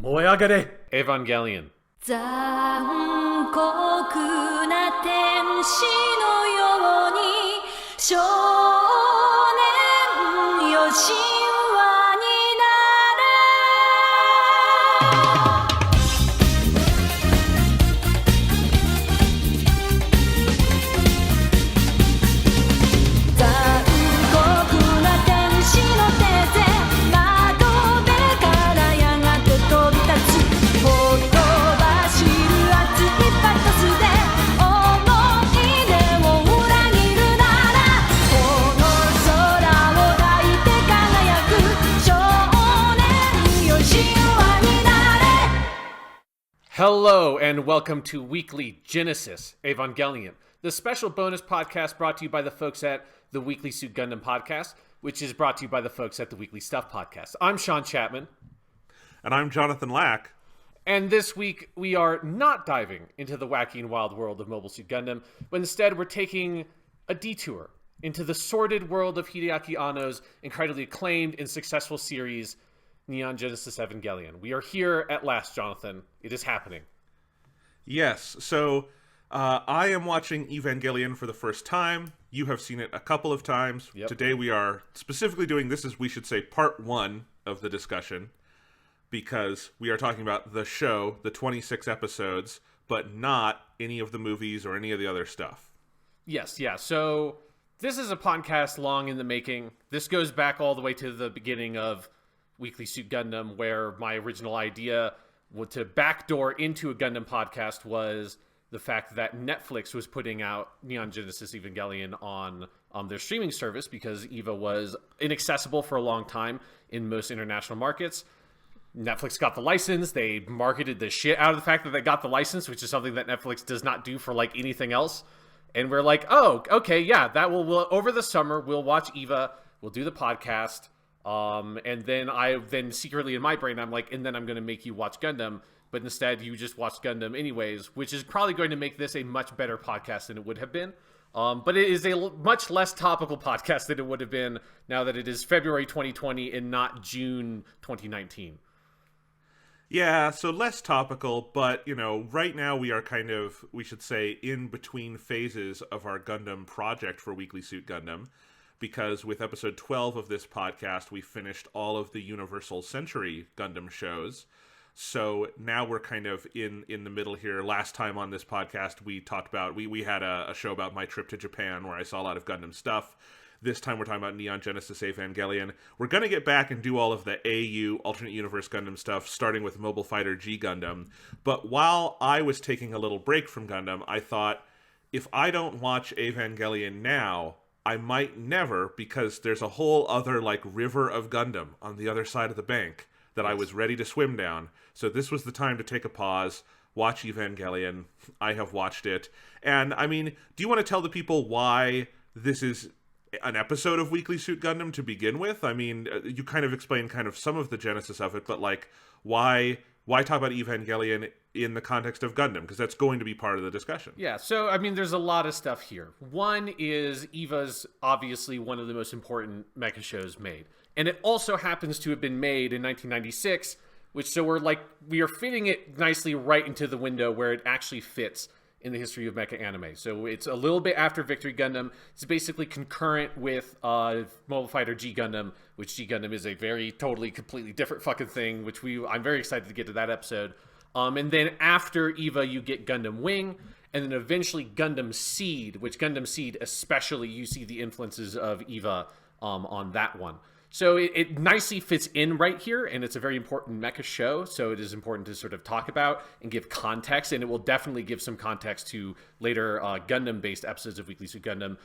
燃え上がれ Evangelion 残酷な天使のように少年よ神話にな残酷な天使の手で窓辺からやがて飛び立つほとばしる熱いパトスで思い出を裏切るならこの空を抱いて輝く少年よ神話になれ Hello and welcome to Weekly Genesis Evangelion, the special bonus podcast brought to you by the folks at the Weekly Suit Gundam podcast, which is brought to you by the folks at the Weekly Stuff podcast. I'm Sean Chapman. And I'm Jonathan Lack. And this week, we are not diving into the wacky and wild world of Mobile Suit Gundam, but instead we're taking a detour into the sordid world of Hideaki Anno's incredibly acclaimed and successful series, Neon Genesis Evangelion. We are here at last, Jonathan. It is happening. Yes, so I am watching Evangelion for the first time. You have seen it a couple of times. Yep. Today we are specifically doing, this is, we should say, part one of the discussion, because we are talking about the show, the 26 episodes, but not any of the movies or any of the other stuff. Yes, yeah. So this is a podcast long in the making. This goes back all the way to the beginning of Weekly Suit Gundam, where my original idea to backdoor into a Gundam podcast was the fact that Netflix was putting out Neon Genesis Evangelion on their streaming service because EVA was inaccessible for a long time in most international markets. Netflix got the license. They marketed the shit out of the fact that they got the license, which is something that Netflix does not do for like anything else. And we're like, oh, okay, yeah, that will over the summer we'll watch EVA, we'll do the podcast, and then secretly in my brain I'm like, and then I'm going to make you watch Gundam, but instead you just watch Gundam anyways, which is probably going to make this a much better podcast than it would have been. But it is a much less topical podcast than it would have been now that it is February 2020 and not June 2019. Yeah, so less topical, but, you know, right now we are kind of, we should say, in between phases of our Gundam project for Weekly Suit Gundam, because with episode 12 of this podcast, we finished all of the Universal Century Gundam shows. So now we're kind of in the middle here. Last time on this podcast, we talked about, we had a show about my trip to Japan where I saw a lot of Gundam stuff. This time we're talking about Neon Genesis Evangelion. We're going to get back and do all of the AU, Alternate Universe Gundam stuff, starting with Mobile Fighter G Gundam. But while I was taking a little break from Gundam, I thought, if I don't watch Evangelion now, I might never, because there's a whole other, like, river of Gundam on the other side of the bank that I was ready to swim down. So this was the time to take a pause, watch Evangelion. I have watched it. And, I mean, do you want to tell the people why this is an episode of Weekly Suit Gundam to begin with? I mean, you kind of explained kind of some of the genesis of it, but like, why talk about Evangelion in the context of Gundam? Because that's going to be part of the discussion. Yeah, so, I mean, there's a lot of stuff here. One is EVA's obviously one of the most important mecha shows made. And it also happens to have been made in 1996, we are fitting it nicely right into the window where it actually fits in the history of mecha anime. So it's a little bit after Victory Gundam. It's basically concurrent with Mobile Fighter G Gundam, which G Gundam is a very totally completely different fucking thing, which I'm very excited to get to that episode. And then after EVA, you get Gundam Wing, and then eventually Gundam Seed, which Gundam Seed especially, you see the influences of EVA on that one. So it nicely fits in right here, and it's a very important mecha show, so it is important to sort of talk about and give context, and it will definitely give some context to later Gundam-based episodes of Weekly Suit Gundam.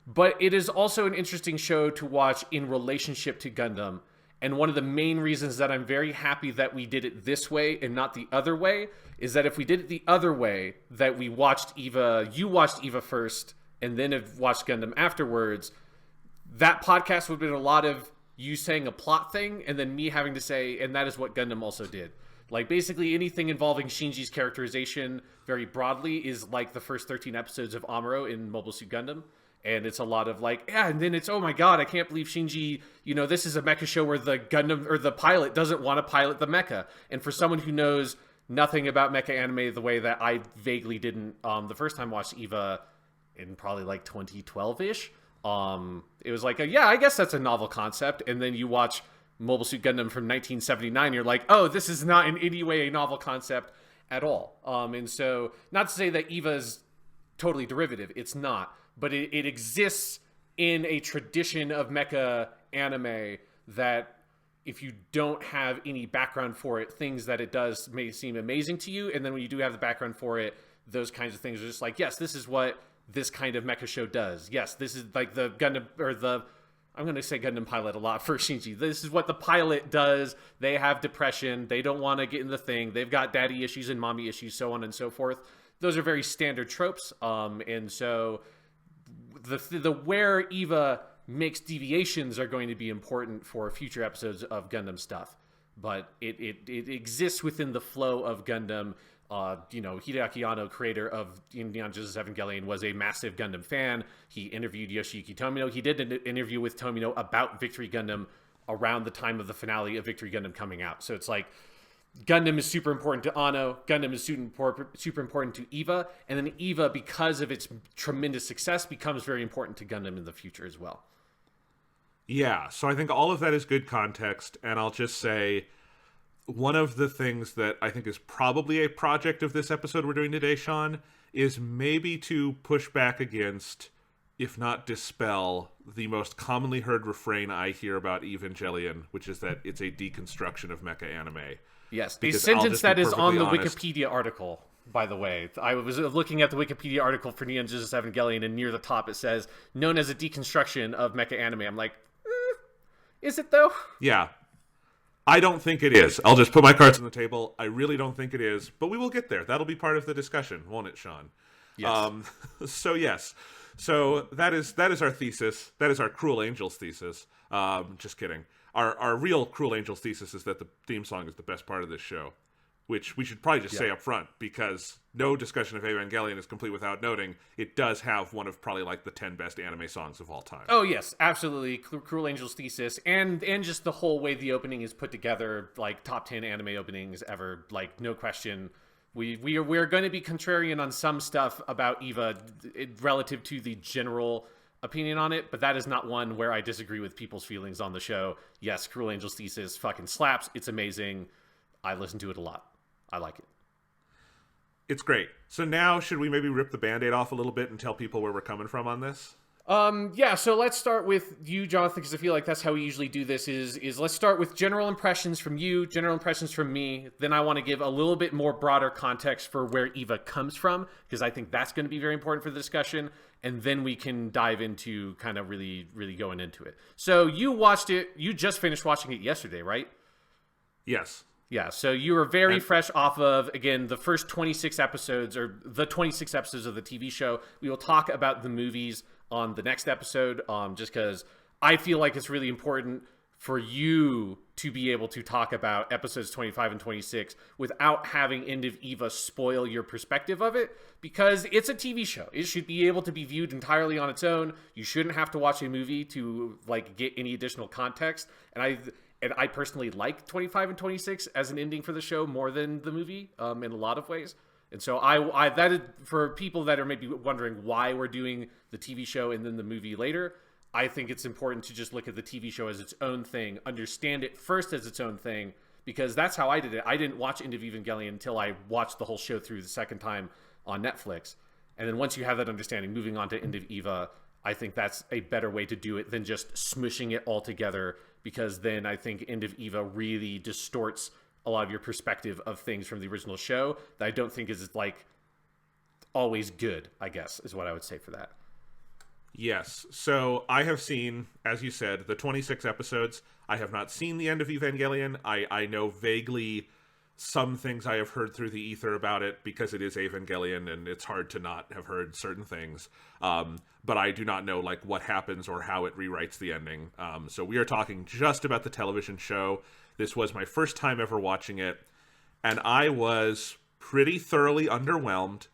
But it is also an interesting show to watch in relationship to Gundam, and one of the main reasons that I'm very happy that we did it this way and not the other way is that if we did it the other way, that we watched EVA, you watched EVA first, and then have watched Gundam afterwards, that podcast would have been a lot of you saying a plot thing, and then me having to say, and that is what Gundam also did. Like, basically anything involving Shinji's characterization very broadly is like the first 13 episodes of Amuro in Mobile Suit Gundam. And it's a lot of like, yeah, and then it's, oh my god, I can't believe Shinji, this is a mecha show where the Gundam or the pilot doesn't want to pilot the mecha. And for someone who knows nothing about mecha anime the way that I vaguely didn't the first time I watched Eva in probably like 2012-ish, it was like, yeah, I guess that's a novel concept. And then you watch Mobile Suit Gundam from 1979, you're like, oh, this is not in any way a novel concept at all. And so, not to say that Eva's totally derivative, it's not, but it exists in a tradition of mecha anime that if you don't have any background for it, things that it does may seem amazing to you, and then when you do have the background for it, those kinds of things are just like, yes, this is what this kind of mecha show does. Yes, this is like the Gundam, or I'm going to say Gundam pilot a lot for Shinji. This is what the pilot does. They have depression. They don't want to get in the thing. They've got daddy issues and mommy issues, so on and so forth. Those are very standard tropes. And so the where Eva makes deviations are going to be important for future episodes of Gundam stuff. But it exists within the flow of Gundam. Hideaki Anno, creator of Neon Genesis Evangelion, was a massive Gundam fan. He interviewed Yoshiyuki Tomino. He did an interview with Tomino about Victory Gundam around the time of the finale of Victory Gundam coming out. So it's like, Gundam is super important to Anno. Gundam is super important to Eva. And then Eva, because of its tremendous success, becomes very important to Gundam in the future as well. Yeah, so I think all of that is good context. And I'll just say, one of the things that I think is probably a project of this episode we're doing today, Sean, is maybe to push back against, if not dispel, the most commonly heard refrain I hear about Evangelion, which is that it's a deconstruction of mecha anime. Yes, because a sentence that is on the honest. Wikipedia article, by the way. I was looking at the Wikipedia article for Neon Genesis Evangelion, and near the top it says, known as a deconstruction of mecha anime. I'm like, is it though? Yeah. I don't think it is. I'll just put my cards on the table. I really don't think it is, but we will get there. That'll be part of the discussion, won't it, Sean? Yes. Yes. So that is our thesis. That is our Cruel Angels thesis. Just kidding. Our real Cruel Angels thesis is that the theme song is the best part of this show, which we should probably just say up front, because no discussion of Evangelion is complete without noting it does have one of probably like the 10 best anime songs of all time. Oh yes, absolutely. Cruel Angels thesis, and just the whole way the opening is put together, like top 10 anime openings ever, like no question. We're going to be contrarian on some stuff about Eva relative to the general opinion on it, but that is not one where I disagree with people's feelings on the show. Yes, Cruel Angels thesis fucking slaps. It's amazing. I listen to it a lot. I like it. It's great. So now, should we maybe rip the Band-Aid off a little bit and tell people where we're coming from on this? Yeah, so let's start with you, Jonathan, because I feel like that's how we usually do this, is let's start with general impressions from you, general impressions from me. Then I want to give a little bit more broader context for where Eva comes from, because I think that's going to be very important for the discussion. And then we can dive into kind of really, really going into it. So you watched it, you just finished watching it yesterday, right? Yes. Yeah, so you were very fresh off of, again, the first 26 episodes, or the 26 episodes of the TV show. We will talk about the movies on the next episode, just because I feel like it's really important for you to be able to talk about episodes 25 and 26 without having End of Eva spoil your perspective of it, because it's a TV show. It should be able to be viewed entirely on its own. You shouldn't have to watch a movie to like get any additional context. And I personally like 25 and 26 as an ending for the show more than the movie in a lot of ways. And so I that is, for people that are maybe wondering why we're doing the TV show and then the movie later, I think it's important to just look at the TV show as its own thing, understand it first as its own thing, because that's how I did it. I didn't watch End of Evangelion until I watched the whole show through the second time on Netflix. And then once you have that understanding, moving on to End of Eva, I think that's a better way to do it than just smushing it all together, because then I think End of Eva really distorts a lot of your perspective of things from the original show that I don't think is like always good, I guess, is what I would say for that. Yes. So I have seen, as you said, the 26 episodes. I have not seen the End of Evangelion. I know vaguely some things I have heard through the ether about it because it is Evangelion and it's hard to not have heard certain things. But I do not know like what happens or how it rewrites the ending. So we are talking just about the television show. This was my first time ever watching it, and I was pretty thoroughly underwhelmed,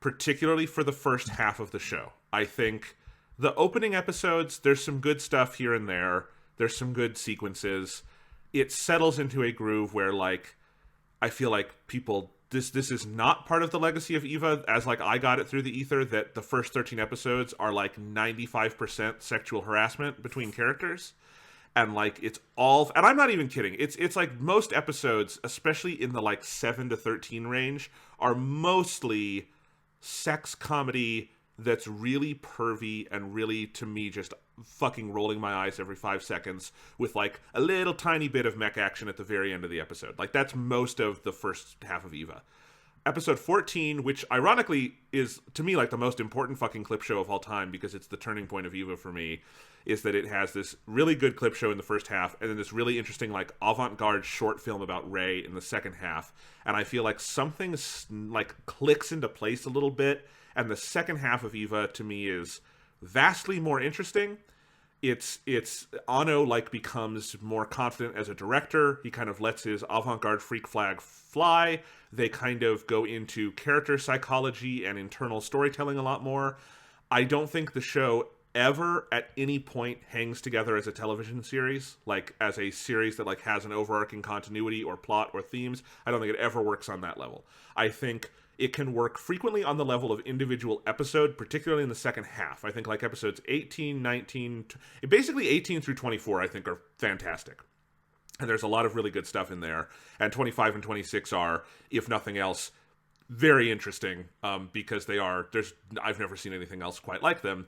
particularly for the first half of the show. I think The opening episodes, there's some good stuff here and there. There's some good sequences. It settles into a groove where, like, I feel like people... This is not part of the legacy of Eva, as, like, I got it through the ether, that the first 13 episodes are, like, 95% sexual harassment between characters. And, like, it's all... And I'm not even kidding. It's like, most episodes, especially in the, like, 7 to 13 range, are mostly sex comedy that's really pervy and really, to me, just fucking rolling my eyes every 5 seconds with, like, a little tiny bit of mech action at the very end of the episode. Like, that's most of the first half of Eva. Episode 14, which ironically is, to me, like, the most important fucking clip show of all time, because it's the turning point of Eva for me, is that it has this really good clip show in the first half, and then this really interesting, like, avant-garde short film about Rey in the second half. And I feel like something, like, clicks into place a little bit, and the second half of Eva, to me, is vastly more interesting. It's Anno, like, becomes more confident as a director. He kind of lets his avant-garde freak flag fly. They kind of go into character psychology and internal storytelling a lot more. I don't think the show ever at any point hangs together as a television series, like as a series that, like, has an overarching continuity or plot or themes. I don't think it ever works on that level. I think it can work frequently on the level of individual episode, particularly in the second half. I think, like, episodes 18, 19, basically 18 through 24, I think, are fantastic. And there's a lot of really good stuff in there. And 25 and 26 are, if nothing else, very interesting, because I've never seen anything else quite like them.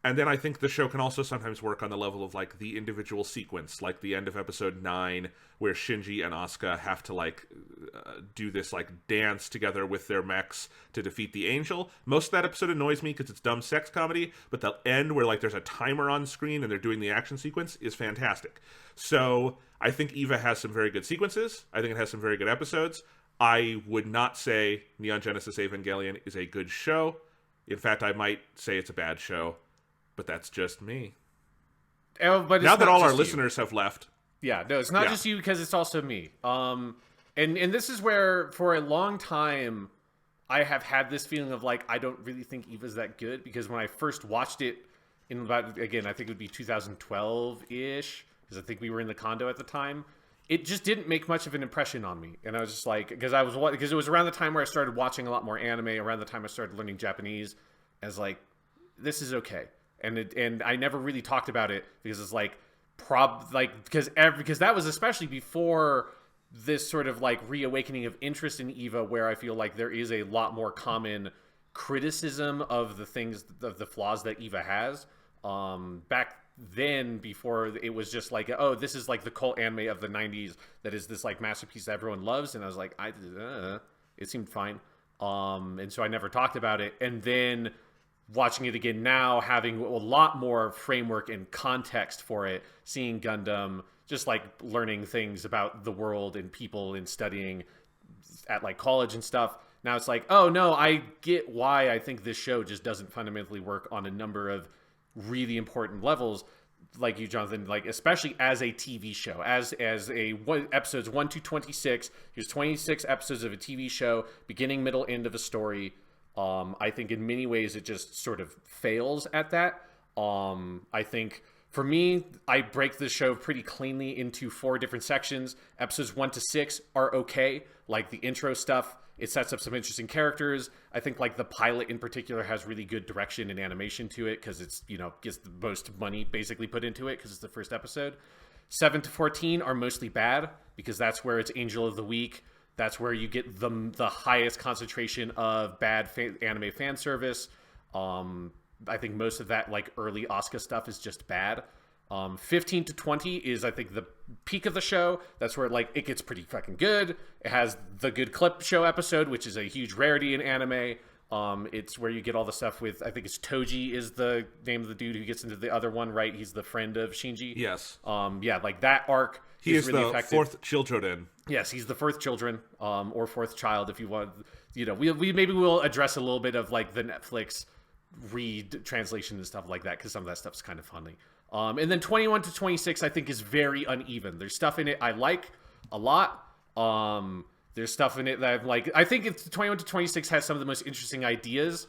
And then I think the show can also sometimes work on the level of, like, the individual sequence, like the end of episode 9, where Shinji and Asuka have to, like, do this, like, dance together with their mechs to defeat the Angel. Most of that episode annoys me because it's dumb sex comedy, but the end where, like, there's a timer on screen and they're doing the action sequence is fantastic. So I think Eva has some very good sequences. I think it has some very good episodes. I would not say Neon Genesis Evangelion is a good show. In fact, I might say it's a bad show. But that's just me. Oh, but now that all our listeners have left. Yeah, no, it's not just you, because it's also me. And this is where, for a long time, I have had this feeling of, like, I don't really think Eva's that good, because when I first watched it in about, again, I think it would be 2012-ish, because I think we were in the condo at the time, it just didn't make much of an impression on me. And I was just like, because it was around the time where I started watching a lot more anime, around the time I started learning Japanese, I was like, this is okay. And I never really talked about it because it's like because that was especially before this sort of, like, reawakening of interest in Eva, where I feel like there is a lot more common criticism of the flaws that Eva has. Back then, before it was just like, oh, this is like the cult anime of the 90s that is this, like, masterpiece that everyone loves, and I was like, it seemed fine. And so I never talked about it. And then watching it again now, having a lot more framework and context for it, seeing Gundam, just, like, learning things about the world and people and studying at, like, college and stuff. Now it's like, oh no, I get why I think this show just doesn't fundamentally work on a number of really important levels, like you, Jonathan, like, especially as a TV show, as episodes 1 to 26. Here's 26 episodes of a TV show, beginning, middle, end of a story. I think in many ways it just sort of fails at that. I think for me, I break the show pretty cleanly into 4 different sections. Episodes 1 to 6 are okay. Like, the intro stuff, it sets up some interesting characters. I think, like, the pilot in particular has really good direction and animation to it, because it's, gets the most money basically put into it because it's the first episode. 7 to 14 are mostly bad, because that's where it's Angel of the Week. That's where you get the highest concentration of bad anime fan service. I think most of that, like, early Asuka stuff is just bad. 15 to 20 is, I think, the peak of the show. That's where, like, it gets pretty fucking good. It has the good clip show episode, which is a huge rarity in anime. It's where you get all the stuff with, I think it's Toji is the name of the dude who gets into the other one, right? He's the friend of Shinji. Yes. Yeah, like, that arc he is really the effective. Fourth children. Yes, he's the fourth children, or fourth child, if you want. We maybe we'll address a little bit of, like, the Netflix read translation and stuff like that, because some of that stuff's kind of funny. And then 21 to 26, I think, is very uneven. There's stuff in it I like a lot. There's stuff in it that I'm like, I think 21 to 26 has some of the most interesting ideas.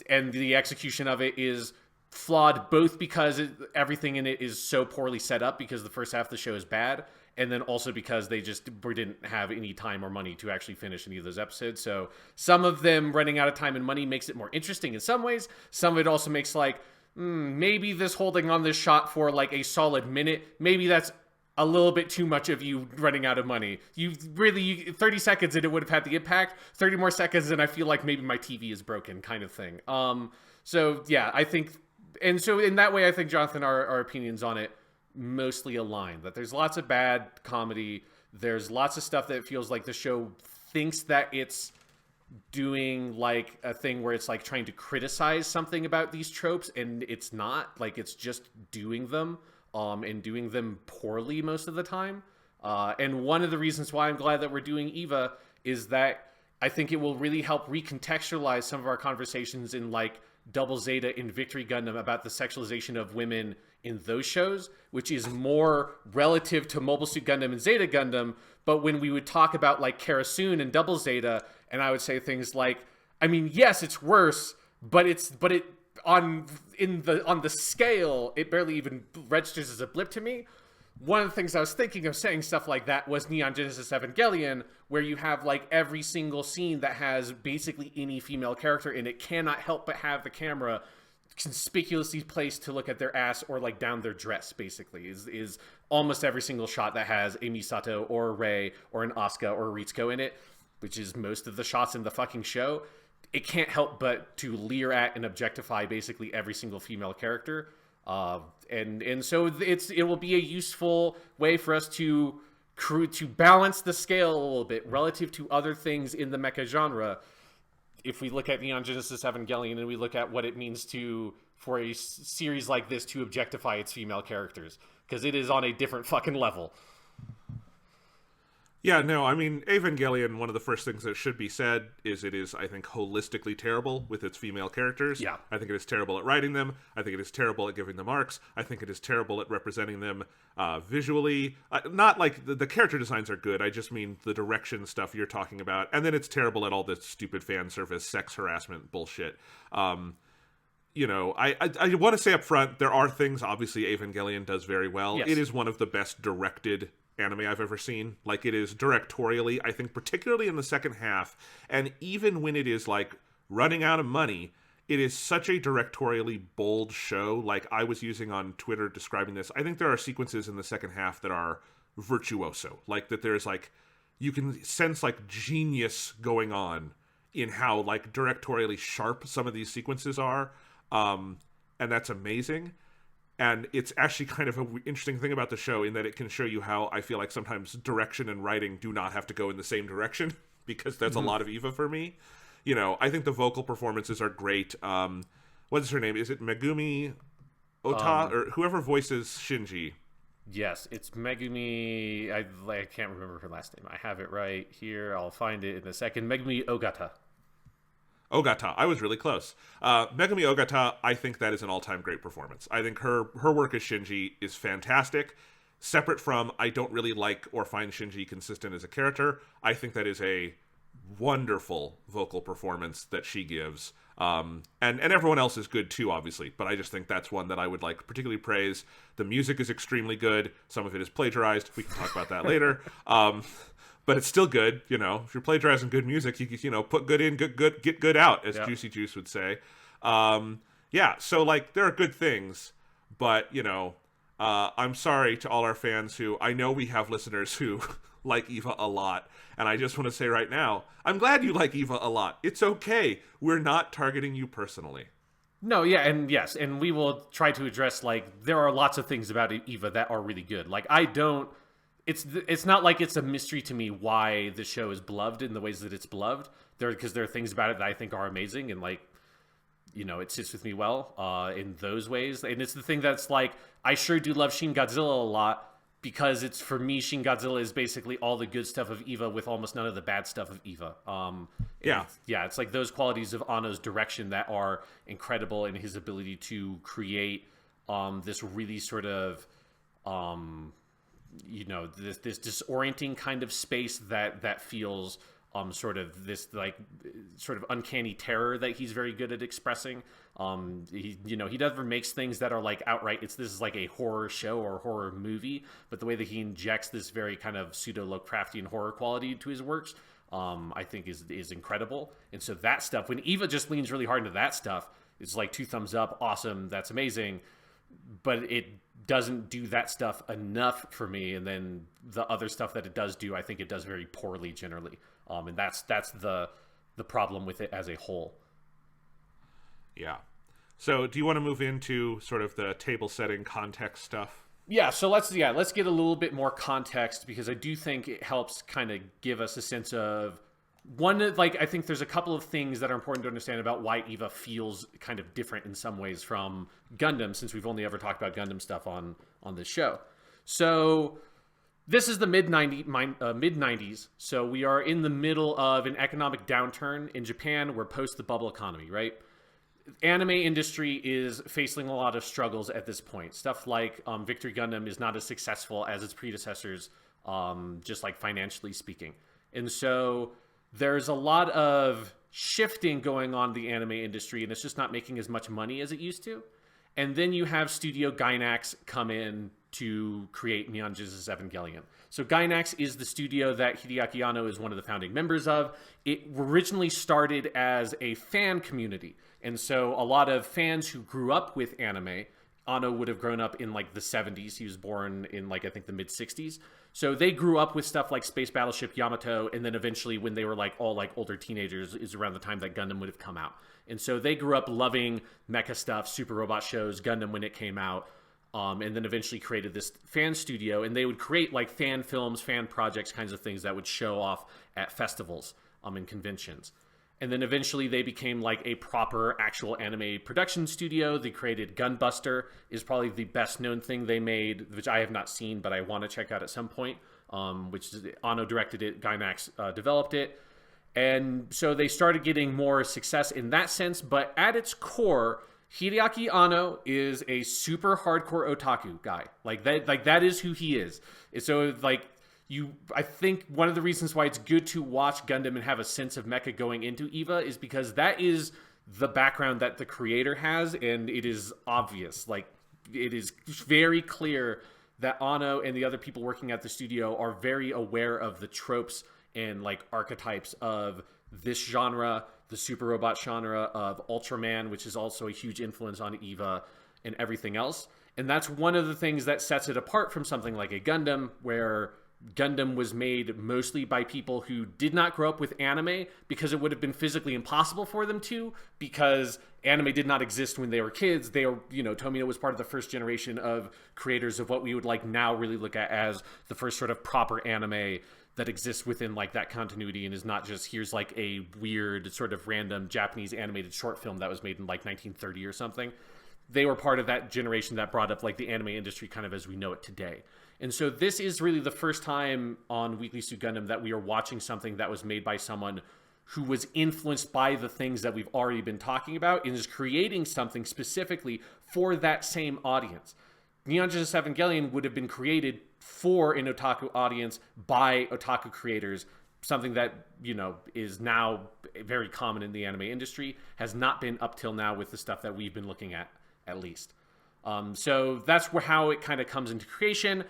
and the execution of it is flawed, both because everything in it is so poorly set up because the first half of the show is bad, and then also because they just didn't have any time or money to actually finish any of those episodes. So some of them running out of time and money makes it more interesting in some ways. Some of it also makes like, maybe this holding on this shot for like a solid minute, maybe that's a little bit too much of you running out of money. 30 seconds and it would have had the impact. 30 more seconds and I feel like maybe my TV is broken, kind of thing. So yeah, I think, and so in that way, I think Jonathan, our opinions on it mostly align. That there's lots of bad comedy. There's lots of stuff that feels like the show thinks that it's doing like a thing where it's like trying to criticize something about these tropes, and it's not. Like, it's just doing them. And doing them poorly most of the time. And one of the reasons why I'm glad that we're doing Eva is that I think it will really help recontextualize some of our conversations in like Double Zeta and Victory Gundam about the sexualization of women in those shows, which is more relative to Mobile Suit Gundam and Zeta Gundam. But when we would talk about like Karasun and Double Zeta, and I would say things like, I mean, yes, it's worse, but it on the scale, it barely even registers as a blip to me. One of the things I was thinking of saying stuff like that was Neon Genesis Evangelion, where you have like every single scene that has basically any female character in it cannot help but have the camera conspicuously placed to look at their ass or like down their dress. Basically, is almost every single shot that has a Misato or a Rei or an Asuka or a Ritsuko in it, which is most of the shots in the fucking show. It can't help but to leer at and objectify basically every single female character. And so it will be a useful way for us to balance the scale a little bit relative to other things in the mecha genre. If we look at Neon Genesis Evangelion and we look at what it means for a series like this to objectify its female characters, because it is on a different fucking level. Yeah, no, I mean, Evangelion, one of the first things that should be said is it is, I think, holistically terrible with its female characters. Yeah. I think it is terrible at writing them. I think it is terrible at giving them arcs. I think it is terrible at representing them visually. Not like the character designs are good. I just mean the direction stuff you're talking about. And then it's terrible at all this stupid fan service, sex harassment bullshit. You know, I want to say up front, there are things, obviously, Evangelion does very well. Yes. It is one of the best directed anime I've ever seen. Like, it is directorially, I think, particularly in the second half, and even when it is like running out of money, it is such a directorially bold show. Like, I was using on Twitter describing this, I think there are sequences in the second half that are virtuoso. Like, that there's like, you can sense like genius going on in how like directorially sharp some of these sequences are, and that's amazing. And it's actually kind of an interesting thing about the show in that it can show you how I feel like sometimes direction and writing do not have to go in the same direction, because that's a lot of Eva for me. You know, I think the vocal performances are great. What is her name? Is it Megumi Ota or whoever voices Shinji? Yes, it's Megumi. I can't remember her last name. I have it right here. I'll find it in a second. Megumi Ogata. Ogata. I was really close. Megumi Ogata, I think that is an all-time great performance. I think her work as Shinji is fantastic. Separate from, I don't really like or find Shinji consistent as a character, I think that is a wonderful vocal performance that she gives. And everyone else is good too, obviously, but I just think that's one that I would like particularly praise. The music is extremely good. Some of it is plagiarized. We can talk about that later. But it's still good, you know. If you're plagiarizing good music, you know, put good in, get good out, as Juicy Juice would say. Yeah, so, like, there are good things, but, you know, I'm sorry to all our fans who, I know we have listeners who like Eva a lot, and I just want to say right now, I'm glad you like Eva a lot. It's okay. We're not targeting you personally. No, yeah, and yes, and we will try to address, like, there are lots of things about Eva that are really good. Like, it's not like it's a mystery to me why the show is beloved in the ways that it's beloved. Because there are things about it that I think are amazing, and like, you know, it sits with me well in those ways. And it's the thing that's like, I sure do love Shin Godzilla a lot, because it's, for me, Shin Godzilla is basically all the good stuff of Eva with almost none of the bad stuff of Eva. It's like those qualities of Anno's direction that are incredible, in his ability to create this really sort of you know, this disorienting kind of space that feels sort of this like sort of uncanny terror that he's very good at expressing. He never makes things that are like outright this is like a horror show or horror movie, but the way that he injects this very kind of pseudo Lovecraftian horror quality to his works, I think is incredible. And so that stuff, when Eva just leans really hard into that stuff, it's like 2 thumbs up, awesome, that's amazing, but it doesn't do that stuff enough for me. And then the other stuff that it does do, I think it does very poorly generally. And that's the problem with it as a whole. Yeah. So do you want to move into sort of the table setting context stuff? Yeah, so let's get a little bit more context, because I do think it helps kind of give us a sense of one, like, I think there's a couple of things that are important to understand about why Eva feels kind of different in some ways from Gundam, since we've only ever talked about Gundam stuff on this show. So this is the mid-90s, so we are in the middle of an economic downturn in Japan. We're post the bubble economy, right? Anime industry is facing a lot of struggles at this point. Stuff like Victory Gundam is not as successful as its predecessors, just like financially speaking. And so there's a lot of shifting going on in the anime industry, and it's just not making as much money as it used to. And then you have Studio Gainax come in to create Neon Genesis Evangelion. So Gainax is the studio that Hideaki Anno is one of the founding members of. It originally started as a fan community. And so a lot of fans who grew up with anime, Anno would have grown up in like the 70s. He was born in like, I think, the mid 60s. So they grew up with stuff like Space Battleship Yamato, and then eventually when they were like all like older teenagers is around the time that Gundam would have come out. And so they grew up loving mecha stuff, super robot shows, Gundam when it came out, and then eventually created this fan studio, and they would create like fan films, fan projects, kinds of things that would show off at festivals and conventions. And then eventually they became like a proper actual anime production studio. They created Gunbuster, is probably the best known thing they made, which I have not seen, but I want to check out at some point, which is, Anno directed it, Gainax developed it. And so they started getting more success in that sense, but at its core, Hideaki Anno is a super hardcore otaku guy. Like that is who he is. And so like, I think one of the reasons why it's good to watch Gundam and have a sense of mecha going into Eva is because that is the background that the creator has, and it is obvious. Like, it is very clear that Anno and the other people working at the studio are very aware of the tropes and like archetypes of this genre, the super robot genre, of Ultraman, which is also a huge influence on Eva, and everything else. And that's one of the things that sets it apart from something like a Gundam, where Gundam was made mostly by people who did not grow up with anime, because it would have been physically impossible for them to, because anime did not exist when they were kids. They were, Tomino was part of the first generation of creators of what we would like now really look at as the first sort of proper anime that exists within like that continuity, and is not just here's like a weird sort of random Japanese animated short film that was made in like 1930 or something. They were part of that generation that brought up like the anime industry kind of as we know it today. And so this is really the first time on Weekly Suit Gundam that we are watching something that was made by someone who was influenced by the things that we've already been talking about, and is creating something specifically for that same audience. Neon Genesis Evangelion would have been created for an otaku audience by otaku creators, something that, is now very common in the anime industry, has not been up till now with the stuff that we've been looking at least. So that's how it kind of comes into creation.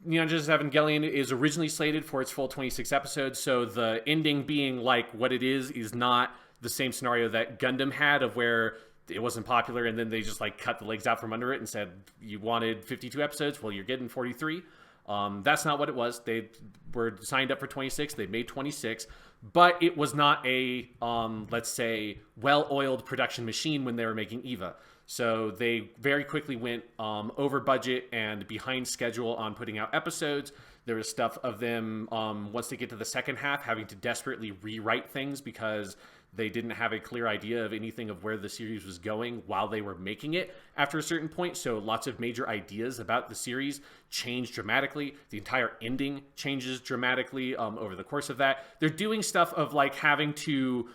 Neon Genesis Evangelion is originally slated for its full 26 episodes, so the ending being like what it is not the same scenario that Gundam had, of where it wasn't popular and then they just like cut the legs out from under it and said, you wanted 52 episodes, well, you're getting 43. That's not what it was. They were signed up for 26, they made 26, but it was not a, let's say, well-oiled production machine when they were making Eva. So they very quickly went over budget and behind schedule on putting out episodes. There was stuff of them, once they get to the second half, having to desperately rewrite things because they didn't have a clear idea of anything of where the series was going while they were making it after a certain point. So lots of major ideas about the series changed dramatically. The entire ending changes dramatically over the course of that. They're doing stuff of like having to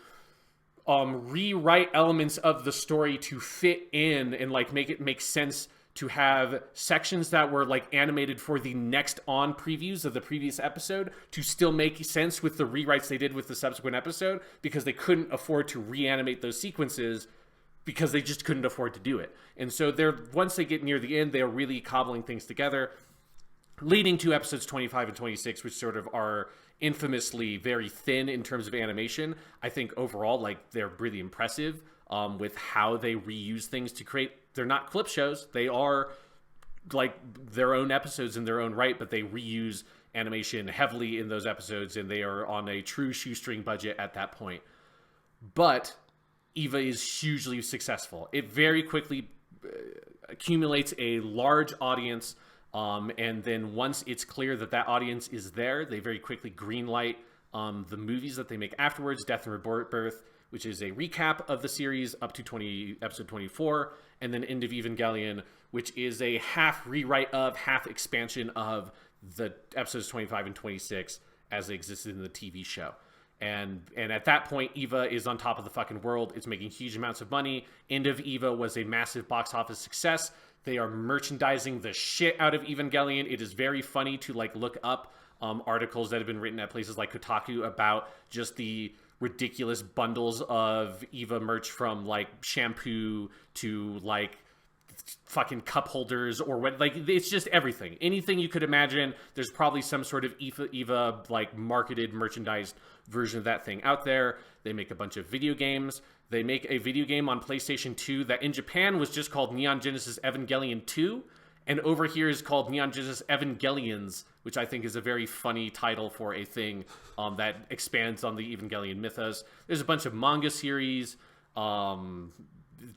rewrite elements of the story to fit in and like make it make sense to have sections that were like animated for the next on previews of the previous episode to still make sense with the rewrites they did with the subsequent episode, because they couldn't afford to reanimate those sequences because they just couldn't afford to do it. And so once they get near the end, they're really cobbling things together, leading to episodes 25 and 26, which sort of are infamously very thin in terms of animation. I think overall, like, they're really impressive with how they reuse things to create. They're not clip shows. They are like their own episodes in their own right, but they reuse animation heavily in those episodes, and they are on a true shoestring budget at that point. But EVA is hugely successful. It very quickly accumulates a large audience, and then once it's clear that that audience is there, they very quickly greenlight the movies that they make afterwards. Death and Rebirth, which is a recap of the series up to episode 24, and then End of Evangelion, which is a half rewrite of, half expansion of the episodes 25 and 26 as they existed in the TV show. And at that point, EVA is on top of the fucking world. It's making huge amounts of money. End of EVA was a massive box office success. They are merchandising the shit out of Evangelion. It is very funny to like look up articles that have been written at places like Kotaku about just the ridiculous bundles of EVA merch, from like shampoo to like fucking cup holders, or what, like, it's just everything. Anything you could imagine, there's probably some sort of EVA like marketed, merchandised version of that thing out there. They make a bunch of video games. They make a video game on PlayStation 2 that in Japan was just called Neon Genesis Evangelion 2, and over here is called Neon Genesis Evangelions, which I think is a very funny title for a thing that expands on the Evangelion mythos. There's a bunch of manga series,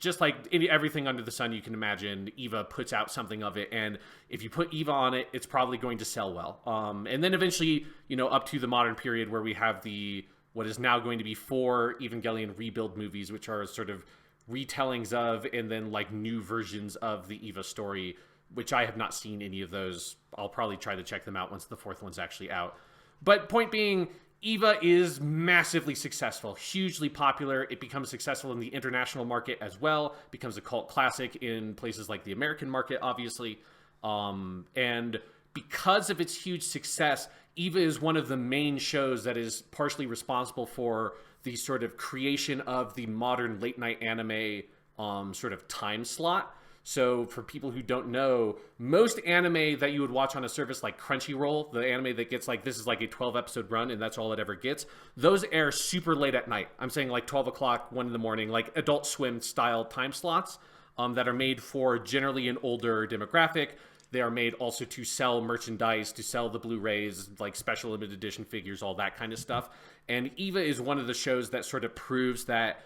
just like everything under the sun you can imagine. EVA puts out something of it, and if you put EVA on it, it's probably going to sell well. And then eventually, up to the modern period where we have what is now going to be 4 Evangelion rebuild movies, which are sort of retellings of, and then like new versions of the EVA story, which I have not seen any of those. I'll probably try to check them out once the 4th one's actually out. But point being, EVA is massively successful, hugely popular. It becomes successful in the international market as well, becomes a cult classic in places like the American market, obviously. And because of its huge success, EVA is one of the main shows that is partially responsible for the sort of creation of the modern late night anime sort of time slot. So for people who don't know, most anime that you would watch on a service like Crunchyroll, the anime that gets like, this is like a 12 episode run and that's all it ever gets, those air super late at night. I'm saying like 12 o'clock, 1 in the morning, like Adult Swim style time slots that are made for generally an older demographic. They are made also to sell merchandise, to sell the Blu-rays, like special limited edition figures, all that kind of stuff. And EVA is one of the shows that sort of proves that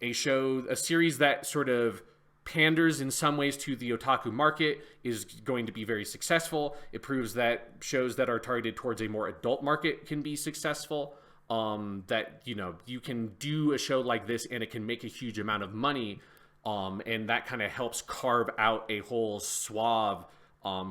a series that sort of panders in some ways to the otaku market is going to be very successful. It proves that shows that are targeted towards a more adult market can be successful. That, you can do a show like this and it can make a huge amount of money. And that kind of helps carve out a whole swath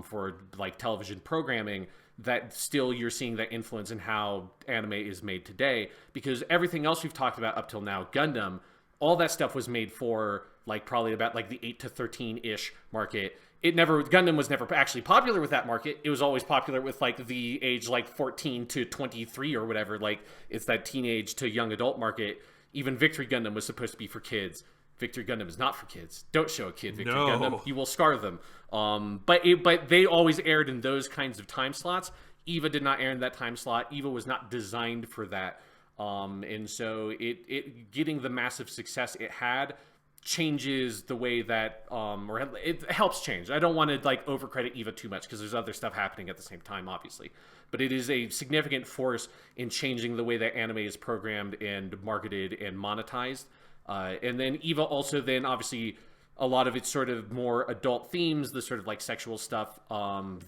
for like television programming that still you're seeing that influence in how anime is made today. Because everything else we've talked about up till now, Gundam, all that stuff was made for like probably about like the 8 to 13-ish market. Gundam was never actually popular with that market. It was always popular with like the age like 14 to 23 or whatever. Like it's that teenage to young adult market. Even Victory Gundam was supposed to be for kids. Victory Gundam is not for kids. Don't show a kid Victory Gundam. You will scar them. But they always aired in those kinds of time slots. EVA did not air in that time slot. EVA was not designed for that. And so it getting the massive success it had changes the way that, or it helps change. I don't want to like overcredit EVA too much because there's other stuff happening at the same time, obviously. But it is a significant force in changing the way that anime is programmed and marketed and monetized. And then EVA also then obviously a lot of its sort of more adult themes, the sort of like sexual stuff,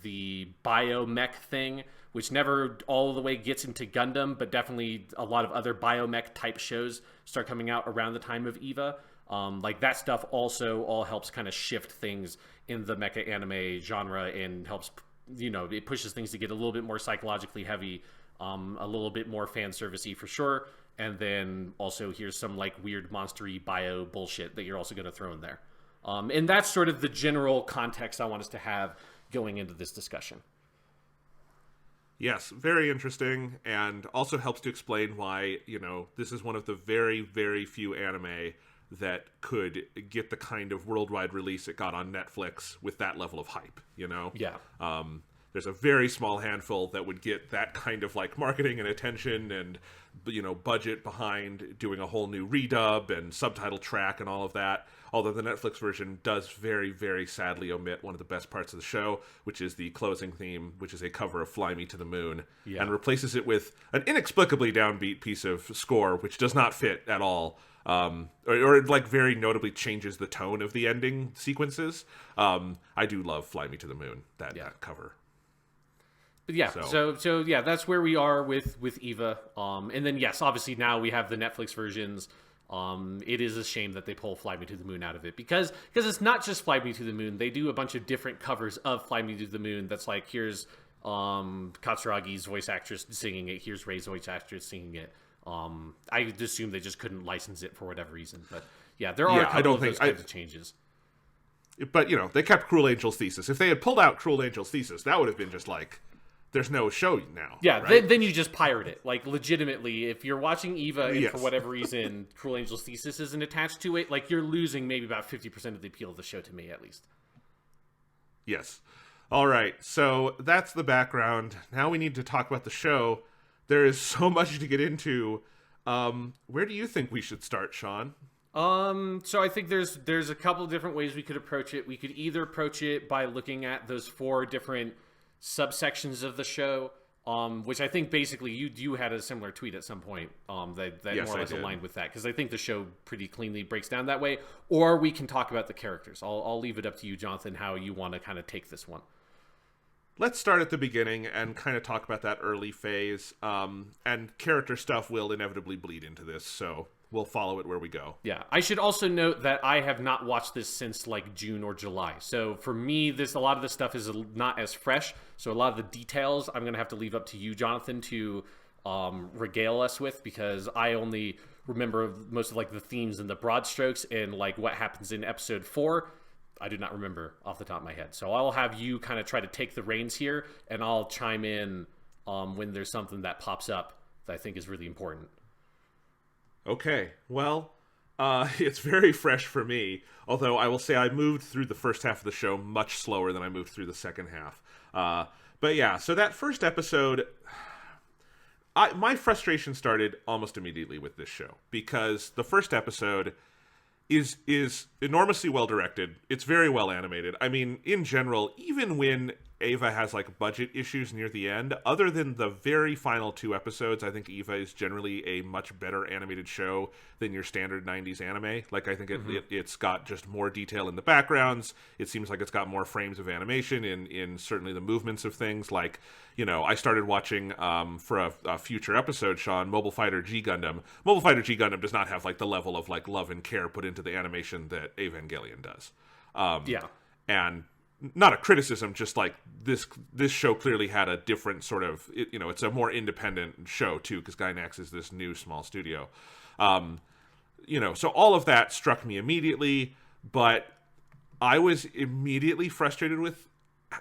the biomech thing, which never all the way gets into Gundam, but definitely a lot of other biomech type shows start coming out around the time of EVA. Like that stuff also all helps kind of shift things in the mecha anime genre and helps, it pushes things to get a little bit more psychologically heavy, a little bit more fan servicey for sure. And then also here's some like weird monstery bio bullshit that you're also going to throw in there. And that's sort of the general context I want us to have going into this discussion. Yes, very interesting, and also helps to explain why, this is one of the very, very few anime that could get the kind of worldwide release it got on Netflix with that level of hype, Yeah. There's a very small handful that would get that kind of like marketing and attention and, budget behind doing a whole new redub and subtitle track and all of that. Although the Netflix version does very, very sadly omit one of the best parts of the show, which is the closing theme, which is a cover of Fly Me to the Moon, and replaces it with an inexplicably downbeat piece of score, which does not fit at all. Or it like very notably changes the tone of the ending sequences. I do love Fly Me to the Moon, that cover. But yeah, so yeah, that's where we are with Eva. And then yes, obviously now we have the Netflix versions. It is a shame that they pull Fly Me to the Moon out of it because it's not just Fly Me to the Moon. They do a bunch of different covers of Fly Me to the Moon. That's like, here's Katsuragi's voice actress singing it. Here's Rei's voice actress singing it. I assume they just couldn't license it for whatever reason. But yeah, there are a couple of those kinds of changes. But, they kept Cruel Angel's Thesis. If they had pulled out Cruel Angel's Thesis, that would have been just like, there's no show now. Yeah, right? then you just pirate it. Like, legitimately, if you're watching Eva and for whatever reason Cruel Angel's Thesis isn't attached to it, like, you're losing maybe about 50% of the appeal of the show to me, at least. Yes. All right, so that's the background. Now we need to talk about the show. There is so much to get into. Where do you think we should start, Sean? So I think there's a couple different ways we could approach it. We could either approach it by looking at those 4 different subsections of the show, which I think basically you had a similar tweet at some point that yes, more or less aligned with that, because I think the show pretty cleanly breaks down that way. Or we can talk about the characters. I'll leave it up to you, Jonathan, how you want to kind of take this one. Let's start at the beginning and kind of talk about that early phase. And character stuff will inevitably bleed into this, so we'll follow it where we go. Yeah, I should also note that I have not watched this since like June or July. So for me, a lot of this stuff is not as fresh. So a lot of the details I'm going to have to leave up to you, Jonathan, to regale us with, because I only remember most of like the themes and the broad strokes and like what happens in episode 4. I do not remember off the top of my head. So I'll have you kind of try to take the reins here, and I'll chime in when there's something that pops up that I think is really important. Okay, well, it's very fresh for me, although I will say I moved through the first half of the show much slower than I moved through the second half. But yeah, so that first episode, my frustration started almost immediately with this show, because the first episode is enormously well directed. It's very well animated. I mean, in general, even when Eva has like budget issues near the end, other than the very final 2 episodes, I think Eva is generally a much better animated show than your standard 90s anime. Like, I think it's got just more detail in the backgrounds. It seems like it's got more frames of animation in certainly the movements of things. Like, I started watching for a future episode, Sean, Mobile Fighter G Gundam. Mobile Fighter G Gundam does not have like the level of like love and care put into the animation that Evangelion does. And not a criticism, just like this show clearly had a different sort of, it's a more independent show too, because Gainax is this new small studio. So all of that struck me immediately, but I was immediately frustrated with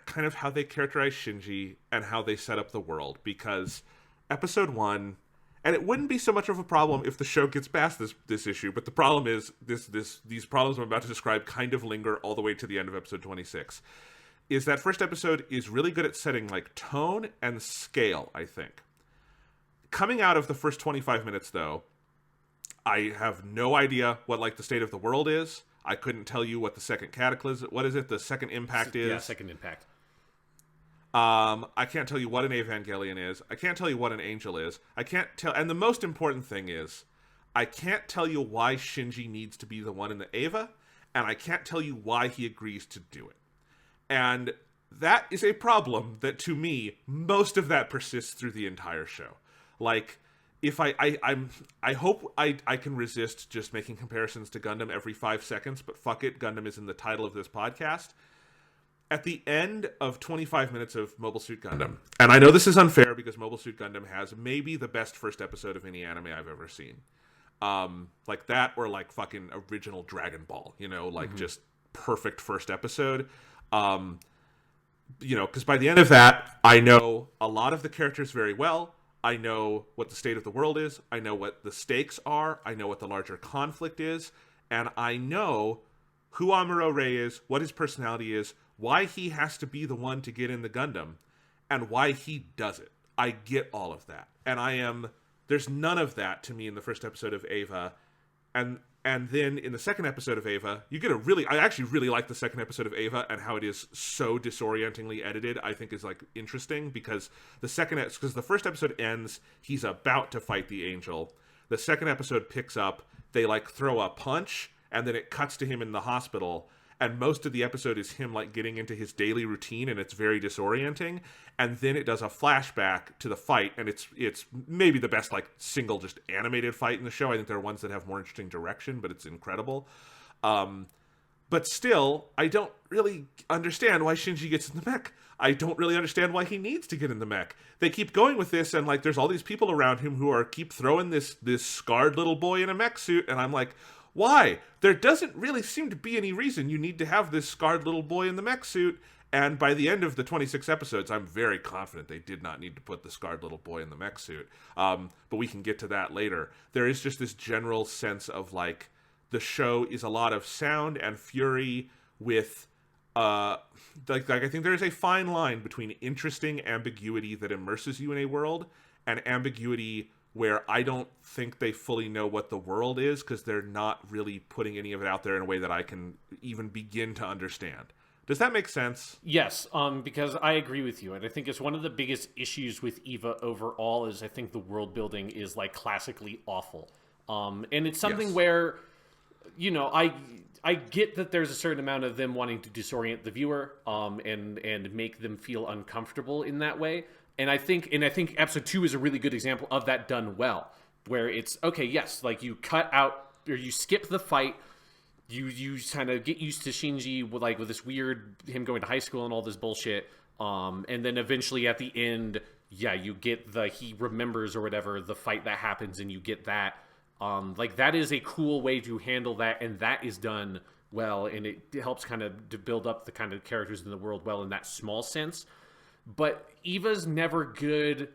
kind of how they characterize Shinji and how they set up the world, because episode 1, and it wouldn't be so much of a problem if the show gets past this issue, but the problem is these problems I'm about to describe kind of linger all the way to the end of episode 26. Is that first episode is really good at setting like tone and scale, I think. Coming out of the first 25 minutes, though, I have no idea what like the state of the world is. I couldn't tell you what the second cataclysm, what is it? The second impact is? Yeah, second impact. I can't tell you what an Evangelion is. I can't tell you what an angel is. I can't tell, and the most important thing is, I can't tell you why Shinji needs to be the one in the Eva, and I can't tell you why he agrees to do it. And that is a problem that, to me, most of that persists through the entire show. Like, if I hope I can resist just making comparisons to Gundam every 5 seconds, but fuck it, Gundam is in the title of this podcast. At the end of 25 minutes of Mobile Suit Gundam, and I know this is unfair because Mobile Suit Gundam has maybe the best first episode of any anime I've ever seen. Like that, or like fucking original Dragon Ball, just perfect first episode. Because by the end of that, I know a lot of the characters very well. I know what the state of the world is. I know what the stakes are. I know what the larger conflict is. And I know who Amuro Ray is, what his personality is, why he has to be the one to get in the Gundam, and why he does it. I get all of that. And there's none of that to me in the first episode of Eva. And then in the second episode of Eva, you get I actually really like the second episode of Eva, and how it is so disorientingly edited, I think is like interesting, because the first episode ends, he's about to fight the angel. The second episode picks up, they like throw a punch, and then it cuts to him in the hospital, and most of the episode is him like getting into his daily routine, and it's very disorienting. And then it does a flashback to the fight, and it's maybe the best like single just animated fight in the show. I think there are ones that have more interesting direction, but it's incredible. But still, I don't really understand why Shinji gets in the mech. I don't really understand why he needs to get in the mech. They keep going with this, and like there's all these people around him who keep throwing this scarred little boy in a mech suit, and I'm like, why? There doesn't really seem to be any reason you need to have this scarred little boy in the mech suit. And by the end of the 26 episodes, I'm very confident they did not need to put the scarred little boy in the mech suit. But we can get to that later. There is just this general sense of like the show is a lot of sound and fury with like I think there is a fine line between interesting ambiguity that immerses you in a world and ambiguity where I don't think they fully know what the world is, because they're not really putting any of it out there in a way that I can even begin to understand. Does that make sense? Yes, because I agree with you, and I think it's one of the biggest issues with Eva overall is I think the world building is like classically awful, and it's something where, I get that there's a certain amount of them wanting to disorient the viewer, and make them feel uncomfortable in that way, and I think episode 2 is a really good example of that done well, where it's okay, yes, like you cut out or you skip the fight. You kind of get used to Shinji with this weird him going to high school and all this bullshit, and then eventually at the end, you get he remembers or whatever the fight that happens, and you get that. That is a cool way to handle that, and that is done well, and it helps kind of to build up the kind of characters in the world well in that small sense. But Eva's never good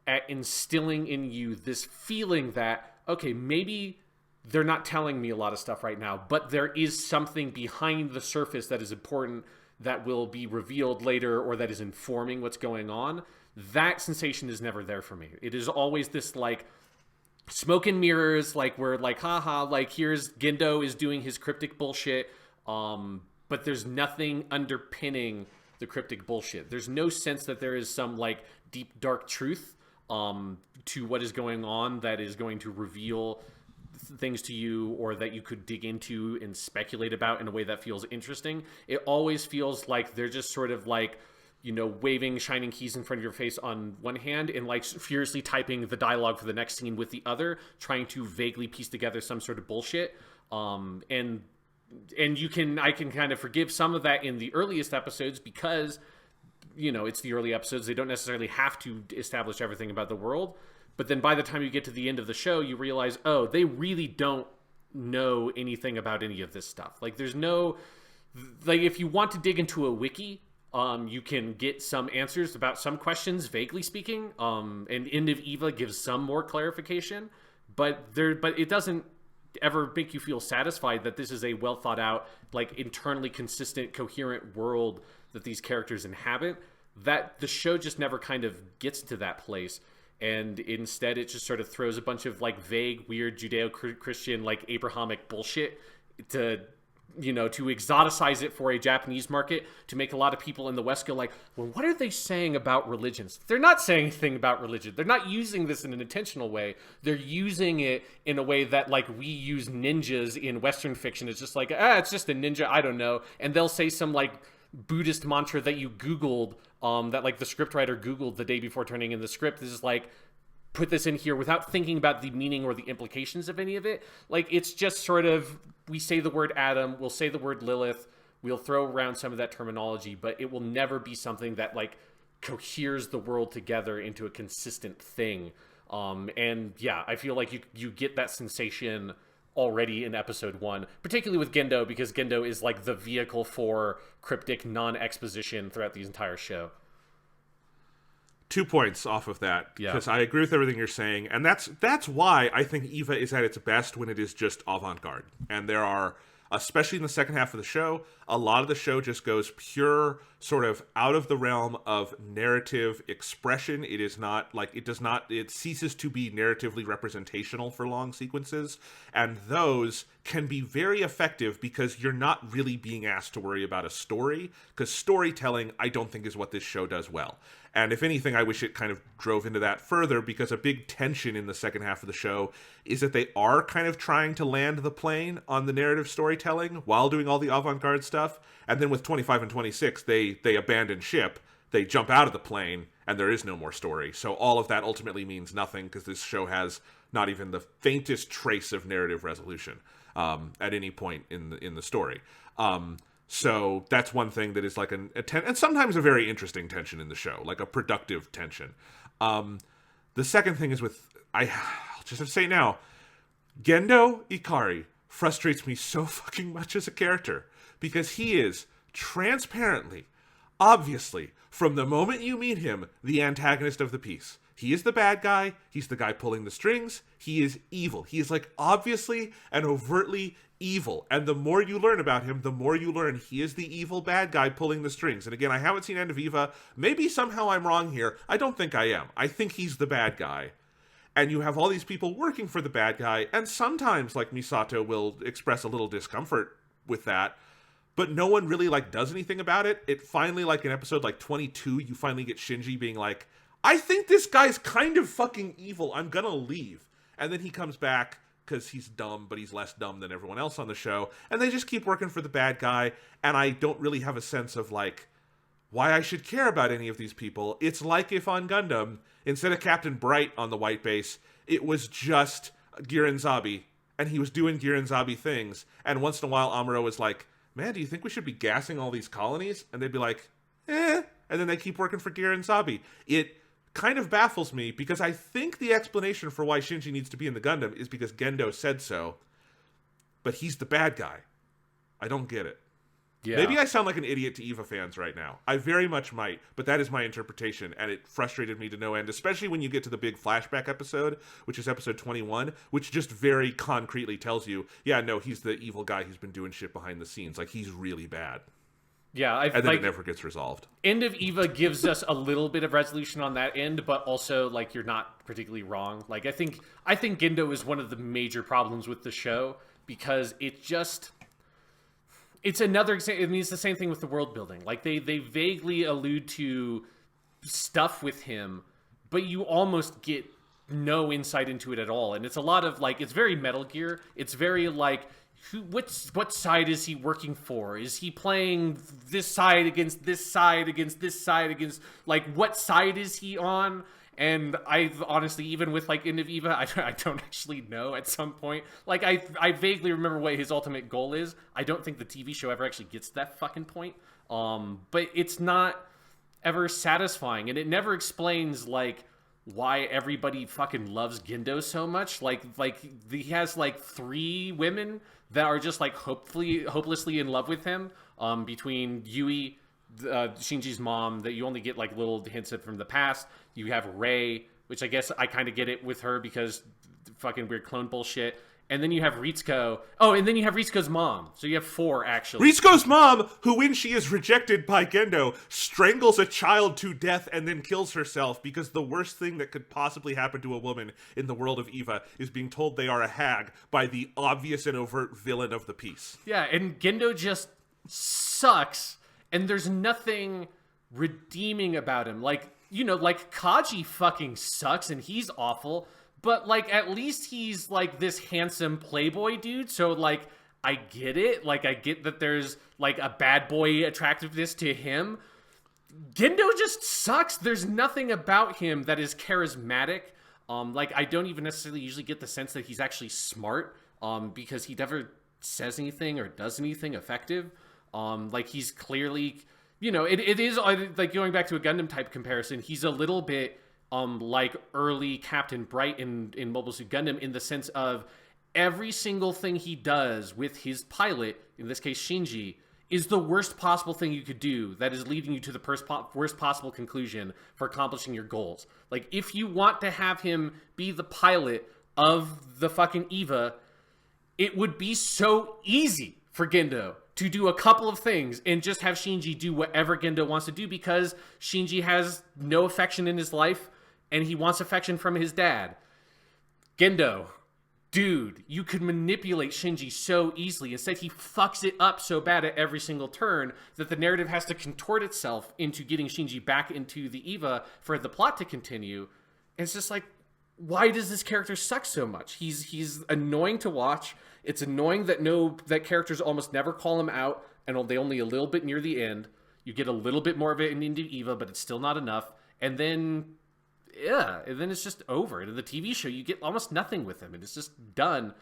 at instilling in you this feeling that, okay, maybe they're not telling me a lot of stuff right now, but there is something behind the surface that is important that will be revealed later, or that is informing what's going on. That sensation is never there for me. It is always this like smoke and mirrors, like we're like, haha, like here's Gendo is doing his cryptic bullshit, but there's nothing underpinning the cryptic bullshit. There's no sense that there is some like deep dark truth to what is going on that is going to reveal things to you, or that you could dig into and speculate about in a way that feels interesting. It always feels like they're just sort of like, waving shining keys in front of your face on one hand and like furiously typing the dialogue for the next scene with the other, trying to vaguely piece together some sort of bullshit. And I can kind of forgive some of that in the earliest episodes, because it's the early episodes. They don't necessarily have to establish everything about the world. But then by the time you get to the end of the show, you realize, oh, they really don't know anything about any of this stuff. Like, there's no... Like, if you want to dig into a wiki, you can get some answers about some questions, vaguely speaking. And End of Eva gives some more clarification. But it doesn't ever make you feel satisfied that this is a well-thought-out, like, internally consistent, coherent world that these characters inhabit. That the show just never kind of gets to that place. And instead it just sort of throws a bunch of like vague, weird Judeo-Christian, like Abrahamic bullshit to exoticize it for a Japanese market, to make a lot of people in the West go like, well, what are they saying about religions? They're not saying anything about religion. They're not using this in an intentional way. They're using it in a way that like we use ninjas in Western fiction. It's just like, it's just a ninja. I don't know. And they'll say some like Buddhist mantra that you Googled, that like the scriptwriter Googled the day before turning in the script. This is like, put this in here without thinking about the meaning or the implications of any of it. Like, it's just sort of, we say the word Adam, we'll say the word Lilith, we'll throw around some of that terminology, but it will never be something that like coheres the world together into a consistent thing. And yeah, I feel like you get that sensation already in episode 1, particularly with Gendo, because Gendo is like the vehicle for cryptic non-exposition throughout the entire show. 2 points off of that, Yeah. because I agree with everything you're saying, and that's why I think Eva is at its best when it is just avant-garde. And there are, especially in the second half of the show, a lot of the show just goes pure, sort of out of the realm of narrative expression. It is not, like, it ceases to be narratively representational for long sequences, and those can be very effective because you're not really being asked to worry about a story, because storytelling, I don't think, is what this show does well. And if anything, I wish it kind of drove into that further, because a big tension in the second half of the show is that they are kind of trying to land the plane on the narrative storytelling while doing all the avant-garde stuff. And then with 25 and 26, they abandon ship, they jump out of the plane, and there is no more story. So all of that ultimately means nothing, because this show has not even the faintest trace of narrative resolution at any point in the story. So that's one thing that is like and sometimes a very interesting tension in the show, like a productive tension. The second thing is I'll just have to say it now, Gendo Ikari frustrates me so fucking much as a character, because he is transparently, obviously, from the moment you meet him, the antagonist of the piece. He is the bad guy. He's the guy pulling the strings. He is evil. He is, like, obviously and overtly evil. And the more you learn about him, the more you learn he is the evil bad guy pulling the strings. And again, I haven't seen End of Eva. Maybe somehow I'm wrong here. I don't think I am. I think he's the bad guy. And you have all these people working for the bad guy, and sometimes, like, Misato will express a little discomfort with that, but no one really, like, does anything about it. It finally, like, in episode, like, 22, you finally get Shinji being like, I think this guy's kind of fucking evil. I'm gonna leave. And then he comes back because he's dumb, but he's less dumb than everyone else on the show. And they just keep working for the bad guy. And I don't really have a sense of, like, why I should care about any of these people. It's like if on Gundam, instead of Captain Bright on the white base, it was just Giranzabi. And he was doing Giranzabi things. And once in a while, Amuro was like, man, do you think we should be gassing all these colonies? And they'd be like, eh. And then they keep working for Giranzabi. It kind of baffles me, because I think the explanation for why Shinji needs to be in the Gundam is because Gendo said so, but he's the bad guy. I don't get it. Yeah. Maybe I sound like an idiot to Eva fans right now. I very much might, but that is my interpretation, and it frustrated me to no end, especially when you get to the big flashback episode, which is episode 21, which just very concretely tells you, yeah, no, he's the evil guy who's been doing shit behind the scenes. Like, he's really bad. Yeah, and then it never gets resolved. End of Eva gives us a little bit of resolution on that end, but also, like, you're not particularly wrong. Like, I think Gendo is one of the major problems with the show, because it's another example. I mean, it's the same thing with the world building. Like, they vaguely allude to stuff with him, but you almost get no insight into it at all. And it's a lot of, like, it's very Metal Gear. It's very, like, what side is he working for? Is he playing this side against this side against this side against, like, what side is he on? And I honestly, even with, like, End of Eva, I don't actually know at some point. Like, I vaguely remember what his ultimate goal is. I don't think the TV show ever actually gets to that fucking point. But it's not ever satisfying, and it never explains, like, why everybody fucking loves Gendo so much. Like he has, like, 3 women that are just, like, hopelessly in love with him, between Yui, Shinji's mom, that you only get, like, little hints of from the past. You have Rei, which I guess I kind of get it with her because fucking weird clone bullshit. And then you have Ritsuko. Oh, and then you have Ritsuko's mom. So you have 4, actually. Ritsuko's mom, who, when she is rejected by Gendo, strangles a child to death and then kills herself, because the worst thing that could possibly happen to a woman in the world of Eva is being told they are a hag by the obvious and overt villain of the piece. Yeah, and Gendo just sucks, and there's nothing redeeming about him. Like, you know, like, Kaji fucking sucks, and he's awful. But, like, at least he's, like, this handsome playboy dude, so, like, I get it. Like, I get that there's, like, a bad boy attractiveness to him. Gendo just sucks. There's nothing about him that is charismatic. Like, I don't even necessarily usually get the sense that he's actually smart, because he never says anything or does anything effective. Like, he's clearly, you know, it is, like, going back to a Gundam type comparison, he's a little bit like early Captain Bright in Mobile Suit Gundam, in the sense of every single thing he does with his pilot, in this case Shinji, is the worst possible thing you could do that is leading you to the worst possible conclusion for accomplishing your goals. Like, if you want to have him be the pilot of the fucking Eva, it would be so easy for Gendo to do a couple of things and just have Shinji do whatever Gendo wants to do, because Shinji has no affection in his life and he wants affection from his dad. Gendo, dude, you could manipulate Shinji so easily. Instead, he fucks it up so bad at every single turn that the narrative has to contort itself into getting Shinji back into the Eva for the plot to continue. And it's just like, why does this character suck so much? He's annoying to watch. It's annoying that characters almost never call him out, and they only a little bit near the end. You get a little bit more of it in Eva, but it's still not enough. And then it's just over. And in the TV show, you get almost nothing with him, and it's just done.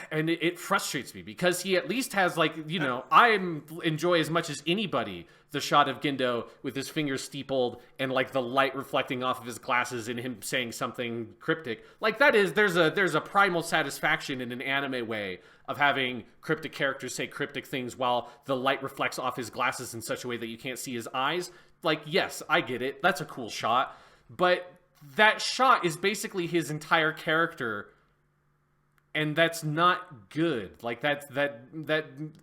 And it frustrates me, because he at least has, like, you know, I enjoy as much as anybody the shot of Gendo with his fingers steepled and, like, the light reflecting off of his glasses and him saying something cryptic. Like, there's a primal satisfaction in an anime way of having cryptic characters say cryptic things while the light reflects off his glasses in such a way that you can't see his eyes. Like, yes, I get it. That's a cool shot. But that shot is basically his entire character, and that's not good. Like, that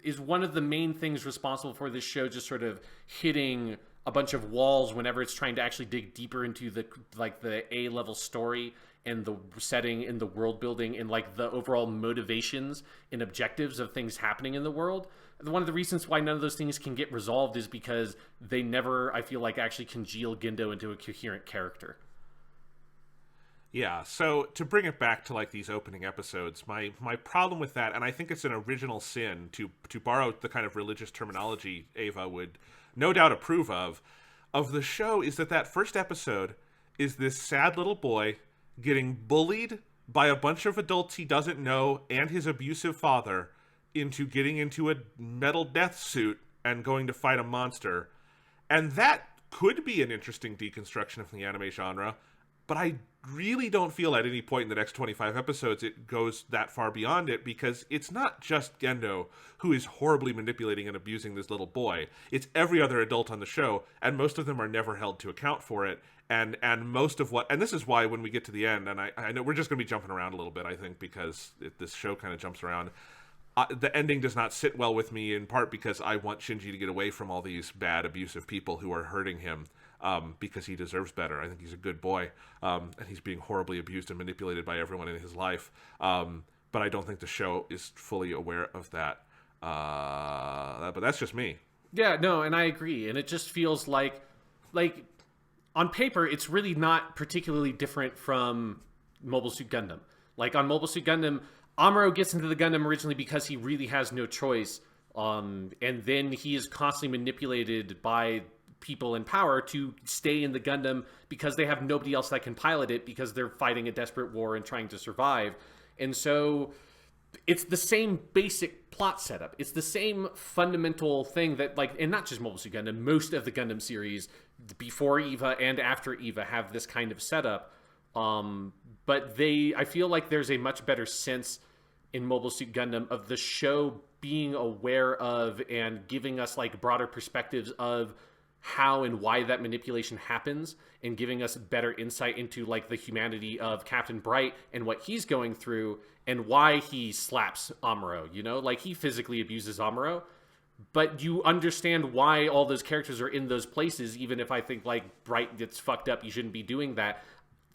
is one of the main things responsible for this show just sort of hitting a bunch of walls whenever it's trying to actually dig deeper into the A-level story and the setting and the world building and, like, the overall motivations and objectives of things happening in the world. One of the reasons why none of those things can get resolved is because they never, I feel like, actually congeal Gendo into a coherent character. Yeah, so to bring it back to, like, these opening episodes, my problem with that, and I think it's an original sin, to borrow the kind of religious terminology Ava would no doubt approve of the show, is that first episode is this sad little boy getting bullied by a bunch of adults he doesn't know and his abusive father into getting into a metal death suit and going to fight a monster. And that could be an interesting deconstruction of the anime genre, but I really don't feel at any point in the next 25 episodes it goes that far beyond it, because it's not just Gendo who is horribly manipulating and abusing this little boy. It's every other adult on the show, and most of them are never held to account for it. And most of what, and this is why when we get to the end, and I know we're just going to be jumping around a little bit, I think, because this show kind of jumps around. The ending does not sit well with me, in part because I want Shinji to get away from all these bad, abusive people who are hurting him, because he deserves better. I think he's a good boy, and he's being horribly abused and manipulated by everyone in his life. But I don't think the show is fully aware of that. But that's just me. Yeah, no, and I agree. And it just feels like on paper, it's really not particularly different from Mobile Suit Gundam. Like, on Mobile Suit Gundam, Amuro gets into the Gundam originally because he really has no choice, and then he is constantly manipulated by people in power to stay in the Gundam because they have nobody else that can pilot it, because they're fighting a desperate war and trying to survive. And so it's the same basic plot setup. It's the same fundamental thing that, like, and not just Mobile Suit Gundam, most of the Gundam series before Eva and after Eva have this kind of setup. But I feel like there's a much better sense in Mobile Suit Gundam of the show being aware of and giving us, like, broader perspectives of how and why that manipulation happens, and giving us better insight into, like, the humanity of Captain Bright and what he's going through and why he slaps Amuro, you know? Like, he physically abuses Amuro, but you understand why all those characters are in those places, even if I think, like, Bright gets fucked up, you shouldn't be doing that.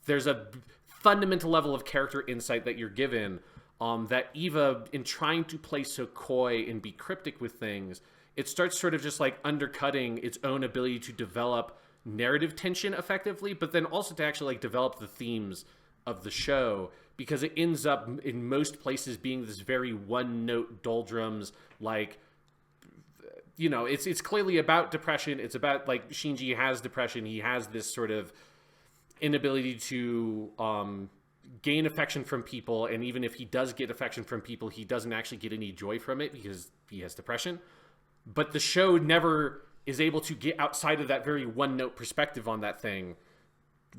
There's a fundamental level of character insight that you're given, that Eva, in trying to play so coy and be cryptic with things, it starts sort of just, like, undercutting its own ability to develop narrative tension effectively, but then also to actually, like, develop the themes of the show, because it ends up in most places being this very one-note doldrums, like, you know, it's clearly about depression. It's about, like, Shinji has depression. He has this sort of inability to gain affection from people, and even if he does get affection from people, he doesn't actually get any joy from it because he has depression. But the show never is able to get outside of that very one-note perspective on that thing,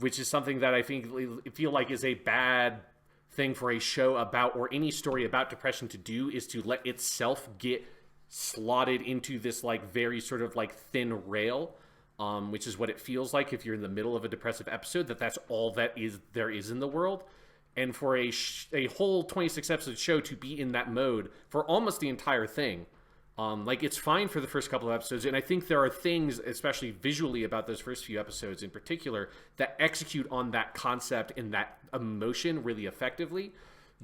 which is something that I feel like is a bad thing for a show about, or any story about depression to do, is to let itself get slotted into this like very sort of like thin rail, which is what it feels like if you're in the middle of a depressive episode, that's all there is in the world. And for a whole 26 episode show to be in that mode for almost the entire thing, like, it's fine for the first couple of episodes, and I think there are things, especially visually, about those first few episodes in particular, that execute on that concept and that emotion really effectively,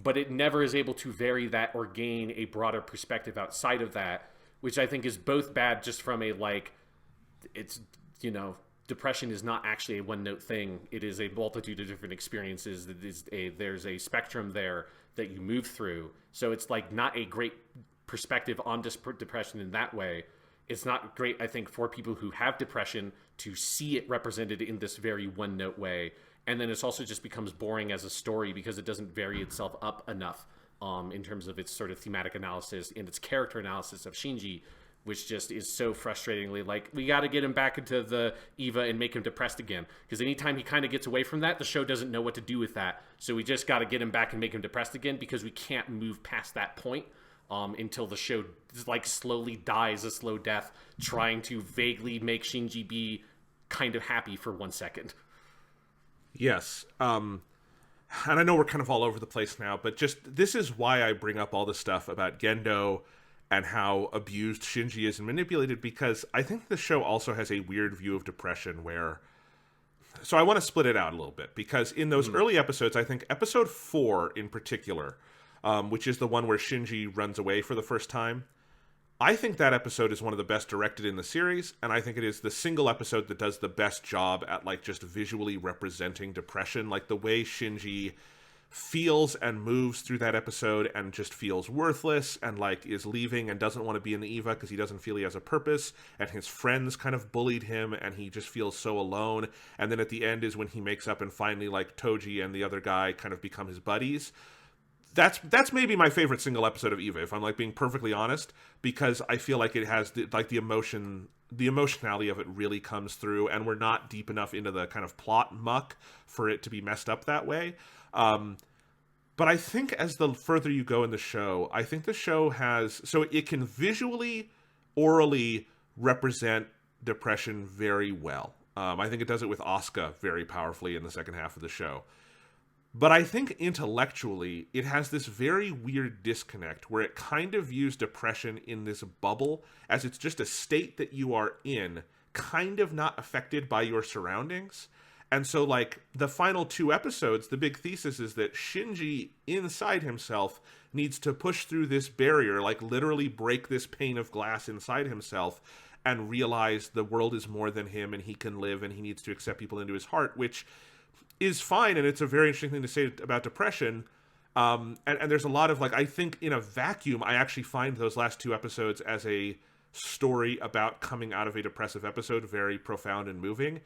but it never is able to vary that or gain a broader perspective outside of that, which I think is both bad just from a, like, it's, you know, depression is not actually a one-note thing. It is a multitude of different experiences. There's a spectrum there that you move through, so it's, like, not a great perspective on depression in that way. It's not great, I think, for people who have depression to see it represented in this very one-note way. And then it also just becomes boring as a story because it doesn't vary itself up enough in terms of its sort of thematic analysis and its character analysis of Shinji, which just is so frustratingly like, we got to get him back into the Eva and make him depressed again. Because anytime he kind of gets away from that, the show doesn't know what to do with that. So we just got to get him back and make him depressed again, because we can't move past that point. Until the show like slowly dies a slow death, trying to vaguely make Shinji be kind of happy for 1 second. Yes. And I know we're kind of all over the place now, but just this is why I bring up all this stuff about Gendo and how abused Shinji is and manipulated, because I think the show also has a weird view of depression where... So I want to split it out a little bit, because in those early episodes, I think episode 4 in particular... which is the one where Shinji runs away for the first time. I think that episode is one of the best directed in the series, and I think it is the single episode that does the best job at, like, just visually representing depression. Like, the way Shinji feels and moves through that episode and just feels worthless and, like, is leaving and doesn't want to be in the Eva because he doesn't feel he has a purpose, and his friends kind of bullied him and he just feels so alone. And then at the end is when he makes up and finally, like, Toji and the other guy kind of become his buddies. That's maybe my favorite single episode of Eva, if I'm, like, being perfectly honest, because I feel like it has the emotionality of it really comes through, and we're not deep enough into the kind of plot muck for it to be messed up that way. But I think as the further you go in the show, I think the show has, so it can visually, orally represent depression very well. I think it does it with Asuka very powerfully in the second half of the show. But I think intellectually, it has this very weird disconnect where it kind of views depression in this bubble as it's just a state that you are in, kind of not affected by your surroundings. And so, like, the final 2 episodes, the big thesis is that Shinji, inside himself, needs to push through this barrier, like, literally break this pane of glass inside himself, and realize the world is more than him, and he can live, and he needs to accept people into his heart, which... is fine, and it's a very interesting thing to say about depression. And there's a lot of, like, I think in a vacuum, I actually find those last 2 episodes as a story about coming out of a depressive episode very profound and moving.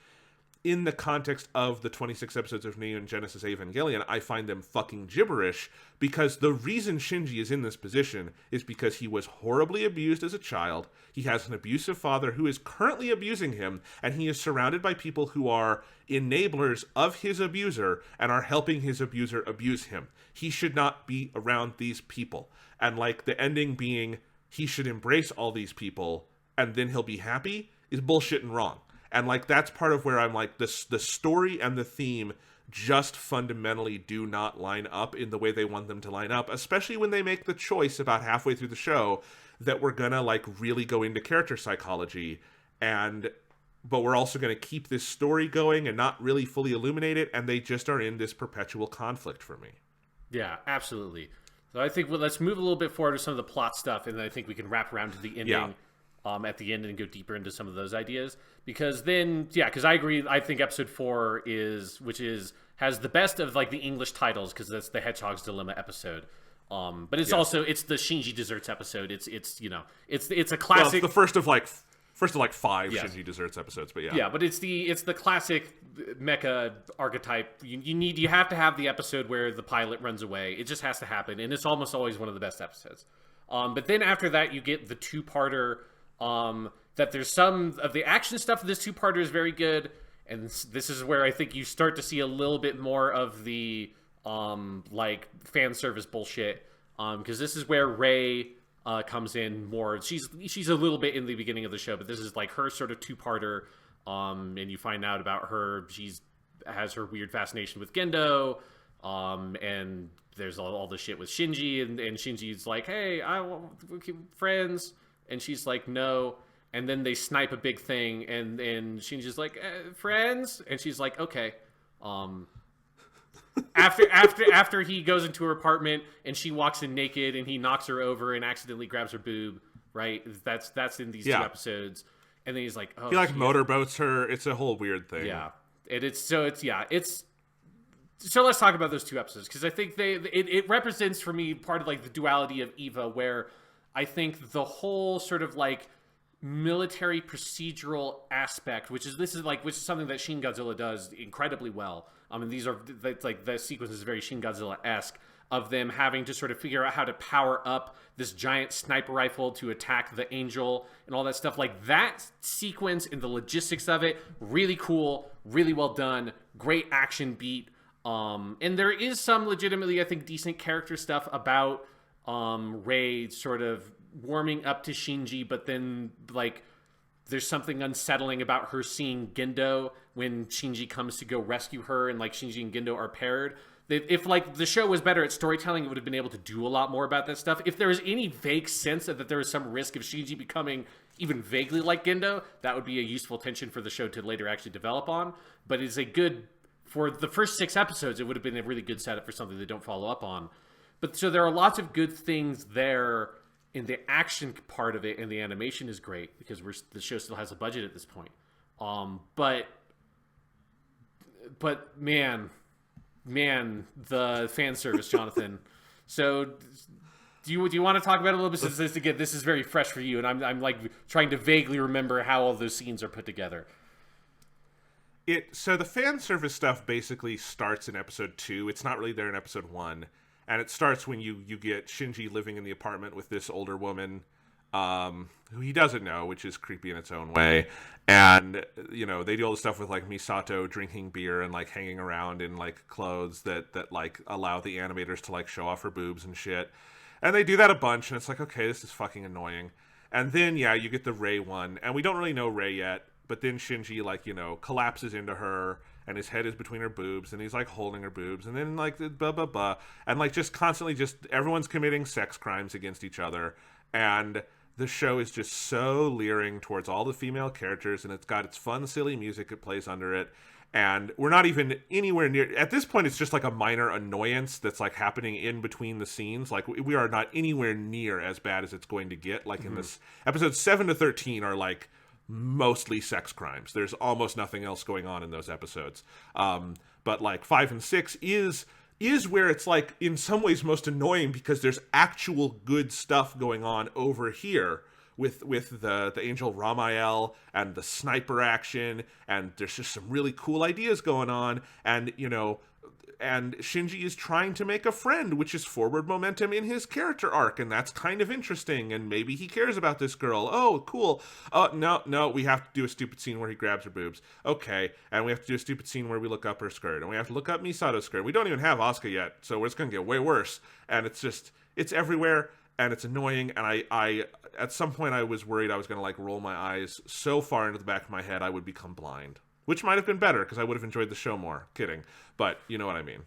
In the context of the 26 episodes of Neon Genesis Evangelion, I find them fucking gibberish, because the reason Shinji is in this position is because he was horribly abused as a child, he has an abusive father who is currently abusing him, and he is surrounded by people who are enablers of his abuser and are helping his abuser abuse him. He should not be around these people. And, like, the ending being he should embrace all these people and then he'll be happy is bullshit and wrong. And, like, that's part of where I'm like, the story and the theme just fundamentally do not line up in the way they want them to line up, especially when they make the choice about halfway through the show that we're gonna, like, really go into character psychology, but we're also gonna keep this story going and not really fully illuminate it, and they just are in this perpetual conflict for me. Yeah, absolutely. So I think, well, let's move a little bit forward to some of the plot stuff, and then I think we can wrap around to the ending. Yeah. At the end and go deeper into some of those ideas, because then, yeah, because I agree. I think episode 4 has the best of, like, the English titles, because that's the Hedgehog's Dilemma episode. But it's also, it's the Shinji Desserts episode. It's a classic. Well, it's the first of 5 Shinji Desserts episodes, but yeah. Yeah, but it's the classic mecha archetype. You have to have the episode where the pilot runs away. It just has to happen, and it's almost always one of the best episodes. But then after that, you get the 2-parter. That there's some of the action stuff of this 2-parter is very good, and this is where I think you start to see a little bit more of the like fan service bullshit. Because this is where Rey comes in more. She's a little bit in the beginning of the show, but this is like her sort of two-parter. And you find out about her. Has her weird fascination with Gendo. And there's all the shit with Shinji, and Shinji's like, hey, we keep friends, and she's like, no. And then they snipe a big thing, and Shinji's like, friends, and she's like, okay. After he goes into her apartment and she walks in naked and he knocks her over and accidentally grabs her boob, right? That's in these 2 episodes. And then he's like, oh, he like motorboats her. It's a whole weird thing. Yeah. So let's talk about those 2 episodes, because I think it represents for me part of like the duality of EVA, where I think the whole sort of like military procedural aspect, which is something that Shin Godzilla does incredibly well. I mean, the sequence is very Shin Godzilla-esque, of them having to sort of figure out how to power up this giant sniper rifle to attack the Angel and all that stuff. Like, that sequence and the logistics of it, really cool, really well done, great action beat. And there is some legitimately, I think, decent character stuff about Rey sort of warming up to Shinji, but then, like, there's something unsettling about her seeing Gendo when Shinji comes to go rescue her, and, like, Shinji and Gendo are paired. If, like, the show was better at storytelling, it would have been able to do a lot more about that stuff. If there was any vague sense that there was some risk of Shinji becoming even vaguely like Gendo, that would be a useful tension for the show to later actually develop on. But it's a good... For the first 6 episodes, it would have been a really good setup for something they don't follow up on. But so there are lots of good things there in the action part of it, and the animation is great because the show still has a budget at this point. But man, the fan service, Jonathan. So do you want to talk about it a little bit? Since this is very fresh for you, and I'm like trying to vaguely remember how all those scenes are put together. So the fan service stuff basically starts in episode 2. It's not really there in episode 1. And it starts when you get Shinji living in the apartment with this older woman who he doesn't know, which is creepy in its own way. And, you know, they do all the stuff with, like, Misato drinking beer and, like, hanging around in, like, clothes that like, allow the animators to, like, show off her boobs and shit. And they do that a bunch, and it's like, okay, this is fucking annoying. And then, yeah, you get the Rey one. And we don't really know Rey yet. But then Shinji, like, you know, collapses into her, and his head is between her boobs, and he's, like, holding her boobs, and then, like, blah, blah, blah. And, like, just constantly everyone's committing sex crimes against each other. And the show is just so leering towards all the female characters, and it's got its fun, silly music it plays under it. And we're not even anywhere near... At this point, it's just, like, a minor annoyance that's, like, happening in between the scenes. Like, we are not anywhere near as bad as it's going to get. Like, in this... Episodes 7 to 13 are, like... mostly sex crimes. There's almost nothing else going on in those episodes. But like 5 and 6 is where it's like in some ways most annoying, because there's actual good stuff going on over here with the Angel Ramael and the sniper action, and there's just some really cool ideas going on, and you know, and Shinji is trying to make a friend, which is forward momentum in his character arc, and that's kind of interesting, and maybe he cares about this girl. Oh, cool. No, we have to do a stupid scene where he grabs her boobs. Okay, and we have to do a stupid scene where we look up her skirt, and we have to look up Misato's skirt. We don't even have Asuka yet, so it's going to get way worse, and it's everywhere, and it's annoying, and I at some point I was worried I was going to, like, roll my eyes so far into the back of my head I would become blind. Which might have been better, because I would have enjoyed the show more. Kidding. But you know what I mean.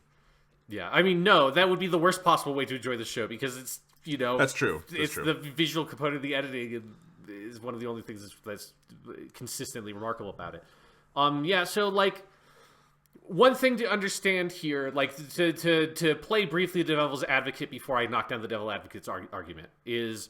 Yeah, I mean, no, that would be the worst possible way to enjoy the show, because it's, you know... That's true. It's the visual component of the editing is one of the only things that's consistently remarkable about it. Yeah, so, like, one thing to understand here, like, to play briefly the devil's advocate before I knock down the devil advocate's argument, is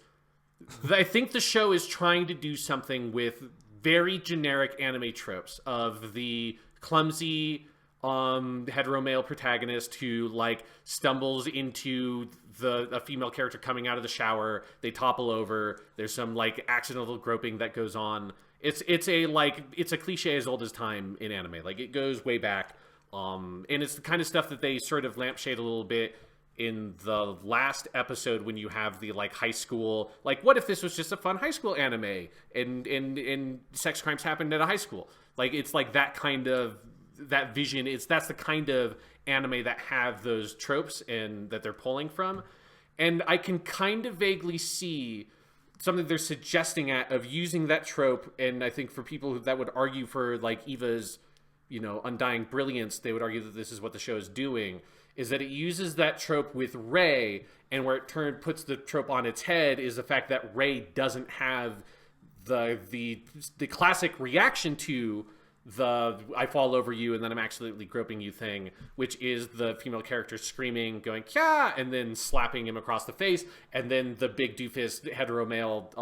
I think the show is trying to do something with very generic anime tropes of the clumsy hetero male protagonist who, like, stumbles into a female character coming out of the shower, they topple over, there's some, like, accidental groping that goes on. It's a cliche as old as time in anime. Like, it goes way back, and it's the kind of stuff that they sort of lampshade a little bit in the last episode when you have the, like, high school, like, what if this was just a fun high school anime and sex crimes happened at a high school? Like, it's like that kind of, that vision, that's the kind of anime that have those tropes and that they're pulling from. And I can kind of vaguely see something they're suggesting of using that trope. And I think for people that would argue for like Eva's, undying brilliance, they would argue that this is what the show is doing, is that it uses that trope with Rey, and where it puts the trope on its head is the fact that Rey doesn't have the classic reaction to the "I fall over you and then I'm absolutely groping you" thing, which is the female character screaming, going "Kya!" and then slapping him across the face, and then the big doofus hetero male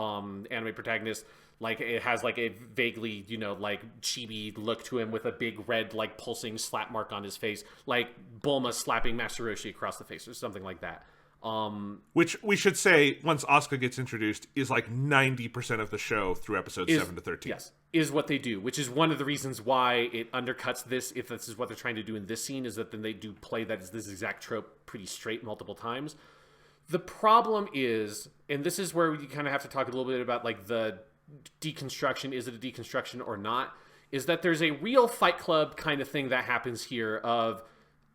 anime protagonist, like, it has like a vaguely like chibi look to him with a big red like pulsing slap mark on his face, like Bulma slapping Master Roshi across the face or something like that. Which we should say, once Asuka gets introduced, is like 90% of the show through episodes 7 to 13. Yes, is what they do, which is one of the reasons why it undercuts this. If this is what they're trying to do in this scene, is that then they do play this exact trope pretty straight multiple times. The problem is, and this is where you kind of have to talk a little bit about like the deconstruction, is it a deconstruction or not, is that there's a real Fight Club kind of thing that happens here of,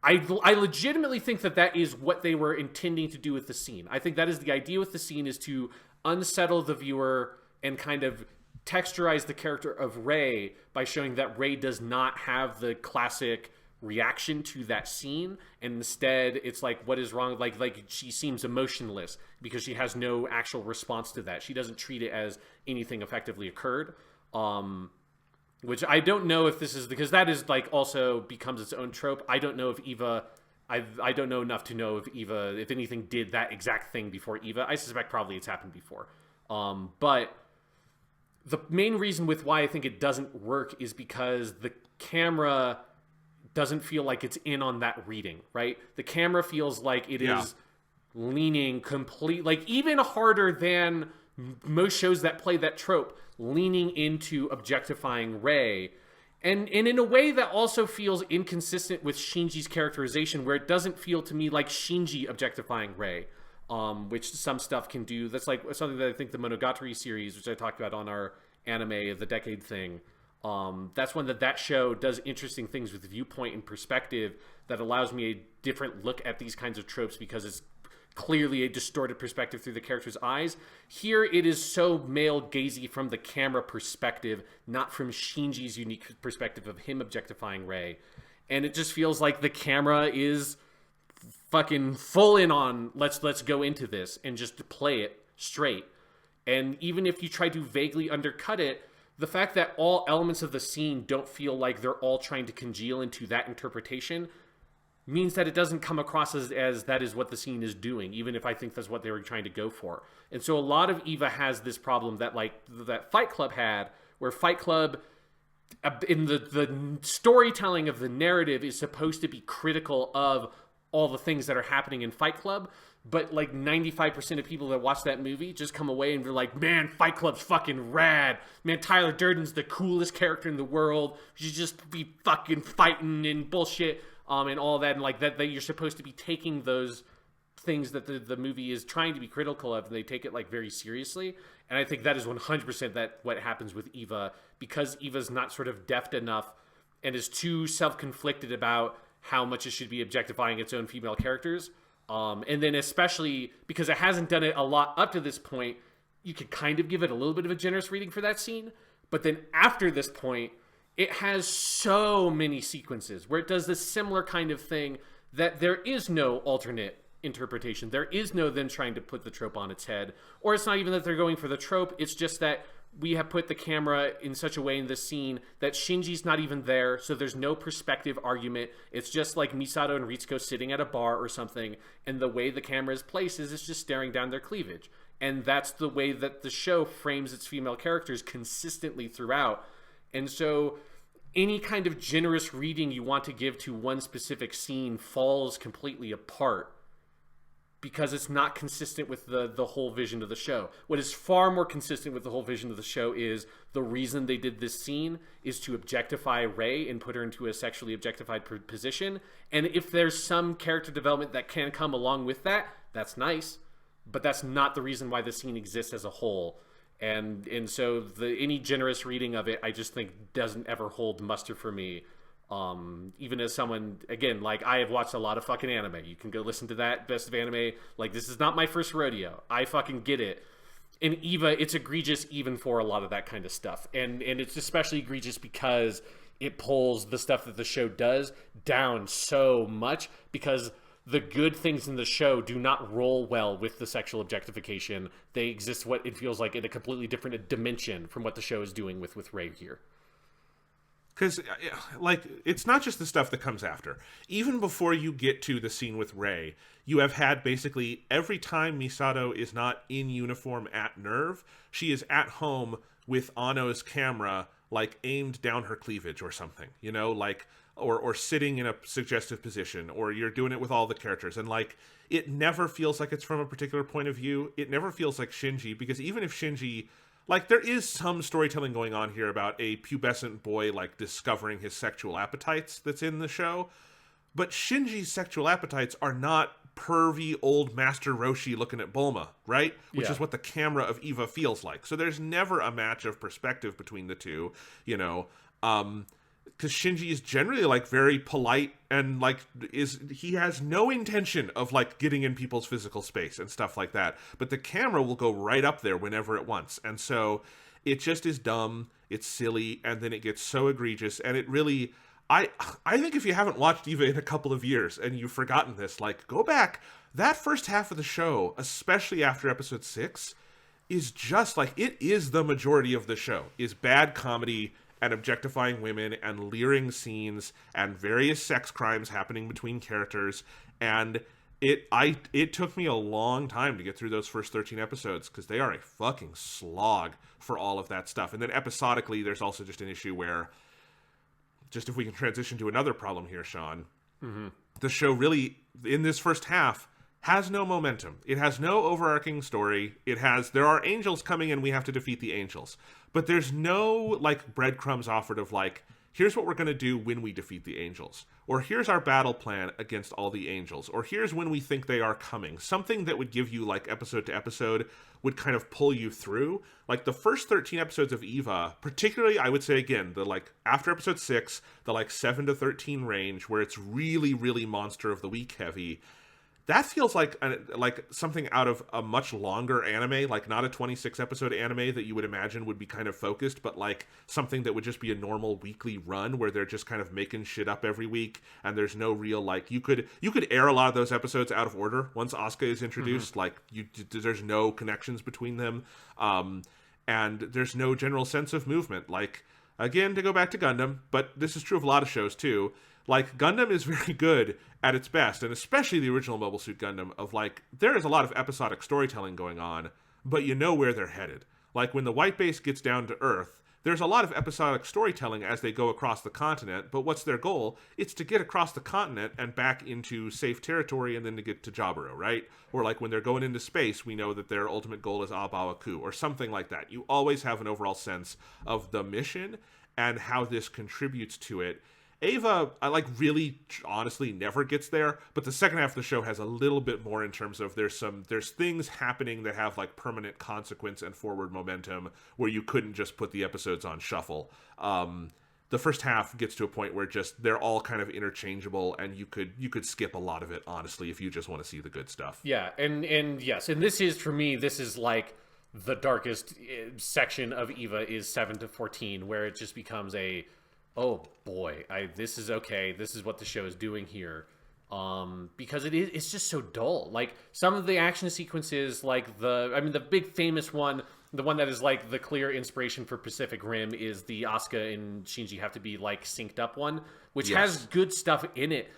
I legitimately think that is what they were intending to do with the scene. I think that is the idea with the scene, is to unsettle the viewer and kind of texturize the character of Rey by showing that Rey does not have the classic reaction to that scene, and instead it's like, what is wrong? Like she seems emotionless because she has no actual response to that. She doesn't treat it as anything effectively occurred. Which I don't know if this is, because that is like also becomes its own trope. I don't know if Eva, I don't know enough to know if Eva, if anything, did that exact thing before Eva. I suspect probably it's happened before. But the main reason with why I think it doesn't work is because the camera doesn't feel like it's in on that reading, right? The camera feels like it is leaning like even harder than most shows that play that trope, leaning into objectifying Rey, and in a way that also feels inconsistent with Shinji's characterization, where it doesn't feel to me like Shinji objectifying Rey, which some stuff can do. That's like something that I think the Monogatari series, which I talked about on our anime of the decade thing, that's one that show does interesting things with viewpoint and perspective that allows me a different look at these kinds of tropes, because it's clearly a distorted perspective through the character's eyes. Here it is so male gazy from the camera perspective, not from Shinji's unique perspective of him objectifying Rey. And it just feels like the camera is fucking full in on let's go into this and just play it straight. And even if you try to vaguely undercut it, the fact that all elements of the scene don't feel like they're all trying to congeal into that interpretation means that it doesn't come across as that is what the scene is doing, even if I think that's what they were trying to go for. And so a lot of Eva has this problem that that Fight Club had, where Fight Club, in the storytelling of the narrative, is supposed to be critical of all the things that are happening in Fight Club, but like 95% of people that watch that movie just come away and they're like, man, Fight Club's fucking rad. Man, Tyler Durden's the coolest character in the world. You should just be fucking fighting and bullshit. And all that, and like that you're supposed to be taking those things that the movie is trying to be critical of, and they take it like very seriously. And I think that is 100% that what happens with Eva, because Eva's not sort of deft enough and is too self-conflicted about how much it should be objectifying its own female characters. And then especially because it hasn't done it a lot up to this point, you could kind of give it a little bit of a generous reading for that scene. But then after this point, it has so many sequences where it does this similar kind of thing that there is no alternate interpretation. There is no them trying to put the trope on its head. Or it's not even that they're going for the trope. It's just that we have put the camera in such a way in this scene that Shinji's not even there, so there's no perspective argument. It's just like Misato and Ritsuko sitting at a bar or something, and the way the camera is placed is it's just staring down their cleavage. And that's the way that the show frames its female characters consistently throughout. And so any kind of generous reading you want to give to one specific scene falls completely apart because it's not consistent with the whole vision of the show. What is far more consistent with the whole vision of the show is the reason they did this scene is to objectify Rey and put her into a sexually objectified position. And if there's some character development that can come along with that, that's nice. But that's not the reason why the scene exists as a whole. And so any generous reading of it, I just think doesn't ever hold muster for me. Even as someone, again, like, I have watched a lot of fucking anime. You can go listen to that Best of Anime. Like, this is not my first rodeo. I fucking get it. In Eva, it's egregious even for a lot of that kind of stuff. And it's especially egregious because it pulls the stuff that the show does down so much, because the good things in the show do not roll well with the sexual objectification. They exist, what it feels like, in a completely different dimension from what the show is doing with Rei here. Because, like, it's not just the stuff that comes after. Even before you get to the scene with Rei, you have had basically every time Misato is not in uniform at Nerve, she is at home with Anno's camera, like, aimed down her cleavage or something, you know, like, or sitting in a suggestive position, or you're doing it with all the characters. And, like, it never feels like it's from a particular point of view. It never feels like Shinji, because even if Shinji... Like, there is some storytelling going on here about a pubescent boy, like, discovering his sexual appetites that's in the show. But Shinji's sexual appetites are not pervy old Master Roshi looking at Bulma, right? Which is what the camera of Eva feels like. So there's never a match of perspective between the two, you know. Because Shinji is generally, like, very polite and, like, he has no intention of, like, getting in people's physical space and stuff like that. But the camera will go right up there whenever it wants. And so it just is dumb, it's silly, and then it gets so egregious. And it really... I think if you haven't watched Eva in a couple of years and you've forgotten this, like, go back. That first half of the show, especially after episode 6, is just, like, it is the majority of the show. Is bad comedy and objectifying women and leering scenes and various sex crimes happening between characters. And it took me a long time to get through those first 13 episodes, because they are a fucking slog for all of that stuff. And then episodically, there's also just an issue where, just if we can transition to another problem here, Sean, the show really, in this first half, has no momentum. It has no overarching story. There are angels coming and we have to defeat the angels. But there's no, like, breadcrumbs offered of, like, here's what we're going to do when we defeat the angels. Or here's our battle plan against all the angels. Or here's when we think they are coming. Something that would give you, like, episode to episode, would kind of pull you through. Like, the first 13 episodes of Eva, particularly, I would say, again, the, like, after episode 6, the, like, 7 to 13 range, where it's really, really Monster of the Week heavy, that feels like something out of a much longer anime, like not a 26-episode anime that you would imagine would be kind of focused, but like something that would just be a normal weekly run where they're just kind of making shit up every week, and there's no real, like, you could air a lot of those episodes out of order once Asuka is introduced. Like, there's no connections between them, and there's no general sense of movement. Like, again, to go back to Gundam, but this is true of a lot of shows too. Like, Gundam is very good at its best, and especially the original Mobile Suit Gundam, of, like, there is a lot of episodic storytelling going on, but you know where they're headed. Like, when the white base gets down to Earth, there's a lot of episodic storytelling as they go across the continent, but what's their goal? It's to get across the continent and back into safe territory and then to get to Jaburo, right? Or, like, when they're going into space, we know that their ultimate goal is Abawaku, or something like that. You always have an overall sense of the mission and how this contributes to it. Eva, I like, really honestly never gets there, but the second half of the show has a little bit more in terms of there's things happening that have, like, permanent consequence and forward momentum where you couldn't just put the episodes on shuffle. The first half gets to a point where just they're all kind of interchangeable, and you could skip a lot of it, honestly, if you just want to see the good stuff. Yeah, and yes, and this is, for me, this is like the darkest section of Eva is 7 to 14, where it just becomes a, oh boy, this is okay. This is what the show is doing here. Because it's just so dull. Like, some of the action sequences, like the big famous one, the one that is like the clear inspiration for Pacific Rim, is the Asuka and Shinji have to be, like, synced up one, which has good stuff in it,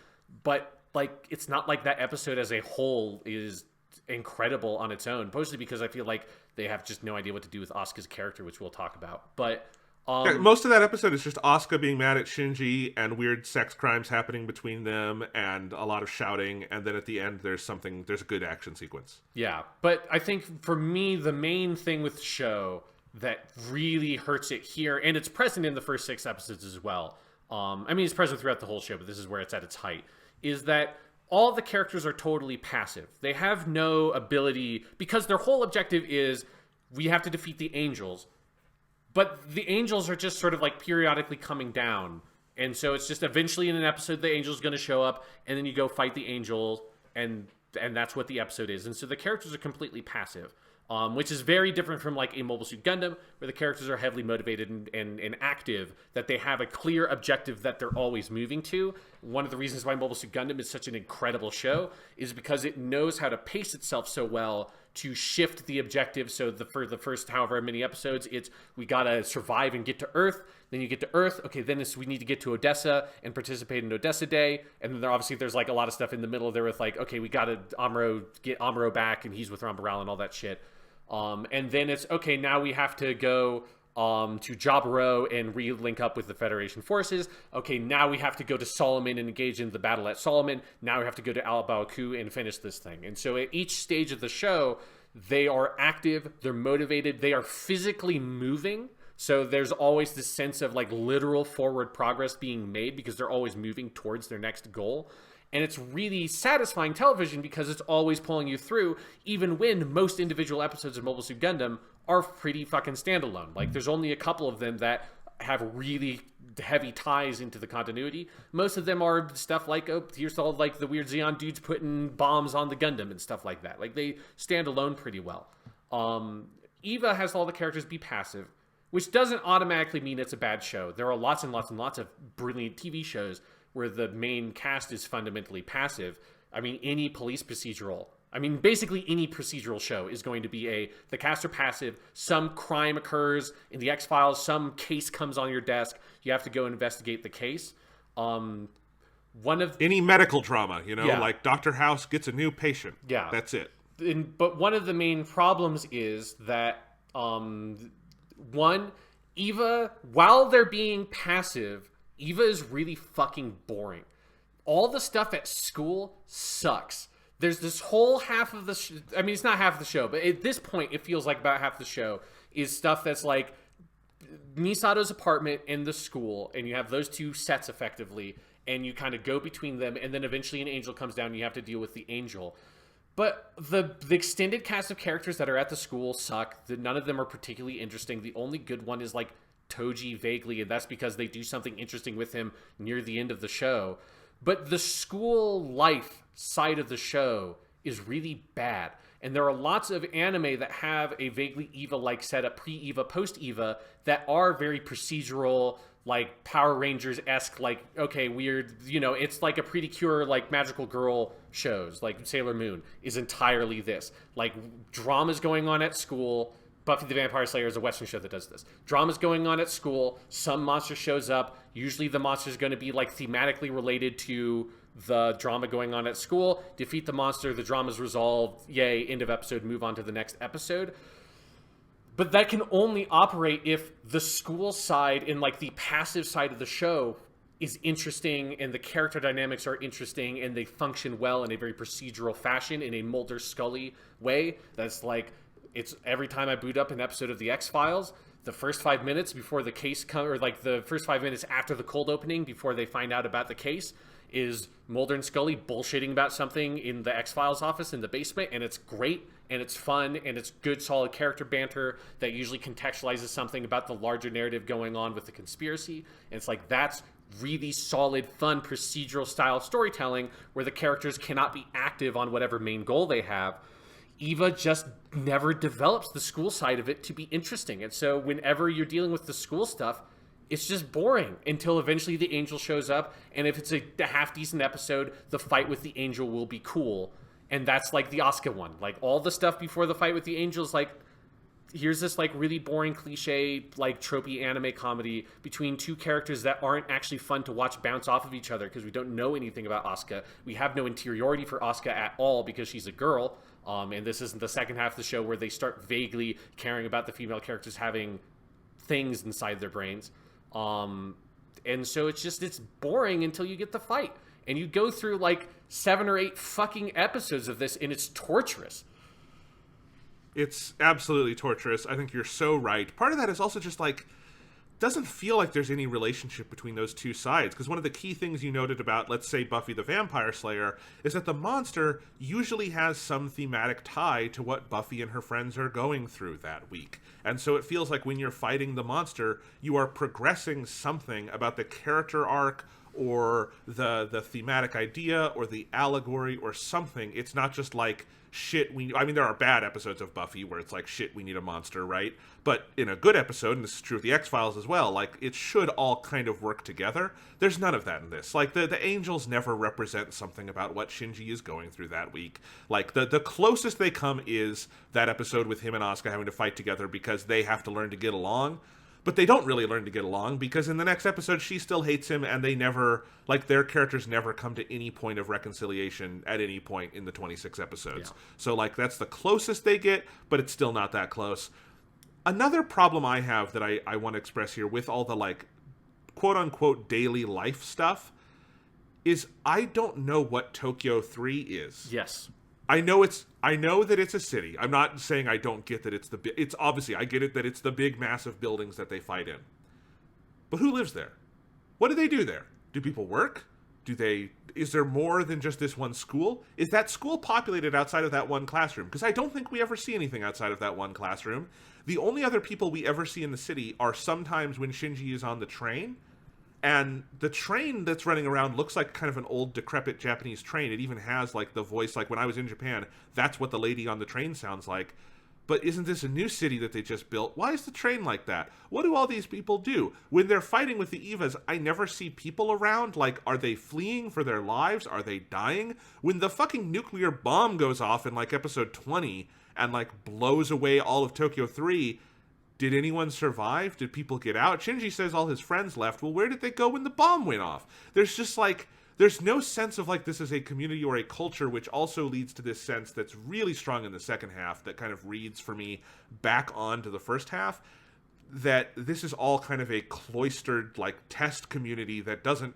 but, like, it's not like that episode as a whole is incredible on its own, mostly because I feel like they have just no idea what to do with Asuka's character, which we'll talk about. But most of that episode is just Asuka being mad at Shinji and weird sex crimes happening between them and a lot of shouting, and then at the end there's a good action sequence. Yeah, but I think for me the main thing with the show that really hurts it here, and it's present in the first 6 episodes as well, it's present throughout the whole show, but this is where it's at its height, is that all the characters are totally passive. They have no ability, because their whole objective is, we have to defeat the angels. But the angels are just sort of, like, periodically coming down And so it's just eventually in an episode the angel's going to show up, and then you go fight the angel, and that's what the episode is. And so the characters are completely passive, which is very different from like a Mobile Suit Gundam, where the characters are heavily motivated and active, that they have a clear objective that they're always moving to. One of the reasons why Mobile Suit Gundam is such an incredible show is because it knows how to pace itself so well to shift the objective. So for the first however many episodes, it's we gotta survive and get to Earth. Then you get to Earth. Okay, then we need to get to Odessa and participate in Odessa Day. And then there's like a lot of stuff in the middle there with like, okay, we gotta get Amuro back, and he's with Rambaral and all that shit. And then it's okay, now we have to go to Jaburo and re-link up with the Federation forces. Okay, now we have to go to Solomon and engage in the battle at Solomon. Now we have to go to Al-Baku and finish this thing. And so at each stage of the show, they are active, they're motivated, they are physically moving. So there's always this sense of like literal forward progress being made because they're always moving towards their next goal. And it's really satisfying television because it's always pulling you through, even when most individual episodes of Mobile Suit Gundam are pretty fucking standalone. Like, there's only a couple of them that have really heavy ties into the continuity. Most of them are stuff like, oh, here's all like the weird Xeon dudes putting bombs on the Gundam and stuff like that. Like, they stand alone pretty well. Eva has all the characters be passive, which doesn't automatically mean it's a bad show. There are lots and lots and lots of brilliant TV shows where the main cast is fundamentally passive. I mean, any police procedural, basically any procedural show is going to be the cast are passive, some crime occurs in the X-Files, some case comes on your desk, you have to go investigate the case. Any medical drama, Yeah. like Dr. House gets a new patient. Yeah. That's it. But one of the main problems is that, one, Eva, while they're being passive, Eva is really fucking boring. All the stuff at school sucks. There's this whole half of the it's not half of the show, but at this point it feels like about half the show is stuff that's like Misato's apartment and the school, and you have those two sets effectively, and you kind of go between them, and then eventually an angel comes down and you have to deal with the angel. But the extended cast of characters that are at the school suck. None of them are particularly interesting. The only good one is like Toji vaguely, and that's because they do something interesting with him near the end of the show. But the school life side of the show is really bad. And there are lots of anime that have a vaguely Eva-like setup, pre-Eva, post-Eva, that are very procedural, like Power Rangers-esque, like, okay, weird, it's like a Pretty Cure, like magical girl shows, like Sailor Moon is entirely this. Like, drama's going on at school. Buffy the Vampire Slayer is a Western show that does this. Drama's going on at school. Some monster shows up. Usually the monster's going to be like thematically related to the drama going on at school. Defeat the monster. The drama's resolved. Yay, end of episode. Move on to the next episode. But that can only operate if the school side and like the passive side of the show is interesting and the character dynamics are interesting and they function well in a very procedural fashion in a Mulder Scully way. That's like, it's every time I boot up an episode of the X-Files, the first 5 minutes before the case comes, or like the first 5 minutes after the cold opening, before they find out about the case, is Mulder and Scully bullshitting about something in the X-Files office in the basement, and it's great, and it's fun, and it's good, solid character banter that usually contextualizes something about the larger narrative going on with the conspiracy, and it's like, that's really solid, fun, procedural style storytelling where the characters cannot be active on whatever main goal they have. Eva just never develops the school side of it to be interesting. And so whenever you're dealing with the school stuff, it's just boring until eventually the angel shows up. And if it's a half-decent episode, the fight with the angel will be cool. And that's like the Asuka one. Like, all the stuff before the fight with the angel is like, here's this like really boring cliche, like tropey anime comedy between two characters that aren't actually fun to watch bounce off of each other because we don't know anything about Asuka. We have no interiority for Asuka at all because she's a girl. And this isn't the second half of the show where they start vaguely caring about the female characters having things inside their brains. And so it's boring until you get the fight. And you go through like 7 or 8 fucking episodes of this, and it's torturous. It's absolutely torturous. I think you're so right. Part of that is also just like, doesn't feel like there's any relationship between those two sides, because one of the key things you noted about, let's say, Buffy the Vampire Slayer is that the monster usually has some thematic tie to what Buffy and her friends are going through that week. And so it feels like when you're fighting the monster, you are progressing something about the character arc or the thematic idea or the allegory or something. It's not just like, shit, there are bad episodes of Buffy where it's like, shit, we need a monster, right? But in a good episode, and this is true of the X-Files as well, like, it should all kind of work together. There's none of that in this. Like, the angels never represent something about what Shinji is going through that week. Like, the closest they come is that episode with him and Asuka having to fight together because they have to learn to get along. But they don't really learn to get along, because in the next episode, she still hates him, and they never, like, their characters never come to any point of reconciliation at any point in the 26 episodes. Yeah. So, like, that's the closest they get, but it's still not that close. Another problem I have that I want to express here with all the, like, quote-unquote daily life stuff is I don't know what Tokyo 3 is. Yes. I know that it's a city. I'm not saying I don't get that it's obviously, I get it that it's the big massive buildings that they fight in. But who lives there? What do they do there? Do people work? Is there more than just this one school? Is that school populated outside of that one classroom? Because I don't think we ever see anything outside of that one classroom. The only other people we ever see in the city are sometimes when Shinji is on the train. And the train that's running around looks like kind of an old, decrepit Japanese train. It even has, like, the voice, like, when I was in Japan, that's what the lady on the train sounds like. But isn't this a new city that they just built? Why is the train like that? What do all these people do? When they're fighting with the Evas, I never see people around. Like, are they fleeing for their lives? Are they dying? When the fucking nuclear bomb goes off in, like, episode 20 and, like, blows away all of Tokyo 3... did anyone survive? Did people get out? Shinji says all his friends left. Well, where did they go when the bomb went off? There's just like, there's no sense of like this is a community or a culture, which also leads to this sense that's really strong in the second half that kind of reads for me back on to the first half, that this is all kind of a cloistered like test community that it doesn't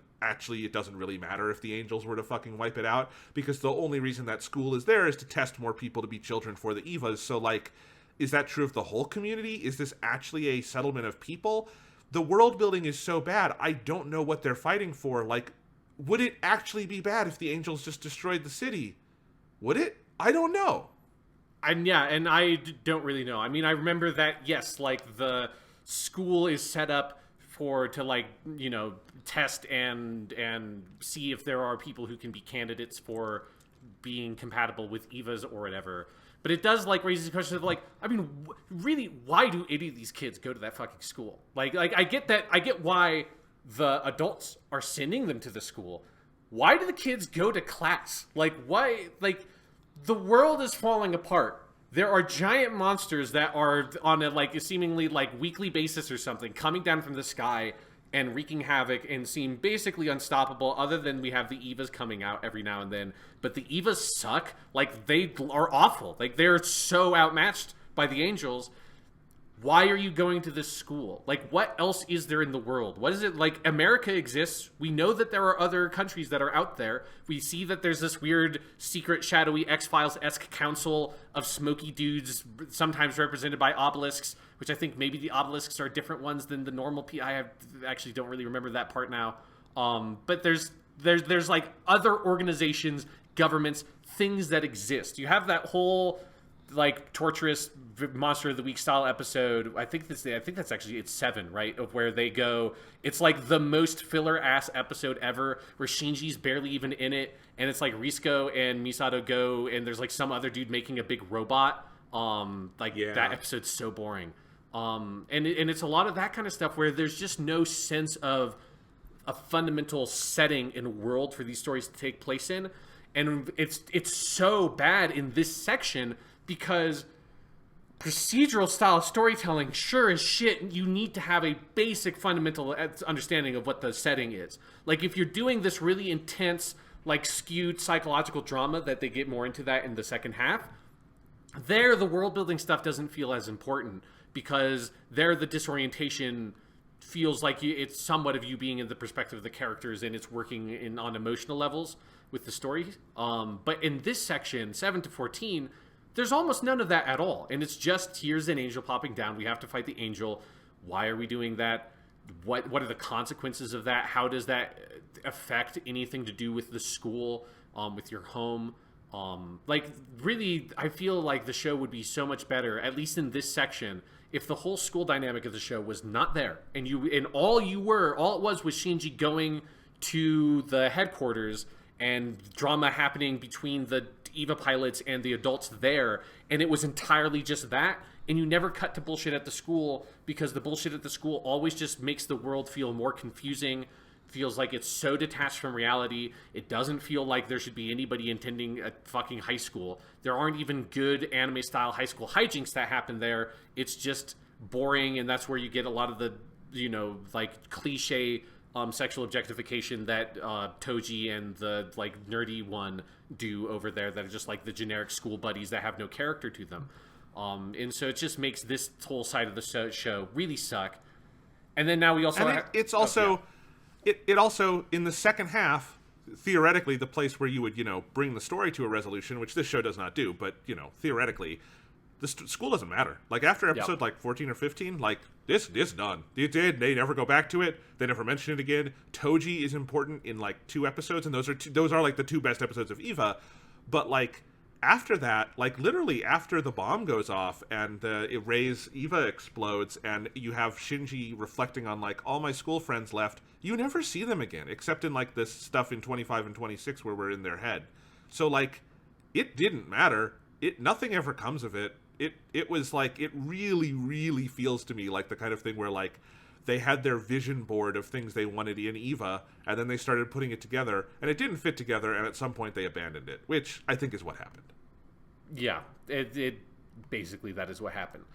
really matter if the angels were to fucking wipe it out, because the only reason that school is there is to test more people to be children for the Evas. So like, is that true of the whole community? Is this actually a settlement of people? The world building is so bad, I don't know what they're fighting for. Like, would it actually be bad if the angels just destroyed the city? Would it? I don't know. And I don't really know. I mean, I remember that, yes, like, the school is set up to, like, you know, test and see if there are people who can be candidates for being compatible with Evas or whatever. But it does, like, raise the question of, like, I mean, really, why do any of these kids go to that fucking school? Like, I get that. I get why the adults are sending them to the school. Why do the kids go to class? Like, why? Like, the world is falling apart. There are giant monsters that are on a, like, a seemingly, like, weekly basis or something coming down from the sky and wreaking havoc and seem basically unstoppable, other than we have the Evas coming out every now and then. But the Evas suck. Like, they are awful. Like, they're so outmatched by the angels. Why are you going to this school? Like, what else is there in the world? What is it? Like, America exists. We know that there are other countries that are out there. We see that there's this weird, secret, shadowy X-Files-esque council of smoky dudes, sometimes represented by obelisks, which I think maybe the obelisks are different ones than the normal I actually don't really remember that part now. But there's like other organizations, governments, things that exist. You have that whole like torturous Monster of the Week style episode. I think that's actually, it's 7, right? Of where they go. It's like the most filler ass episode ever, where Shinji's barely even in it, and it's like Risco and Misato go, and there's like some other dude making a big robot. That episode's so boring. And it's a lot of that kind of stuff where there's just no sense of a fundamental setting and world for these stories to take place in. And it's so bad in this section because procedural style storytelling, sure as shit, you need to have a basic fundamental understanding of what the setting is. Like, if you're doing this really intense, like, skewed psychological drama that they get more into that in the second half, there the world building stuff doesn't feel as important, because there the disorientation feels like it's somewhat of you being in the perspective of the characters, and it's working on emotional levels with the story. But in this section, 7 to 14, there's almost none of that at all. And it's just, here's an angel popping down. We have to fight the angel. Why are we doing that? what are the consequences of that? How does that affect anything to do with the school, with your home? Like, really, I feel like the show would be so much better, at least in this section, if the whole school dynamic of the show was not there, and all it was Shinji going to the headquarters and drama happening between the EVA pilots and the adults there, and it was entirely just that, and you never cut to bullshit at the school, because the bullshit at the school always just makes the world feel more confusing, feels like it's so detached from reality. It doesn't feel like there should be anybody attending a fucking high school. There aren't even good anime-style high school hijinks that happen there. It's just boring, and that's where you get a lot of the, like, cliche sexual objectification that Toji and the, like, nerdy one do over there, that are just, like, the generic school buddies that have no character to them. And so it just makes this whole side of the show really suck. And then now we also it's also... It also, in the second half, theoretically, the place where you would, bring the story to a resolution, which this show does not do, but, theoretically, the school doesn't matter. Like, after episode, 14 or 15, like, this is done. They never go back to it. They never mention it again. Toji is important in, 2 episodes, and those are the 2 best episodes of EVA. But, after that, literally after the bomb goes off and the EVA explodes, and you have Shinji reflecting on, all my school friends left, you never see them again, except in, this stuff in 25 and 26 where we're in their head. So, it didn't matter. Nothing ever comes of it. It was, it really, really feels to me like the kind of thing where, they had their vision board of things they wanted in EVA, and then they started putting it together, and it didn't fit together, and at some point they abandoned it, which I think is what happened. Yeah, it basically that is what happened.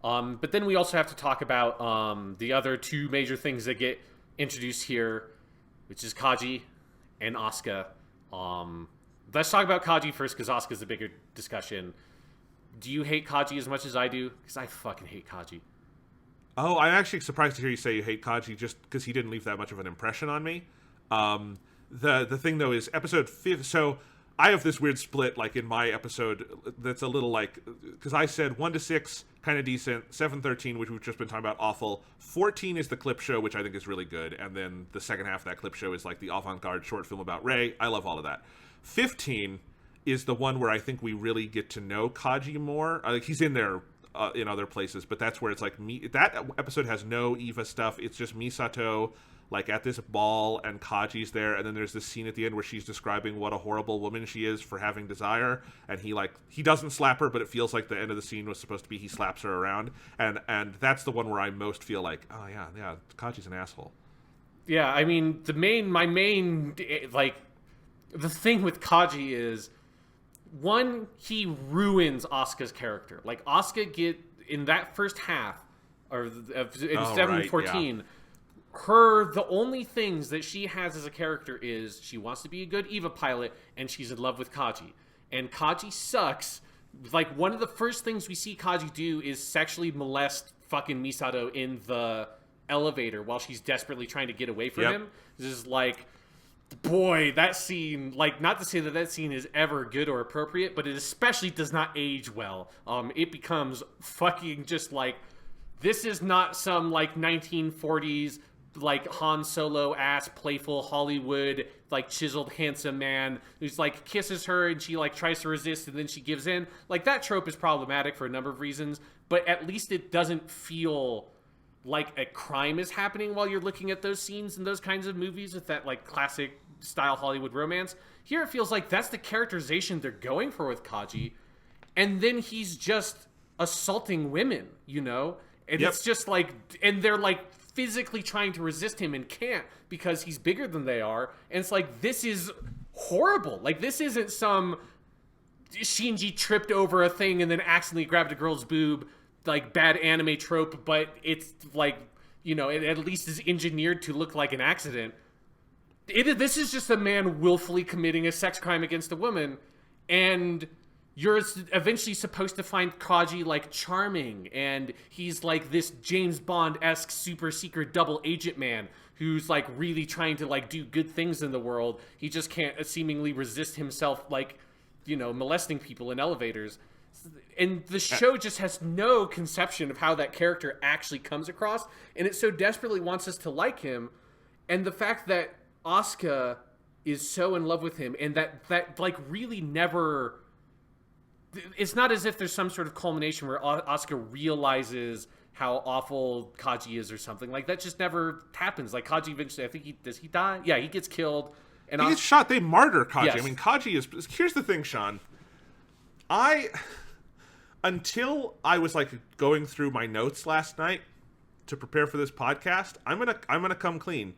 But then we also have to talk about the other 2 major things that get introduced here, which is Kaji and Asuka. Let's talk about Kaji first, because Asuka's the bigger discussion. Do you hate Kaji as much as I do? Because I fucking hate Kaji. Oh, I'm actually surprised to hear you say you hate Kaji, just because he didn't leave that much of an impression on me. The thing, though, is episode 5... So, I have this weird split, in my episode, that's a little, because I said 1 to 6, kind of decent, 7-13, which we've just been talking about, awful. 14 is the clip show, which I think is really good, and then the second half of that clip show is, the avant-garde short film about Rei. I love all of that. 15 is the one where I think we really get to know Kaji more. He's in there in other places, but that's where it's that episode has no EVA stuff. It's just Misato at this ball, and Kaji's there, and then there's this scene at the end where she's describing what a horrible woman she is for having desire, and he doesn't slap her, but it feels like the end of the scene was supposed to be he slaps her around, and that's the one where I most feel oh yeah, Kaji's an asshole. Yeah, I mean, the thing with Kaji is, one, he ruins Asuka's character. Asuka in that first half, or in 7-14, the only things that she has as a character is she wants to be a good EVA pilot, and she's in love with Kaji. And Kaji sucks. One of the first things we see Kaji do is sexually molest fucking Misato in the elevator while she's desperately trying to get away from him. This is boy, that scene, not to say that scene is ever good or appropriate, but it especially does not age well. It becomes fucking just this is not some 1940s Han Solo ass playful Hollywood chiseled handsome man who's kisses her and she tries to resist and then she gives in. That trope is problematic for a number of reasons, but at least it doesn't feel like a crime is happening while you're looking at those scenes in those kinds of movies with that classic style Hollywood romance. Here it feels like that's the characterization they're going for with Kaji, and then he's just assaulting women, and it's just and they're physically trying to resist him and can't because he's bigger than they are, and it's this is horrible. This isn't some Shinji tripped over a thing and then accidentally grabbed a girl's boob bad anime trope, but it's it at least is engineered to look like an accident. This is just a man willfully committing a sex crime against a woman, and you're eventually supposed to find Kaji charming, and he's this James Bond-esque super secret double agent man who's really trying to do good things in the world. He just can't seemingly resist himself molesting people in elevators. And the show just has no conception of how that character actually comes across, and it so desperately wants us to like him. And the fact that Asuka is so in love with him, and that like really never... It's not as if there's some sort of culmination where Asuka realizes how awful Kaji is or something. Like, that just never happens. Like, Kaji eventually, I think does he die? Yeah, he gets killed. And he gets shot. They martyr Kaji. Yes. I mean, Kaji is... Here's the thing, Sean. Until I was like going through my notes last night to prepare for this podcast, I'm gonna come clean.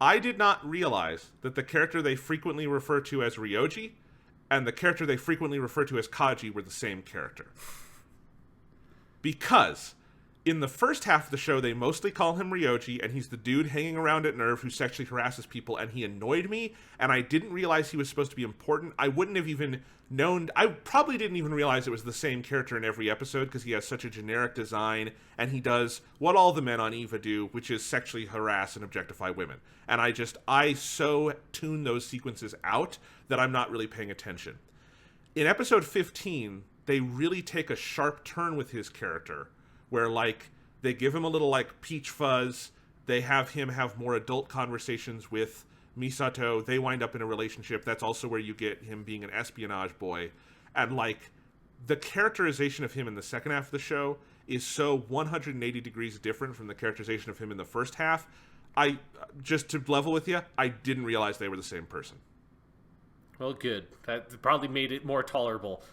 I did not realize that the character they frequently refer to as Ryoji and the character they frequently refer to as Kaji were the same character. Because in the first half of the show, they mostly call him Ryoji, and he's the dude hanging around at Nerve who sexually harasses people, and he annoyed me, and I didn't realize he was supposed to be important. I wouldn't have even known... I probably didn't even realize it was the same character in every episode, because he has such a generic design, and he does what all the men on EVA do, which is sexually harass and objectify women. And I so tune those sequences out that I'm not really paying attention. In episode 15, they really take a sharp turn with his character, where, like, they give him a little, like, peach fuzz. They have him have more adult conversations with Misato. They wind up in a relationship. That's also where you get him being an espionage boy. And, like, the characterization of him in the second half of the show is so 180 degrees different from the characterization of him in the first half. Just to level with you, I didn't realize they were the same person. Well, good. That probably made it more tolerable.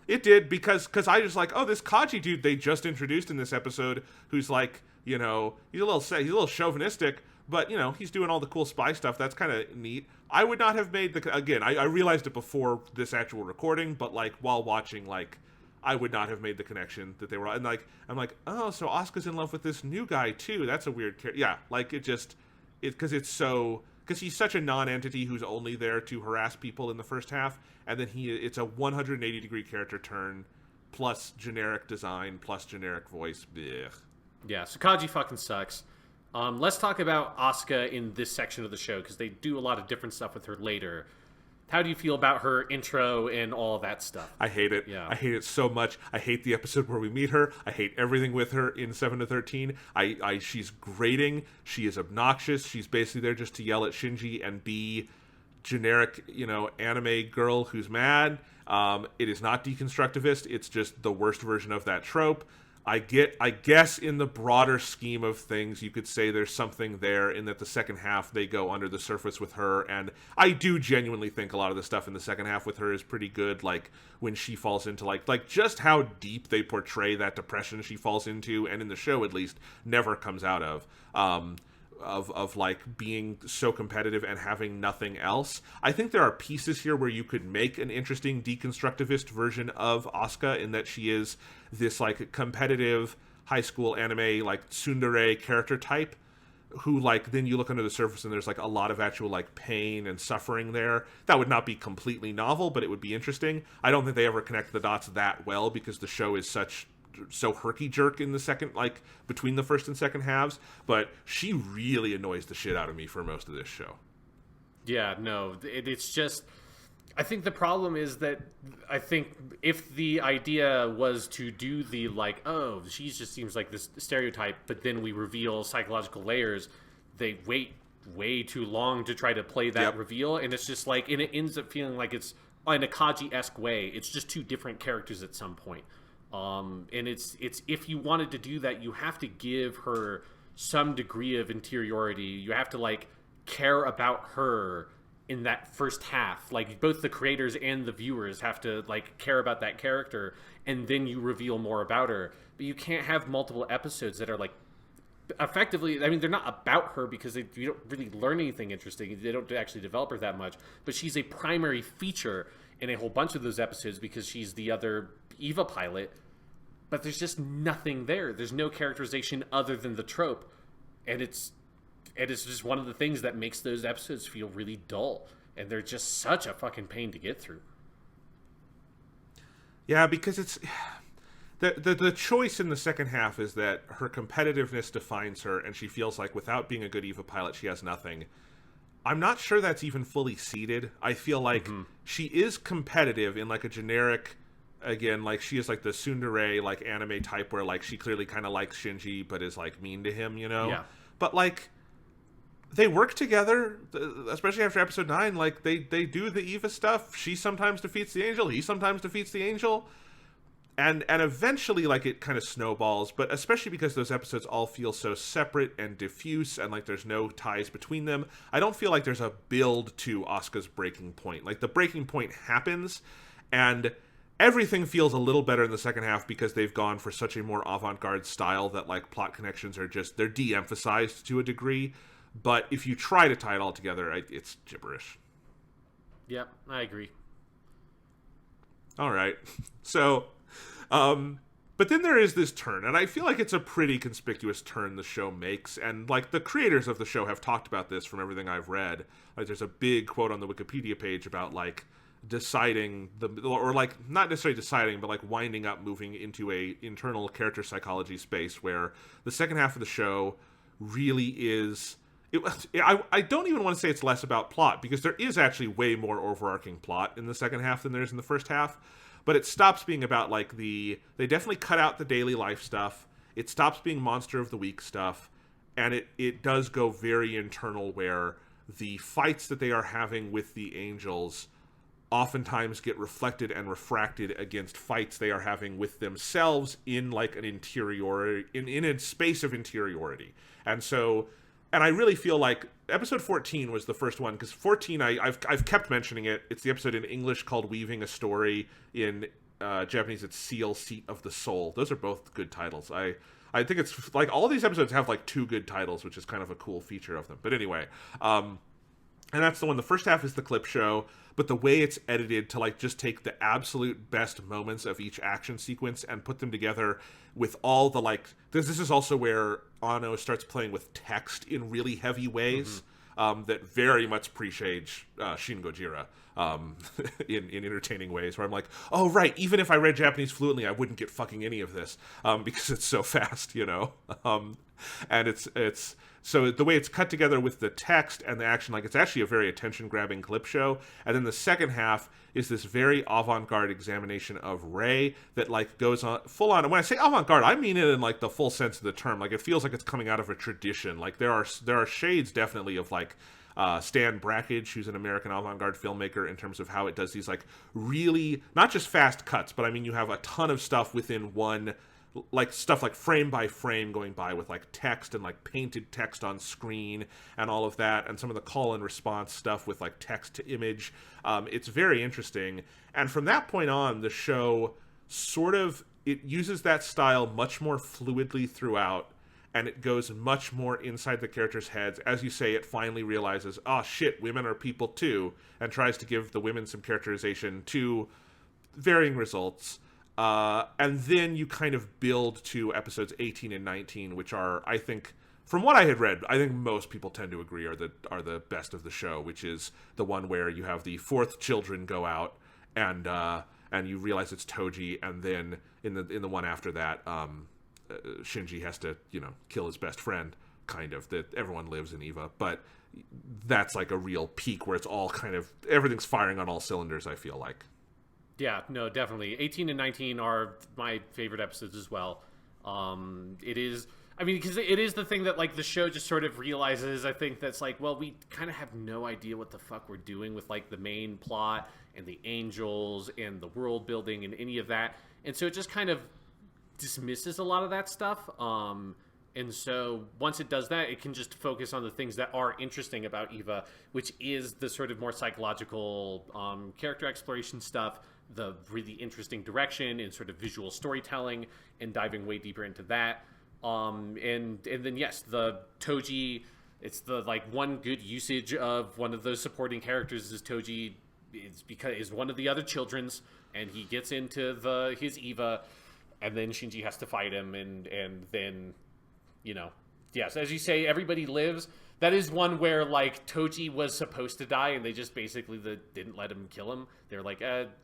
It did, because I was like, oh, this Kaji dude they just introduced in this episode, who's like, you know, he's a little chauvinistic, but, you know, he's doing all the cool spy stuff. That's kind of neat. I would not have made I realized it before this actual recording, but, like, while watching, like, I would not have made the connection that they were, and, like, I'm like, oh, so Asuka's in love with this new guy too. That's a weird yeah, like, because he's such a non-entity who's only there to harass people in the first half, and then it's a 180-degree character turn, plus generic design, plus generic voice. Blech. Yeah, so Kaji fucking sucks. Let's talk about Asuka in this section of the show, because they do a lot of different stuff with her later. How do you feel about her intro and all of that stuff? I hate it. Yeah. I hate it so much. I hate the episode where we meet her. I hate everything with her in 7 to 13. She's grating. She is obnoxious. She's basically there just to yell at Shinji and be generic, you know, anime girl who's mad. It is not deconstructivist. It's just the worst version of that trope. I guess in the broader scheme of things, you could say there's something there in that the second half they go under the surface with her, and I do genuinely think a lot of the stuff in the second half with her is pretty good, like when she falls into like just how deep they portray that depression she falls into, and in the show at least never comes out of like being so competitive and having nothing else. I think there are pieces here where you could make an interesting deconstructivist version of Asuka, in that she is this like competitive high school anime like tsundere character type who, like, then you look under the surface and there's like a lot of actual like pain and suffering there. That would not be completely novel, but it would be interesting. I don't think they ever connect the dots that well, because the show is so herky-jerk in the second, like, between the first and second halves, but she really annoys the shit out of me for most of this show. Yeah, no, it's just... I think the problem is that I think if the idea was to do the, like, oh, she just seems like this stereotype, but then we reveal psychological layers, they wait way too long to try to play that reveal, and it's just like, and it ends up feeling like it's, in a Kaji-esque way, it's just two different characters at some point. And it's if you wanted to do that, you have to give her some degree of interiority. You have to, like, care about her in that first half. Like, both the creators and the viewers have to, like, care about that character, and then you reveal more about her. But you can't have multiple episodes that are, like, effectively, I mean, they're not about her, because you don't really learn anything interesting. They don't actually develop her that much. But she's a primary feature in a whole bunch of those episodes, because she's the other EVA pilot, but there's just nothing there. There's no characterization other than the trope, and it's just one of the things that makes those episodes feel really dull, and they're just such a fucking pain to get through. Yeah, because it's the choice in the second half is that her competitiveness defines her, and she feels like without being a good EVA pilot, she has nothing. I'm not sure that's even fully seeded. I feel like she is competitive in like a generic again, like, she is like the tsundere, like, anime type where, like, she clearly kind of likes Shinji but is, like, mean to him, you know? Yeah. But, like, they work together, especially after episode 9. Like, they do the Eva stuff. She sometimes defeats the angel. He sometimes defeats the angel. And eventually, like, it kind of snowballs, but especially because those episodes all feel so separate and diffuse, and, like, there's no ties between them, I don't feel like there's a build to Asuka's breaking point. Like, the breaking point happens, and everything feels a little better in the second half because they've gone for such a more avant-garde style that, like, plot connections are just, they're de-emphasized to a degree. But if you try to tie it all together, it's gibberish. Yep, I agree. All right. So, but then there is this turn, and I feel like it's a pretty conspicuous turn the show makes. And, like, the creators of the show have talked about this from everything I've read. Like, there's a big quote on the Wikipedia page about, like, deciding or like, not necessarily deciding, but like winding up moving into a internal character psychology space where the second half of the show really is... I don't even want to say it's less about plot, because there is actually way more overarching plot in the second half than there is in the first half. But it stops being about, like, they definitely cut out the daily life stuff. It stops being Monster of the Week stuff. And it does go very internal, where the fights that they are having with the angels oftentimes get reflected and refracted against fights they are having with themselves in, like, an interiority, in a space of interiority. And I really feel like episode 14 was the first one, because 14, I've kept mentioning it. It's the episode in English called Weaving a Story. In Japanese, it's Seal, Seat of the Soul. Those are both good titles. I think it's, like, all these episodes have, like, 2 good titles, which is kind of a cool feature of them. But anyway, and that's the one. The first half is the clip show, but the way it's edited to, like, just take the absolute best moments of each action sequence and put them together with all the, like... This is also where Anno starts playing with text in really heavy ways, that very much presage Shin Gojira in entertaining ways, where I'm like, oh, right, even if I read Japanese fluently, I wouldn't get fucking any of this, because it's so fast, you know? And it's so the way it's cut together with the text and the action, like, it's actually a very attention-grabbing clip show. And then the second half is this very avant-garde examination of Rei that, like, goes on full on. And when I say avant-garde, I mean it in, like, the full sense of the term. Like, it feels like it's coming out of a tradition. Like, there are shades definitely of, like, Stan Brakhage, who's an American avant-garde filmmaker, in terms of how it does these, like, really, not just fast cuts, but I mean, you have a ton of stuff within one, like, stuff like frame by frame going by with, like, text and, like, painted text on screen and all of that, and some of the call and response stuff with, like, text to image. It's very interesting. And from that point on, the show sort of, it uses that style much more fluidly throughout, and it goes much more inside the characters' heads. As you say, it finally realizes, oh shit, women are people too, and tries to give the women some characterization to varying results. And then you kind of build to episodes 18 and 19, which are, I think, from what I had read, I think most people tend to agree are the best of the show, which is the one where you have the 4th children go out, and you realize it's Toji, and then in the one after that, Shinji has to, you know, kill his best friend, kind of, that everyone lives in Eva. But that's like a real peak where it's all kind of, everything's firing on all cylinders, I feel like. Yeah, no, definitely. 18 and 19 are my favorite episodes as well. It is, I mean, because it is the thing that, like, the show just sort of realizes, I think, that's like, well, we kind of have no idea what the fuck we're doing with, like, the main plot and the angels and the world building and any of that. And so it just kind of dismisses a lot of that stuff. And so once it does that, it can just focus on the things that are interesting about Eva, which is the sort of more psychological character exploration stuff, the really interesting direction and sort of visual storytelling, and diving way deeper into that. And then, yes, the Toji, it's the, like, one good usage of one of those supporting characters is Toji is one of the other children's, and he gets into his Eva, and then Shinji has to fight him, and then, you know, yes, as you say, everybody lives. That is one where, like, Toji was supposed to die, and they just basically didn't let him kill him. They're like,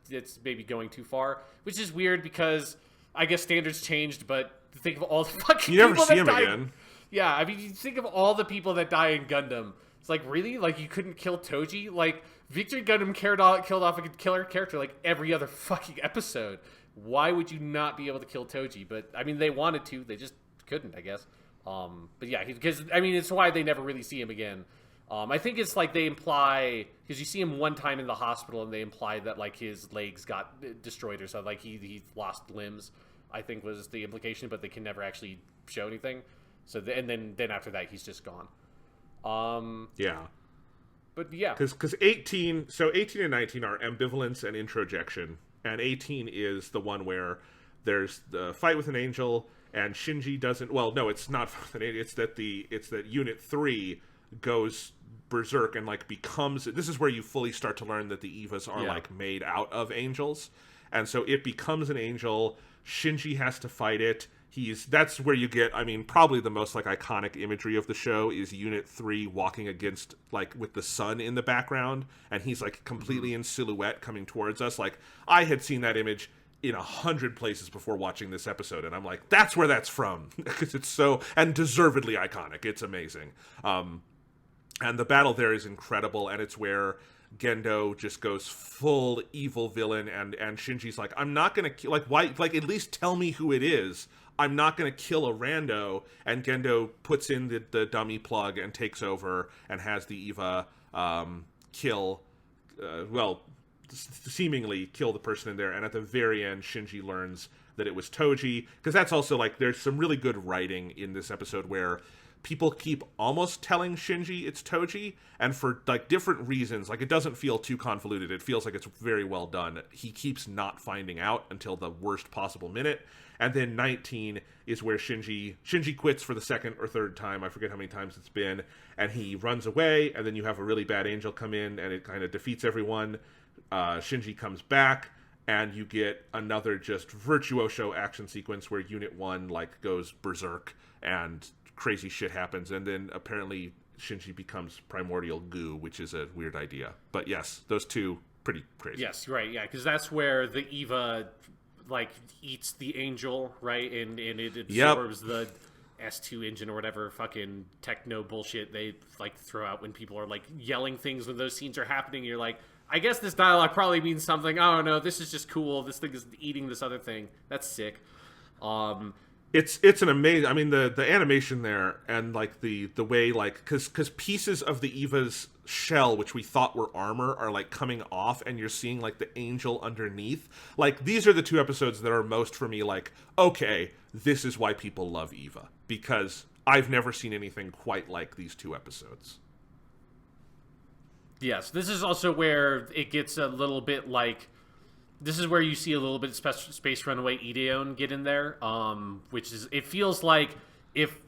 it's maybe going too far, which is weird because I guess standards changed. But think of all the fucking you never people see that him died. again. Yeah, I mean, you think of all the people that die in Gundam. It's like, really? Like, you couldn't kill Toji? Like, Victory Gundam killed off a killer character like every other fucking episode. why would you not be able to kill Toji? But I mean, they wanted to, they just couldn't, I guess. But yeah, because I mean, it's why they never really see him again. I think it's like they imply, because you see him one time in the hospital, and they imply that like his legs got destroyed or something, like he lost limbs, I think was the implication, but they can never actually show anything. So and then after that, he's just gone. Yeah. But yeah, because 18 and 19 are ambivalence and introjection, and 18 is the one where there's the fight with an angel, and Shinji doesn't. Well, no, it's not with an angel. It's that Unit 3 goes berserk and like becomes. This is where you fully start to learn that the Evas are like made out of angels, and so it becomes an angel. Shinji has to fight it. That's where you get, I mean, probably the most like iconic imagery of the show is Unit 3 walking against, like, with the sun in the background, and he's like completely in silhouette coming towards us. Like, I had seen that image in 100 places before watching this episode, and I'm like, that's where that's from, because it's so, and deservedly iconic. It's amazing. And the battle there is incredible, and it's where Gendo just goes full evil villain, and Shinji's like, I'm not gonna like, why, like, at least tell me who it is. I'm not going to kill a rando, and Gendo puts in the dummy plug and takes over and has the Eva seemingly kill the person in there. And at the very end, Shinji learns that it was Toji, because that's also, like, there's some really good writing in this episode where people keep almost telling Shinji it's Toji, and for, like, different reasons. Like, it doesn't feel too convoluted. It feels like it's very well done. He keeps not finding out until the worst possible minute. And then 19 is where Shinji quits for the second or third time. I forget how many times it's been. And he runs away, and then you have a really bad angel come in, and it kind of defeats everyone. Shinji comes back, and you get another just virtuoso action sequence where Unit 1, like, goes berserk, and crazy shit happens. And then apparently Shinji becomes primordial goo, which is a weird idea. But yes, those two, pretty crazy. Yes, right, yeah, because that's where the Eva, like, eats the angel, right? And it absorbs the S2 engine or whatever fucking techno bullshit they, like, throw out when people are, like, yelling things when those scenes are happening. You're like, I guess this dialogue probably means something. I don't know. This is just cool. This thing is eating this other thing. That's sick. It's an amazing. I mean, the animation there, and like the way, like, because pieces of the Eva's shell, which we thought were armor, are like coming off, and you're seeing like the angel underneath. Like, these are the two episodes that are most for me like, okay, this is why people love Eva, because I've never seen anything quite like these two episodes. Yes, this is also where it gets a little bit like. This is where you see a little bit of Space Runaway Ideon get in there, which is, it feels like if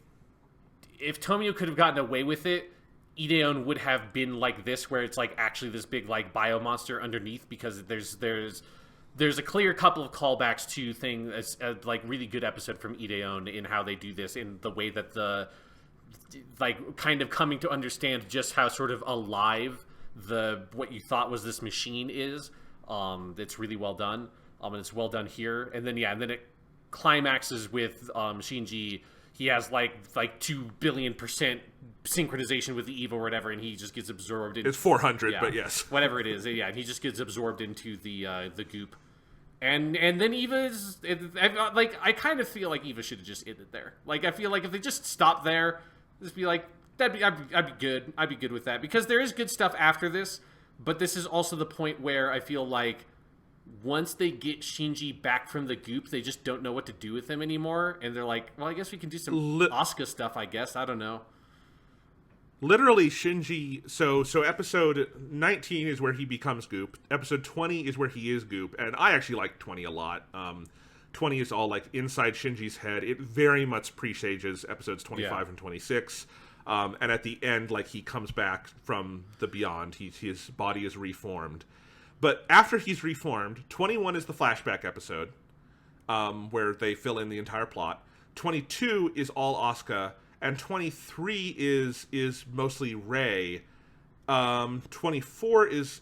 Tomio could have gotten away with it, Ideon would have been like this, where it's like actually this big like bio monster underneath, because there's a clear couple of callbacks to things, like really good episode from Ideon in how they do this, in the way that the, like, kind of coming to understand just how sort of alive what you thought was this machine is. It's really well done, and it's well done here. And then it climaxes with Shinji. He has like 2 billion% synchronization with the Eva or whatever, and he just gets absorbed. It's 400, but yes, whatever it is. Yeah, and he just gets absorbed into the goop. And then Eva's like, I kind of feel like Eva should have just ended there. Like, I feel like if they just stopped there, just be like, I'd be good. I'd be good with that, because there is good stuff after this. But this is also the point where I feel like once they get Shinji back from the goop, they just don't know what to do with him anymore. And they're like, well, I guess we can do some Asuka stuff, I guess. I don't know. Literally, Shinji... So episode 19 is where he becomes goop. Episode 20 is where he is goop. And I actually like 20 a lot. 20 is all, like, inside Shinji's head. It very much presages episodes 25 and 26. And at the end, like, he comes back from the beyond. His body is reformed. But after he's reformed, 21 is the flashback episode, where they fill in the entire plot. 22 is all Asuka, and 23 is mostly Rei. 24 is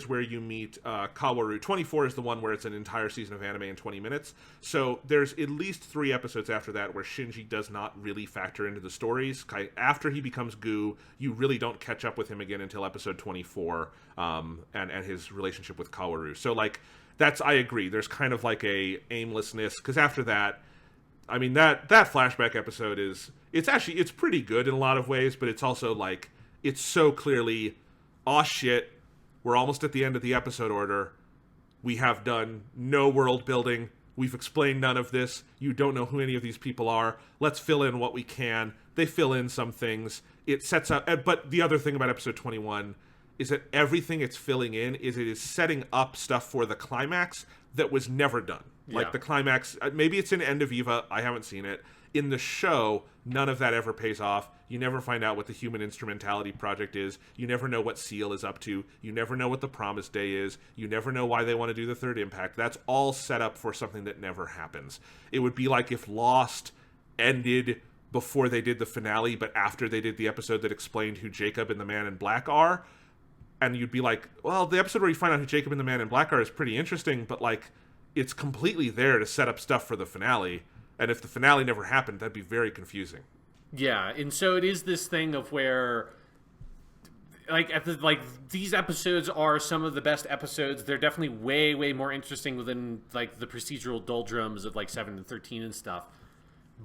where you meet Kaworu. 24 is the one where it's an entire season of anime in 20 minutes. So there's at least 3 episodes after that where Shinji does not really factor into the stories. After he becomes goo, you really don't catch up with him again until episode 24, and his relationship with Kaworu. So, like, I agree. There's kind of like a aimlessness, because after that, I mean, that flashback episode it's pretty good in a lot of ways, but it's also like, it's so clearly, aw shit, we're almost at the end of the episode order. We have done no world building. We've explained none of this. You don't know who any of these people are. Let's fill in what we can. They fill in some things. It sets up, but the other thing about episode 21 is that everything it's filling in is it is setting up stuff for the climax that was never done. Yeah. Like the climax, maybe it's in End of Eva, I haven't seen it. In the show, none of that ever pays off. You never find out what the Human Instrumentality Project is. You never know what SEAL is up to. You never know what the Promise Day is. You never know why they want to do the third impact. That's all set up for something that never happens. It would be like if Lost ended before they did the finale, but after they did the episode that explained who Jacob and the Man in Black are. And you'd be like, well, the episode where you find out who Jacob and the Man in Black are is pretty interesting, but like, it's completely there to set up stuff for the finale. And if the finale never happened, that'd be very confusing. Yeah, and so it is this thing of where, these episodes are some of the best episodes. They're definitely way, way more interesting than like the procedural doldrums of like 7 and 13 and stuff.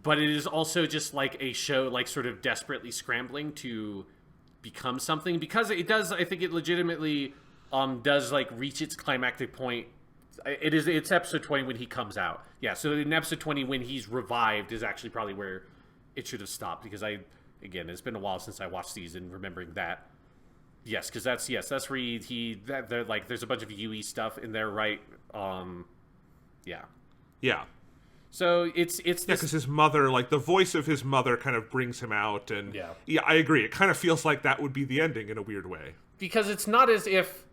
But it is also just like a show like sort of desperately scrambling to become something, because it does. I think it legitimately does like reach its climactic point. It's episode 20 when he comes out. Yeah, so in episode 20 when he's revived is actually probably where it should have stopped, because it's been a while since I watched these and remembering that. Yes, because that's where they're like, there's a bunch of UE stuff in there, right? Yeah. Yeah. So it's this... Yeah, because his mother, like the voice of his mother kind of brings him out, and yeah, I agree. It kind of feels like that would be the ending in a weird way. Because it's not as if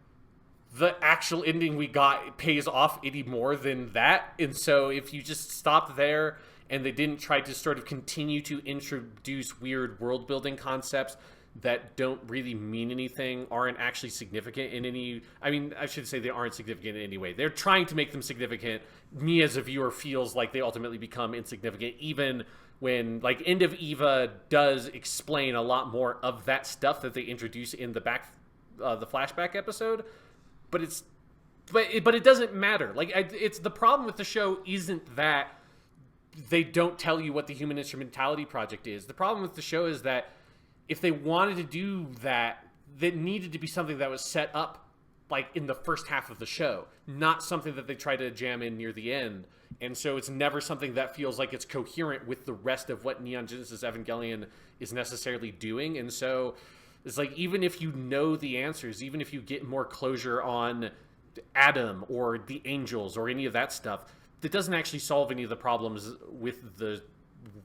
the actual ending we got pays off any more than that. And so if you just stopped there and they didn't try to sort of continue to introduce weird world building concepts that don't really mean anything, aren't actually significant in any... I mean, I should say they aren't significant in any way. They're trying to make them significant. Me as a viewer feels like they ultimately become insignificant, even when, like, End of Eva does explain a lot more of that stuff that they introduce in the flashback episode. But it doesn't matter. Like, it's the problem with the show isn't that they don't tell you what the Human Instrumentality Project is. The problem with the show is that if they wanted to do that, that needed to be something that was set up like in the first half of the show, not something that they try to jam in near the end. And so it's never something that feels like it's coherent with the rest of what Neon Genesis Evangelion is necessarily doing. And so it's like, even if you know the answers, even if you get more closure on Adam or the angels or any of that stuff, that doesn't actually solve any of the problems with the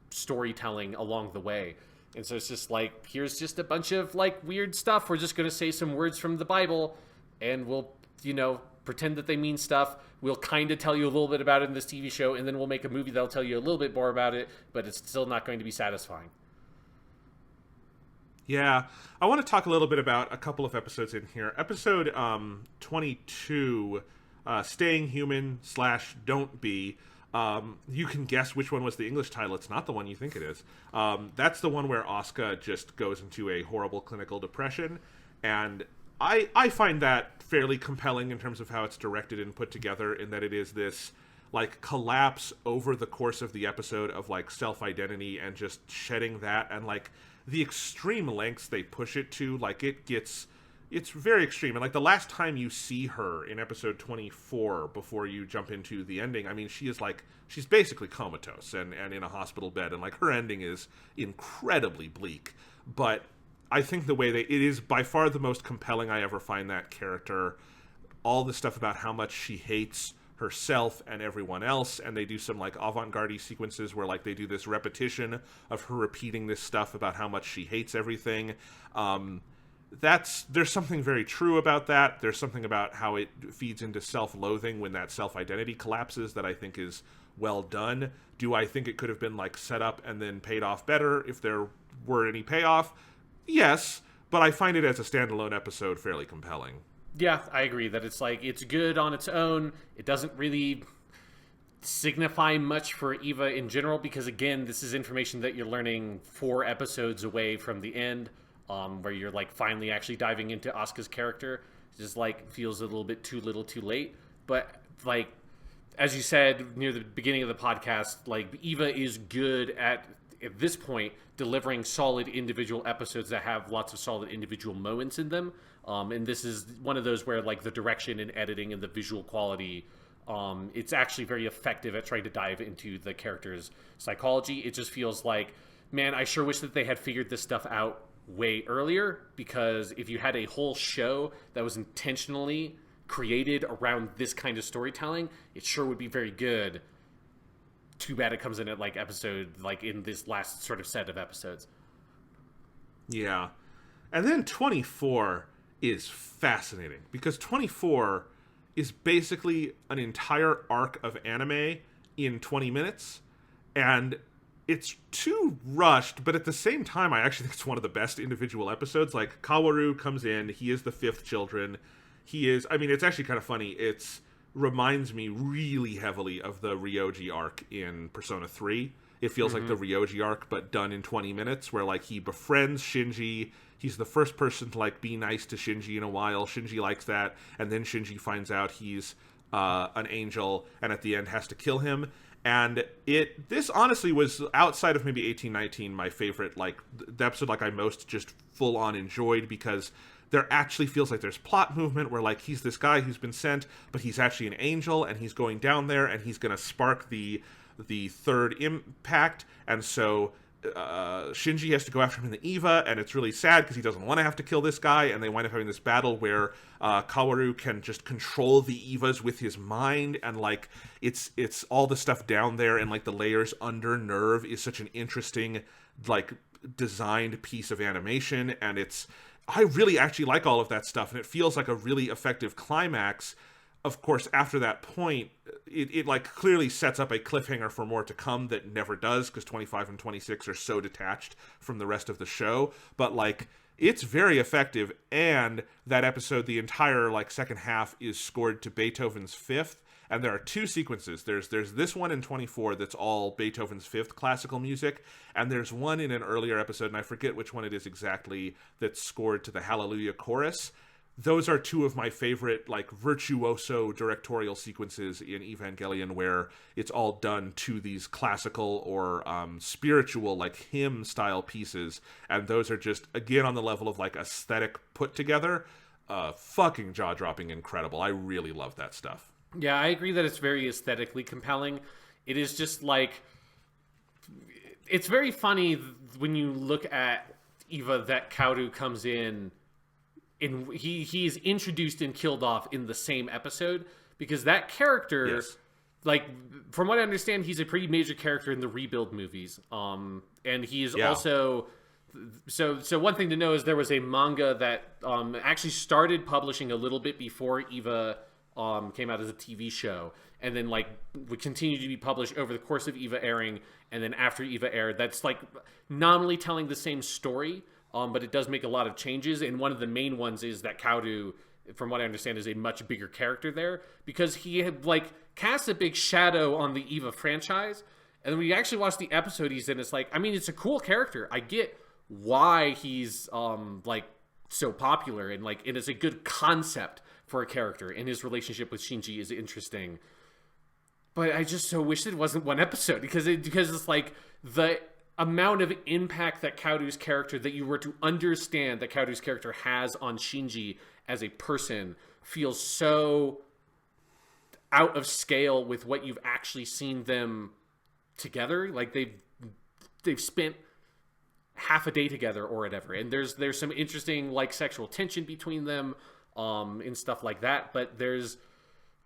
storytelling along the way. And so it's just like, here's just a bunch of like weird stuff. We're just going to say some words from the Bible and we'll, pretend that they mean stuff. We'll kind of tell you a little bit about it in this TV show, and then we'll make a movie that'll tell you a little bit more about it, but it's still not going to be satisfying. Yeah, I want to talk a little bit about a couple of episodes in here. Episode 22, Staying Human / Don't Be. You can guess which one was the English title. It's not the one you think it is. That's the one where Asuka just goes into a horrible clinical depression, and I find that fairly compelling in terms of how it's directed and put together, in that it is this like collapse over the course of the episode of like self-identity and just shedding that, and like the extreme lengths they push it to. Like it's very extreme. And like the last time you see her in episode 24 before you jump into the ending, I mean, she's basically comatose and in a hospital bed, and like her ending is incredibly bleak. But I think the way it is by far the most compelling I ever find that character. All the stuff about how much she hates herself and everyone else, and they do some like avant-garde sequences where like they do this repetition of her repeating this stuff about how much she hates everything. There's something very true about that. There's something about how it feeds into self-loathing when that self-identity collapses that I think is well done. Do I think it could have been like set up and then paid off better if there were any payoff? Yes, but I find it as a standalone episode fairly compelling. Yeah, I agree that it's like, it's good on its own. It doesn't really signify much for Eva in general, because again, this is information that you're learning 4 episodes away from the end, where you're like finally actually diving into Asuka's character. It just like feels a little bit too little too late. But like, as you said near the beginning of the podcast, like, Eva is good at this point, delivering solid individual episodes that have lots of solid individual moments in them. And this is one of those where, like, the direction and editing and the visual quality, it's actually very effective at trying to dive into the character's psychology. It just feels like, man, I sure wish that they had figured this stuff out way earlier, because if you had a whole show that was intentionally created around this kind of storytelling, it sure would be very good. Too bad it comes in at like episode, like in this last sort of set of episodes. Yeah. And then 24 is fascinating, because 24 is basically an entire arc of anime in 20 minutes, and it's too rushed, but at the same time, I actually think it's one of the best individual episodes. Like, Kaworu comes in, he is the fifth children. He is, I mean, it's actually kind of funny. It's reminds me really heavily of the Ryoji arc in Persona 3. It feels like the Ryoji arc, but done in 20 minutes, where, like, he befriends Shinji. He's the first person to, like, be nice to Shinji in a while. Shinji likes that, and then Shinji finds out he's an angel, and at the end has to kill him. And this honestly was, outside of maybe 1819, my favorite, like, the episode, like, I most just full-on enjoyed, because there actually feels like there's plot movement where, like, he's this guy who's been sent, but he's actually an angel, and he's going down there, and he's going to spark the third impact, and so Shinji has to go after him in the Eva, and it's really sad because he doesn't want to have to kill this guy, and they wind up having this battle where Kaworu can just control the Evas with his mind, and, like, it's all the stuff down there, and, like, the layers under Nerve is such an interesting, like, designed piece of animation, and I really actually like all of that stuff, and it feels like a really effective climax. Of course, after that point, it like clearly sets up a cliffhanger for more to come that never does, because 25 and 26 are so detached from the rest of the show. But, like, it's very effective, and that episode, the entire, like, second half is scored to Beethoven's Fifth, and there are two sequences. There's this one in 24 that's all Beethoven's Fifth classical music, and there's one in an earlier episode, and I forget which one it is exactly, that's scored to the Hallelujah Chorus. Those are two of my favorite, like, virtuoso directorial sequences in Evangelion, where it's all done to these classical or spiritual, like, hymn-style pieces, and those are just, again, on the level of, like, aesthetic put together, fucking jaw-dropping incredible. I really love that stuff. Yeah, I agree that it's very aesthetically compelling. It is just, like, it's very funny when you look at Eva that Kaoru comes in, and he is introduced and killed off in the same episode, because that character, yes, like, from what I understand, he's a pretty major character in the Rebuild movies. And he is also, so one thing to know is there was a manga that actually started publishing a little bit before Eva came out as a TV show, and then, like, would continue to be published over the course of Eva airing, and then after Eva aired, that's, like, nominally telling the same story, but it does make a lot of changes, and one of the main ones is that Kaoru, from what I understand, is a much bigger character there, because he had, like, cast a big shadow on the Eva franchise, and when you actually watch the episode he's in, it's like, I mean, it's a cool character. I get why he's, like, so popular, and, like, it is a good concept for a character, and his relationship with Shinji is interesting. But I just so wish it wasn't one episode, because it's like the amount of impact that Kaoru's character, that you were to understand that Kaoru's character has on Shinji as a person, feels so out of scale with what you've actually seen them together. Like, they've spent half a day together or whatever, and there's some interesting, like, sexual tension between them, and stuff like that, but there's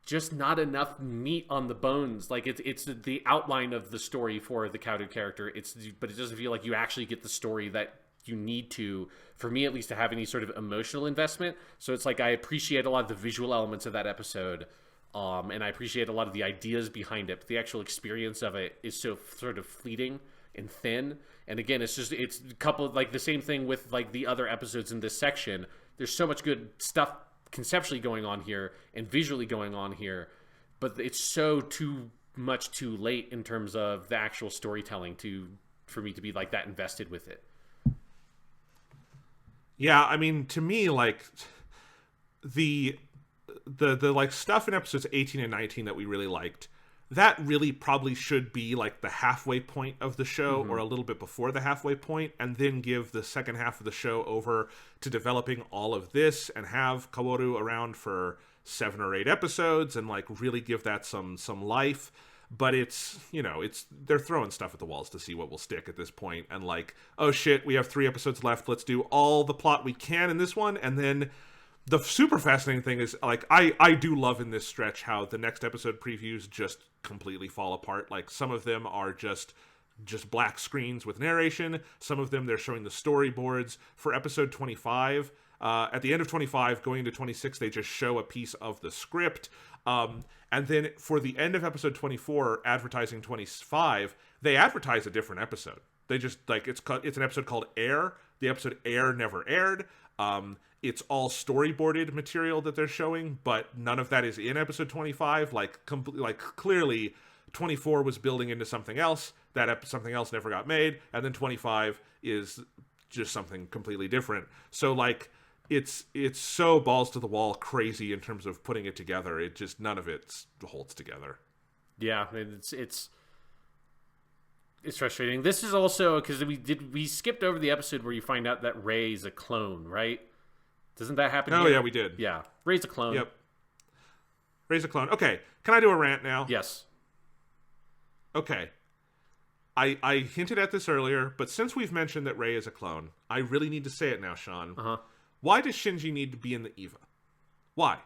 just not enough meat on the bones. Like, it's the outline of the story for the Kaoru character, but it doesn't feel like you actually get the story that you need to, for me at least, to have any sort of emotional investment. So it's like, I appreciate a lot of the visual elements of that episode, and I appreciate a lot of the ideas behind it, but the actual experience of it is so sort of fleeting and thin. And again, it's a couple, like, the same thing with, like, the other episodes in this section. There's so much good stuff conceptually going on here and visually going on here, but it's so too much too late in terms of the actual storytelling for me to be, like, that invested with it. Yeah, I mean, to me, like, the the like stuff in episodes 18 and 19 that we really liked, that really probably should be like the halfway point of the show, or a little bit before the halfway point, and then give the second half of the show over to developing all of this and have Kaworu around for 7 or 8 episodes and like really give that some life. But it's, they're throwing stuff at the walls to see what will stick at this point, and like, oh shit, we have 3 episodes left, let's do all the plot we can in this one. And then the super fascinating thing is, like, I do love in this stretch how the next episode previews just completely fall apart. Like, some of them are just black screens with narration. Some of them, they're showing the storyboards. For episode 25, at the end of 25, going into 26, they just show a piece of the script. And then for the end of episode 24, advertising 25, they advertise a different episode. They just, like, it's an episode called Air. The episode Air never aired. It's all storyboarded material that they're showing, but none of that is in episode 25. Like, clearly 24 was building into something else. That something else never got made, and then 25 is just something completely different. So, like, it's so balls to the wall crazy in terms of putting it together. It just, none of it holds together. Yeah, it's frustrating. This is also because we skipped over the episode where you find out that Rey's a clone, right? Doesn't that happen? Oh, yeah, we did. Yeah, Rey's a clone. Yep. Rey's a clone. Okay, can I do a rant now? Yes. Okay. I hinted at this earlier, but since we've mentioned that Rey is a clone, I really need to say it now, Sean. Uh-huh. Why does Shinji need to be in the EVA? Why?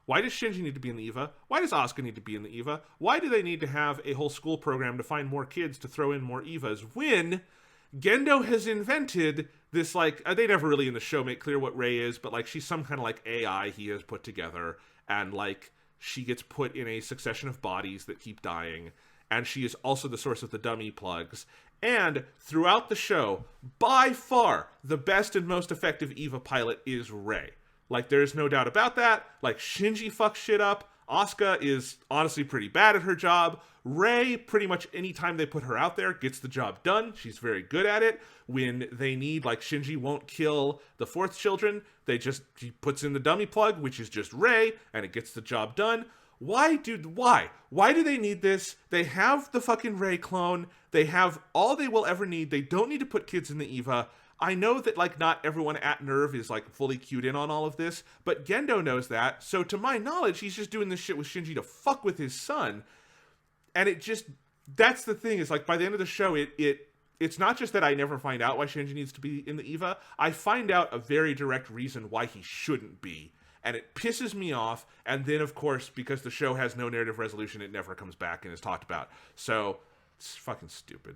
Why does Shinji need to be in the EVA? Why does Asuka need to be in the EVA? Why do they need to have a whole school program to find more kids to throw in more EVAs when Gendo has invented this, like, they never really in the show make clear what Rey is, but, like, she's some kind of, like, AI he has put together, and, like, she gets put in a succession of bodies that keep dying, and she is also the source of the dummy plugs. And throughout the show, by far, the best and most effective EVA pilot is Rey. Like, there's no doubt about that. Like, Shinji fucks shit up. Asuka is honestly pretty bad at her job. Rey, pretty much any time they put her out there, gets the job done. She's very good at it. When they need, like, Shinji won't kill the 4th children, she puts in the dummy plug, which is just Rey, and it gets the job done. Why do they need this? They have the fucking Rey clone. They have all they will ever need. They don't need to put kids in the EVA. I know that, like, not everyone at NERV is, like, fully cued in on all of this, but Gendo knows that. So to my knowledge, he's just doing this shit with Shinji to fuck with his son. And it just, that's the thing, is, like, by the end of the show, it's not just that I never find out why Shinji needs to be in the EVA. I find out a very direct reason why he shouldn't be. And it pisses me off. And then, of course, because the show has no narrative resolution, it never comes back and is talked about. So, it's fucking stupid.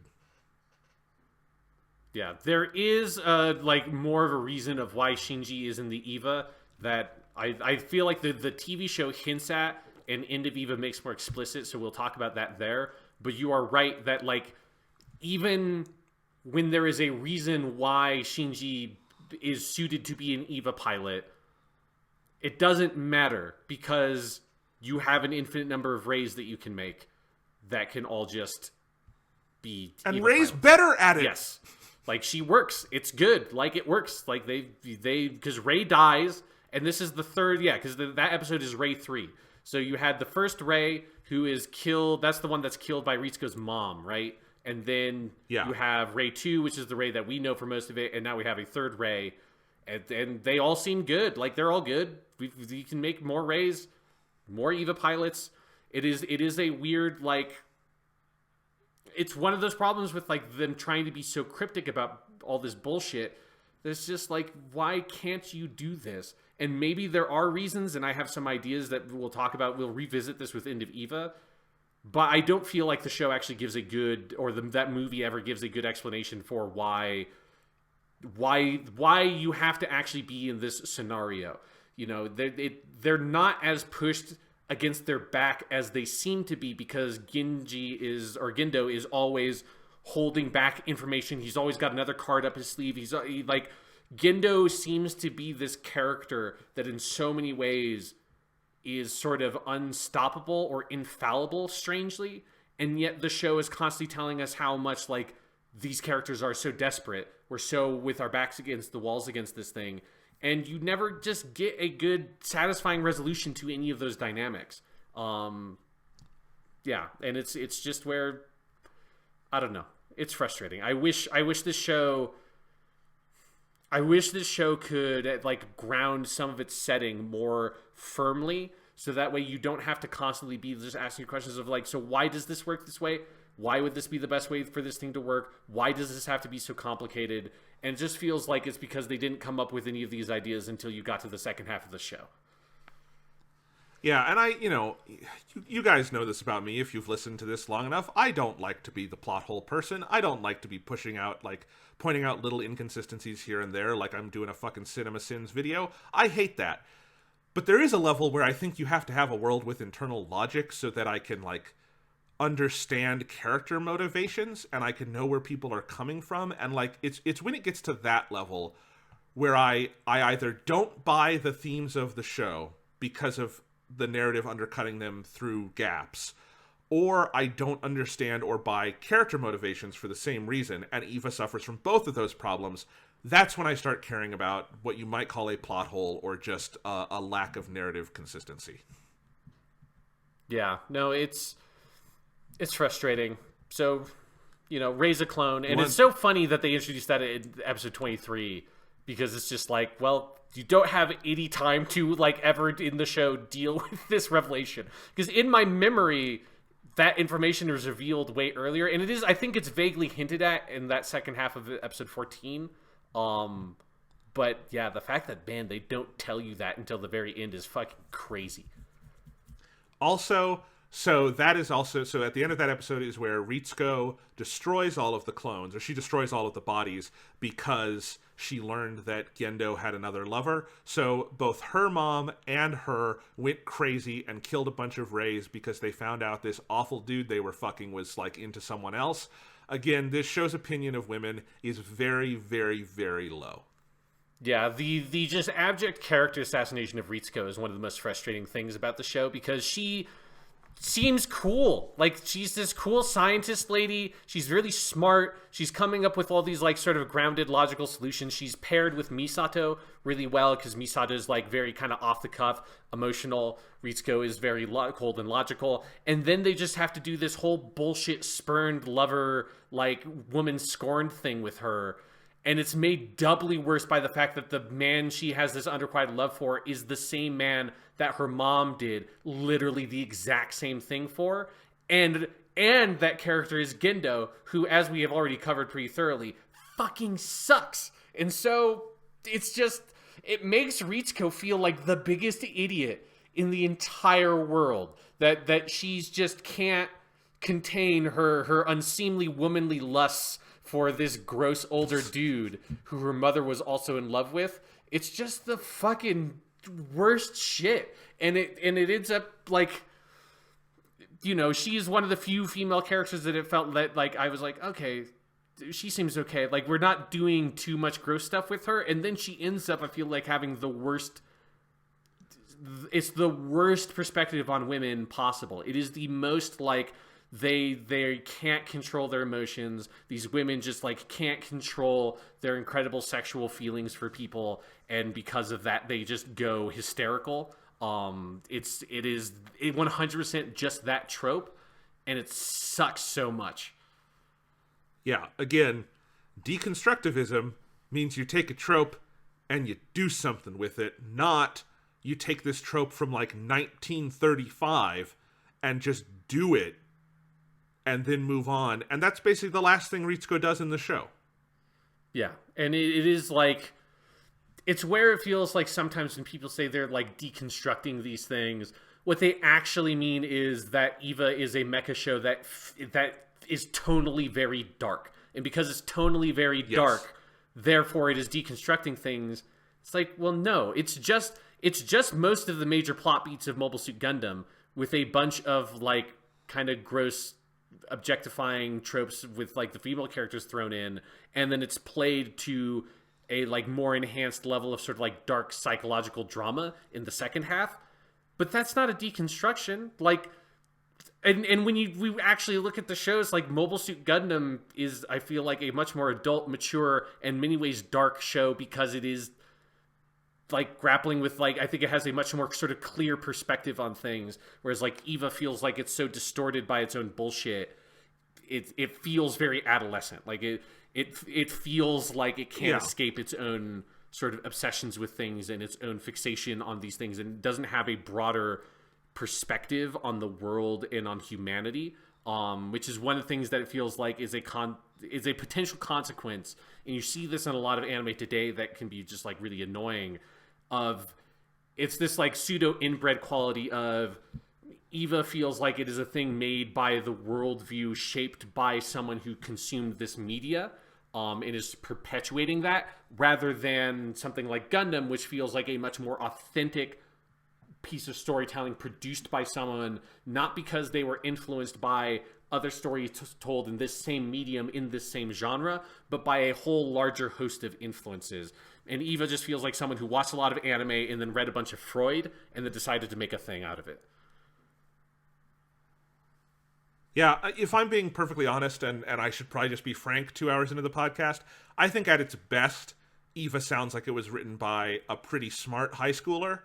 Yeah, there is, like, more of a reason of why Shinji is in the EVA that I feel like the TV show hints at, and End of EVA makes more explicit, so we'll talk about that there. But you are right that, like, even when there is a reason why Shinji is suited to be an EVA pilot, it doesn't matter because you have an infinite number of Reys that you can make that can all just be and EVA Rey's pilots. better at it. Yes. Like, she works. It's good. Like, it works. Like, they because Rey dies, and this is the third, because that episode is Rey 3. So you had the first Rey who is killed. That's the one that's killed by Ritsuko's mom, right? And then you have Rey 2, which is the Rey that we know for most of it, and now we have a third Rey. And they all seem good. Like, they're all good. We can make more Reys, more EVA pilots. It is a weird, like, it's one of those problems with, like, them trying to be so cryptic about all this bullshit. There's just, like, why can't you do this? And maybe there are reasons, and I have some ideas that we'll talk about. We'll revisit this with End of EVA. But I don't feel like the show actually gives a good, or that movie ever gives a good explanation for why you have to actually be in this scenario. You know, they're not as pushed against their back as they seem to be, because Gendo is always holding back information. He's always got another card up his sleeve. Gendo seems to be this character that in so many ways is sort of unstoppable or infallible, strangely, and yet the show is constantly telling us how much, like, these characters are so desperate. We're so with our backs against the walls against this thing, and you never just get a good, satisfying resolution to any of those dynamics. Yeah, and it's just where, I don't know, it's frustrating. I wish this show could like ground some of its setting more firmly, so that way you don't have to constantly be just asking questions of like, so why does this work this way? Why would this be the best way for this thing to work? Why does this have to be so complicated? And it just feels like it's because they didn't come up with any of these ideas until you got to the second half of the show. Yeah, and you guys know this about me if you've listened to this long enough. I don't like to be the plot hole person. I don't like to be pointing out little inconsistencies here and there like I'm doing a fucking Cinema Sins video. I hate that. But there is a level where I think you have to have a world with internal logic so that I can, like, understand character motivations and I can know where people are coming from. And, like, it's when it gets to that level where I either don't buy the themes of the show because of the narrative undercutting them through gaps, or I don't understand or buy character motivations for the same reason, and Eva suffers from both of those problems. That's when I start caring about what you might call a plot hole or just a lack of narrative consistency. Yeah, no, it's frustrating. So, Ray's a clone, and it's so funny that they introduced that in episode 23, because it's just like, well, you don't have any time to, like, ever in the show deal with this revelation. Because in my memory, that information was revealed way earlier, and I think it's vaguely hinted at in that second half of episode 14. But yeah, the fact that, man, they don't tell you that until the very end is fucking crazy. Also, so at the end of that episode is where Ritsuko destroys all of the clones, or she destroys all of the bodies because she learned that Gendo had another lover. So both her mom and her went crazy and killed a bunch of Rays because they found out this awful dude they were fucking was, like, into someone else. Again, this show's opinion of women is very, very, very low. Yeah, the just abject character assassination of Ritsuko is one of the most frustrating things about the show, because she seems cool. Like, she's this cool scientist lady. She's really smart. She's coming up with all these, like, sort of grounded, logical solutions. She's paired with Misato really well, because Misato is, like, very kind of off-the-cuff, emotional. Ritsuko is very cold and logical. And then they just have to do this whole bullshit spurned lover, like, woman scorned thing with her. And it's made doubly worse by the fact that the man she has this unrequited love for is the same man that her mom did literally the exact same thing for. And that character is Gendo, who, as we have already covered pretty thoroughly, fucking sucks. And so it makes Ritsuko feel like the biggest idiot in the entire world. That she's just can't contain her unseemly womanly lusts for this gross older dude who her mother was also in love with. It's just the fucking worst shit. And it ends up, like, she is one of the few female characters that it felt that, like, I was like, okay, she seems okay. Like, we're not doing too much gross stuff with her. And then she ends up, I feel like, having it's the worst perspective on women possible. It is the most, like, they can't control their emotions. These women just, like, can't control their incredible sexual feelings for people, and because of that they just go hysterical. It is 100% just that trope, and it sucks so much. Yeah, again, deconstructivism means you take a trope and you do something with it, not you take this trope from, like, 1935 and just do it and then move on. And that's basically the last thing Ritsuko does in the show. Yeah, and it is, like, it's where it feels like sometimes when people say they're, like, deconstructing these things, what they actually mean is that Eva is a mecha show that is tonally very dark. And because it's tonally very dark, therefore it is deconstructing things. It's like, well, no, it's just most of the major plot beats of Mobile Suit Gundam with a bunch of, like, kind of gross objectifying tropes with, like, the female characters thrown in, and then it's played to a, like, more enhanced level of sort of, like, dark psychological drama in the second half. But that's not a deconstruction. Like, and when we actually look at the shows, like, Mobile Suit Gundam is, I feel like, a much more adult, mature, and in many ways dark show, because it is like grappling with like, I think it has a much more sort of clear perspective on things, whereas like Eva feels like it's so distorted by its own bullshit. It feels very adolescent. Like it feels like it can't escape its own sort of obsessions with things and its own fixation on these things, and doesn't have a broader perspective on the world and on humanity, which is one of the things that it feels like is a potential consequence. And you see this in a lot of anime today that can be just like really annoying. It's this like pseudo inbred quality of Eva feels like it is a thing made by the worldview shaped by someone who consumed this media, and is perpetuating that, rather than something like Gundam, which feels like a much more authentic piece of storytelling produced by someone, not because they were influenced by other stories told in this same medium, in this same genre, but by a whole larger host of influences. And Eva just feels like someone who watched a lot of anime and then read a bunch of Freud and then decided to make a thing out of it. Yeah, if I'm being perfectly honest, and I should probably just be frank 2 hours into the podcast, I think at its best, Eva sounds like it was written by a pretty smart high schooler,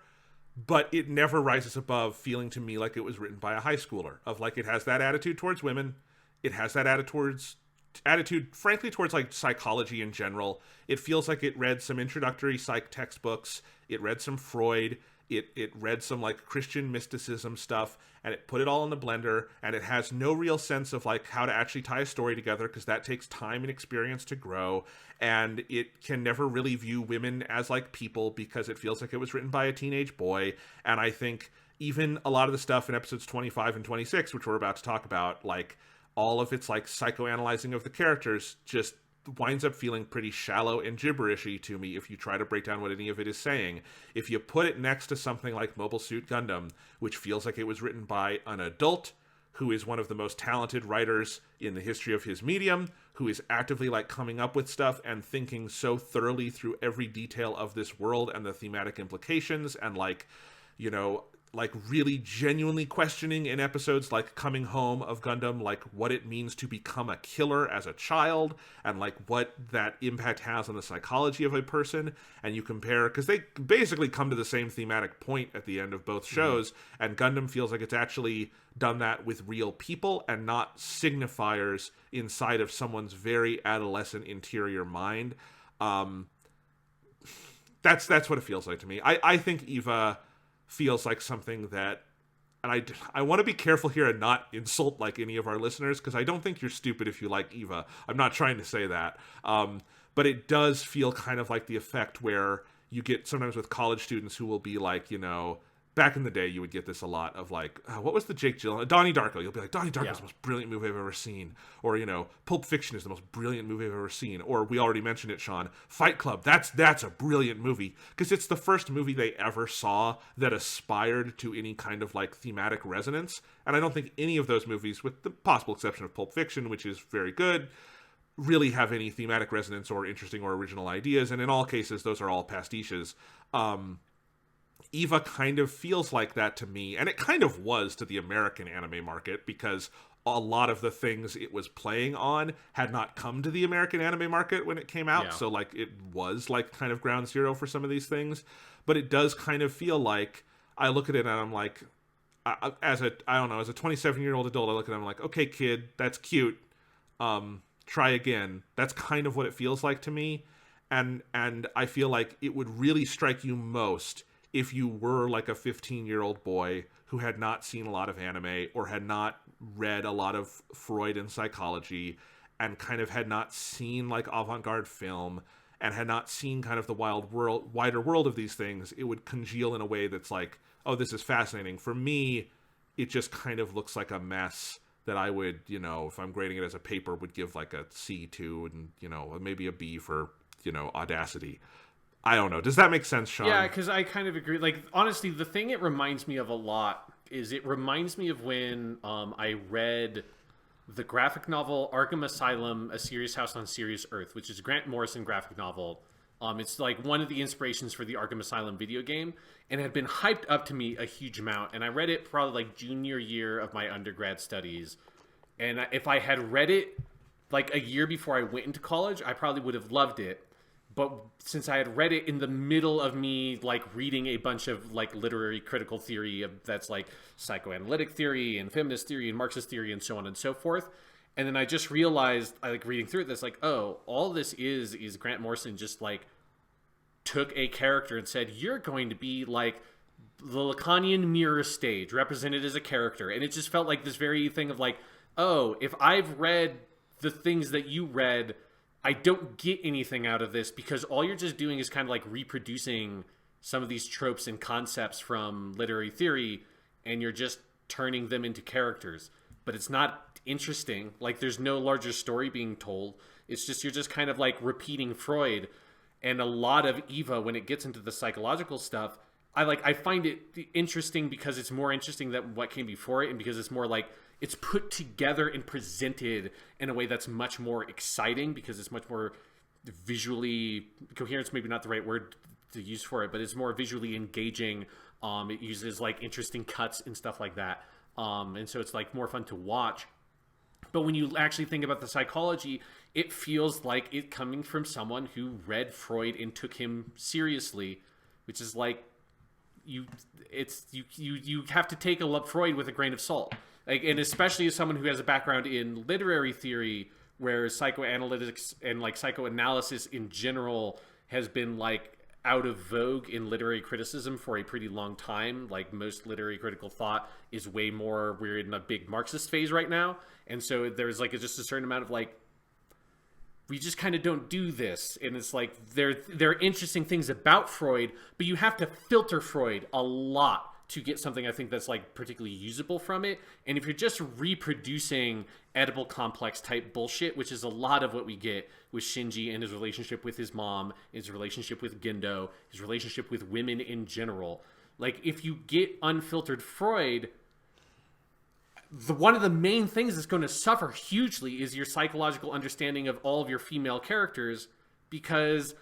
but it never rises above feeling to me like it was written by a high schooler. Of like, it has that attitude towards women, it has that attitude, frankly, towards like psychology in general. It feels like it read some introductory psych textbooks, it read some Freud, it read some like Christian mysticism stuff, and it put it all in the blender, and it has no real sense of like how to actually tie a story together, because that takes time and experience to grow, and it can never really view women as like people because it feels like it was written by a teenage boy. And I think even a lot of the stuff in episodes 25 and 26, which we're about to talk about, like all of its like psychoanalyzing of the characters just winds up feeling pretty shallow and gibberishy to me if you try to break down what any of it is saying. If you put it next to something like Mobile Suit Gundam, which feels like it was written by an adult who is one of the most talented writers in the history of his medium, who is actively like coming up with stuff and thinking so thoroughly through every detail of this world and the thematic implications, and like, you know, like really genuinely questioning in episodes like Coming Home of Gundam, like what it means to become a killer as a child, and like what that impact has on the psychology of a person. And you compare, because they basically come to the same thematic point at the end of both shows, and Gundam feels like it's actually done that with real people and not signifiers inside of someone's very adolescent interior mind. That's what it feels like to me. I think Eva feels like something that, and I want to be careful here and not insult like any of our listeners, because I don't think you're stupid if you like Eva. I'm not trying to say that. But it does feel kind of like the effect where you get sometimes with college students who will be like, you know, back in the day, you would get this a lot of like, what was the Jake Gyllenhaal? Donnie Darko. You'll be like, Donnie Darko is the most brilliant movie I've ever seen. Or, you know, Pulp Fiction is the most brilliant movie I've ever seen. Or we already mentioned it, Sean, Fight Club. That's a brilliant movie. Because it's the first movie they ever saw that aspired to any kind of like thematic resonance. And I don't think any of those movies, with the possible exception of Pulp Fiction, which is very good, really have any thematic resonance or interesting or original ideas. And in all cases, those are all pastiches. Eva kind of feels like that to me, and it kind of was to the American anime market, because a lot of the things it was playing on had not come to the American anime market when it came out, so like it was like kind of ground zero for some of these things. But it does kind of feel like, I look at it and I'm like, as a 27-year-old adult, I look at it and I'm like, okay, kid, that's cute. Try again. That's kind of what it feels like to me, and I feel like it would really strike you most if you were like a 15-year-old boy who had not seen a lot of anime or had not read a lot of Freud and psychology, and kind of had not seen like avant-garde film and had not seen kind of the wider world of these things. It would congeal in a way that's like, oh, this is fascinating. For me, it just kind of looks like a mess that I would, you know, if I'm grading it as a paper, would give like a C to, and, you know, maybe a B for, you know, audacity. I don't know. Does that make sense, Sean? Yeah, because I kind of agree. Like, honestly, the thing it reminds me of a lot is it reminds me of when I read the graphic novel Arkham Asylum, A Serious House on Serious Earth, which is a Grant Morrison graphic novel. It's like one of the inspirations for the Arkham Asylum video game, and it had been hyped up to me a huge amount. And I read it probably like junior year of my undergrad studies. And if I had read it like a year before I went into college, I probably would have loved it. But since I had read it in the middle of me like reading a bunch of like literary critical theory that's like psychoanalytic theory and feminist theory and Marxist theory and so on and so forth, and then I just realized, I like reading through it, that's like, oh, all this is Grant Morrison just like took a character and said, you're going to be like the Lacanian mirror stage represented as a character. And it just felt like this very thing of like, oh, if I've read the things that you read, I don't get anything out of this, because all you're just doing is kind of like reproducing some of these tropes and concepts from literary theory, and you're just turning them into characters. But it's not interesting. Like, there's no larger story being told. It's just, you're just kind of like repeating Freud. And a lot of Eva, when it gets into the psychological stuff, I find it interesting because it's more interesting than what came before it, and because it's more like it's put together and presented in a way that's much more exciting, because it's much more visually coherence, maybe not the right word to use for it, but it's more visually engaging. It uses like interesting cuts and stuff like that, and so it's like more fun to watch. But when you actually think about the psychology, it feels like it coming from someone who read Freud and took him seriously, which is like, you have to take Freud with a grain of salt. Like, and especially as someone who has a background in literary theory, where psychoanalytics and like psychoanalysis in general has been like out of vogue in literary criticism for a pretty long time. Like, most literary critical thought is way more, we're in a big Marxist phase right now. And so there's like just a certain amount of like, we just kind of don't do this. And it's like, there are interesting things about Freud, but you have to filter Freud a lot to get something I think that's like particularly usable from it. And if you're just reproducing edible complex type bullshit, which is a lot of what we get with Shinji and his relationship with his mom, his relationship with Gendo, his relationship with women in general, like, if you get unfiltered Freud, one of the main things that's going to suffer hugely is your psychological understanding of all of your female characters, because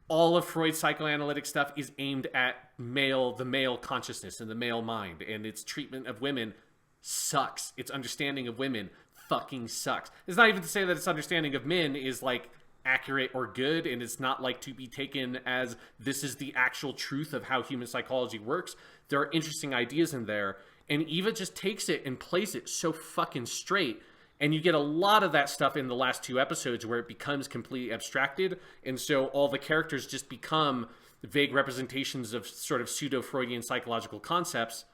all of Freud's psychoanalytic stuff is aimed at the male consciousness and the male mind, and its treatment of women sucks. Its understanding of women fucking sucks. It's not even to say that its understanding of men is like accurate or good, and it's not like to be taken as this is the actual truth of how human psychology works. There are interesting ideas in there, and Eva just takes it and plays it so fucking straight. And you get a lot of that stuff in the last 2 episodes where it becomes completely abstracted. And so all the characters just become vague representations of sort of pseudo-Freudian psychological concepts.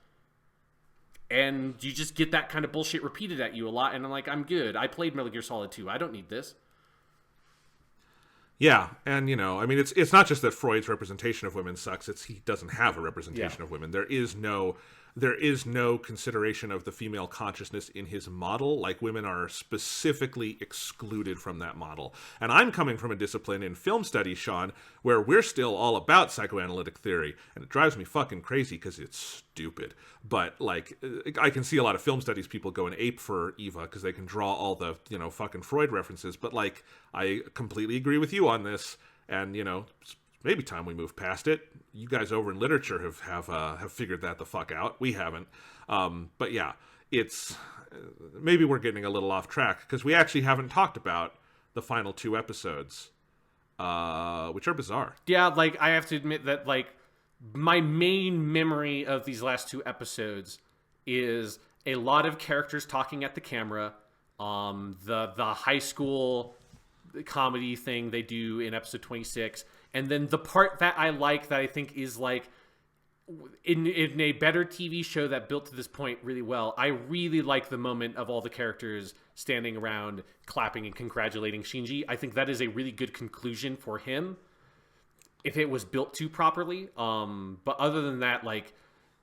And you just get that kind of bullshit repeated at you a lot. And I'm like, I'm good. I played Metal Gear Solid 2. I don't need this. Yeah, and I mean, it's not just that Freud's representation of women sucks. It's he doesn't have a representation of women. There is no consideration of the female consciousness in his model. Like, women are specifically excluded from that model. And I'm coming from a discipline in film studies, Sean, where we're still all about psychoanalytic theory, and it drives me fucking crazy because it's stupid. But like, I can see a lot of film studies people going ape for Eva because they can draw all the fucking Freud references. But like, I completely agree with you on this, and maybe time we move past it. You guys over in literature have figured that the fuck out. We haven't. But yeah, it's maybe we're getting a little off track because we actually haven't talked about the final 2 episodes, which are bizarre. Yeah, like, I have to admit that like my main memory of these last 2 episodes is a lot of characters talking at the camera. The high school comedy thing they do in episode 26. And then the part that I like, that I think is like in a better TV show that built to this point really well, I really like the moment of all the characters standing around clapping and congratulating Shinji. I think that is a really good conclusion for him if it was built to properly. But other than that, like,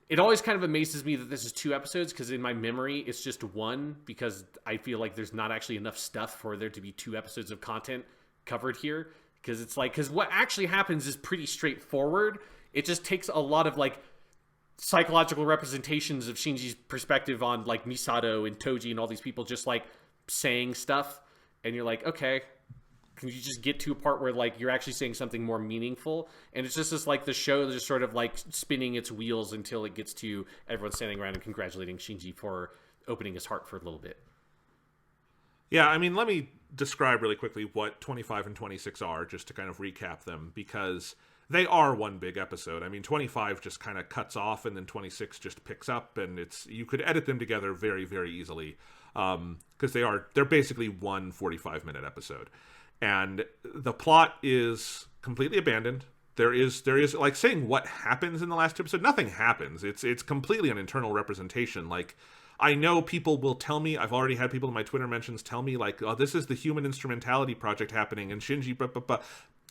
it always kind of amazes me that this is 2 episodes, because in my memory it's just 1, because I feel like there's not actually enough stuff for there to be 2 episodes of content covered here. Because what actually happens is pretty straightforward. It just takes a lot of like psychological representations of Shinji's perspective on like Misato and Toji and all these people just like saying stuff, and you're like, okay, can you just get to a part where like you're actually saying something more meaningful? And it's just like the show just sort of like spinning its wheels until it gets to everyone standing around and congratulating Shinji for opening his heart for a little bit. Yeah, I mean, let me describe really quickly what 25 and 26 are, just to kind of recap them, because they are one big episode. I mean, 25 just kind of cuts off, and then 26 just picks up, and you could edit them together very, very easily, because they're basically one 45-minute episode. And the plot is completely abandoned. There is like saying what happens in the last episode. Nothing happens. It's completely an internal representation. Like, I know people will tell me, I've already had people in my Twitter mentions tell me, like, oh, this is the human instrumentality project happening, and Shinji, blah, blah, blah.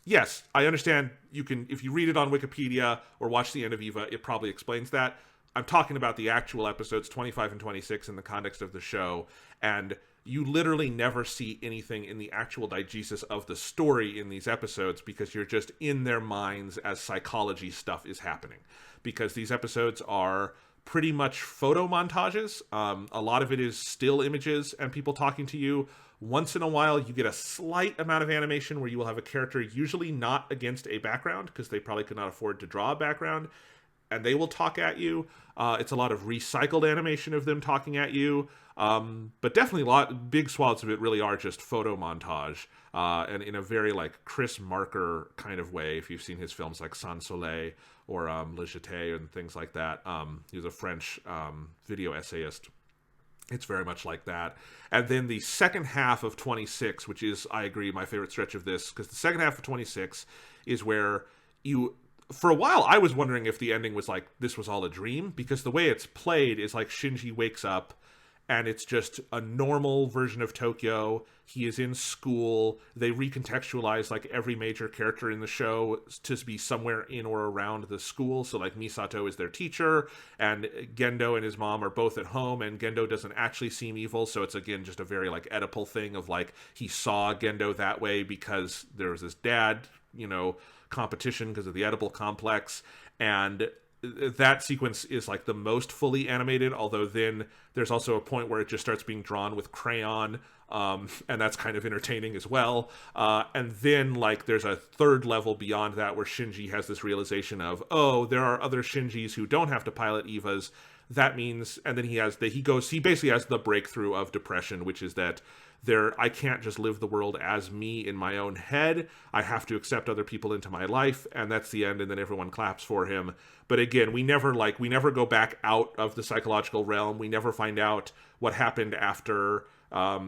Yes, I understand. You can, if you read it on Wikipedia or watch the End of Eva, it probably explains that. I'm talking about the actual episodes 25 and 26 in the context of the show, and you literally never see anything in the actual diegesis of the story in these episodes, because you're just in their minds as psychology stuff is happening. Because these episodes are pretty much photo montages. A lot of it is still images and people talking to you. Once in a while, you get a slight amount of animation where you will have a character usually not against a background, because they probably could not afford to draw a background, and they will talk at you. It's a lot of recycled animation of them talking at you. But definitely big swaths of it really are just photo montage, and in a very like Chris Marker kind of way. If you've seen his films like Sans Soleil or Le Jeté and things like that. He was a French video essayist. It's very much like that. And then the second half of 26, which is, I agree, my favorite stretch of this, because the second half of 26 is where for a while, I was wondering if the ending was like, this was all a dream, because the way it's played is like Shinji wakes up, and it's just a normal version of Tokyo. He is in school. They recontextualize like every major character in the show to be somewhere in or around the school. So like Misato is their teacher, and Gendo and his mom are both at home, and Gendo doesn't actually seem evil. So it's again just a very like Oedipal thing of like he saw Gendo that way because there was this dad, competition because of the Oedipal complex. And that sequence is like the most fully animated, although then there's also a point where it just starts being drawn with crayon, and that's kind of entertaining as well. And then like there's a third level beyond that where Shinji has this realization of, oh, there are other Shinjis who don't have to pilot Evas. That means, and then he basically has the breakthrough of depression, which is that I can't just live the world as me in my own head. I have to accept other people into my life, and that's the end, and then everyone claps for him. But again, we never go back out of the psychological realm. We never find out what happened after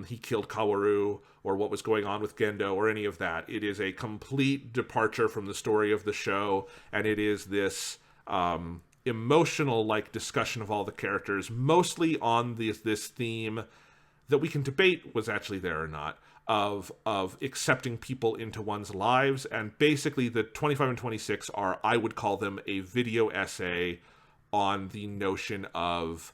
he killed Kaworu, or what was going on with Gendo, or any of that. It is a complete departure from the story of the show, and it is this emotional like discussion of all the characters, mostly on this theme that we can debate was actually there or not, of accepting people into one's lives. And basically the 25 and 26 are, I would call them a video essay on the notion of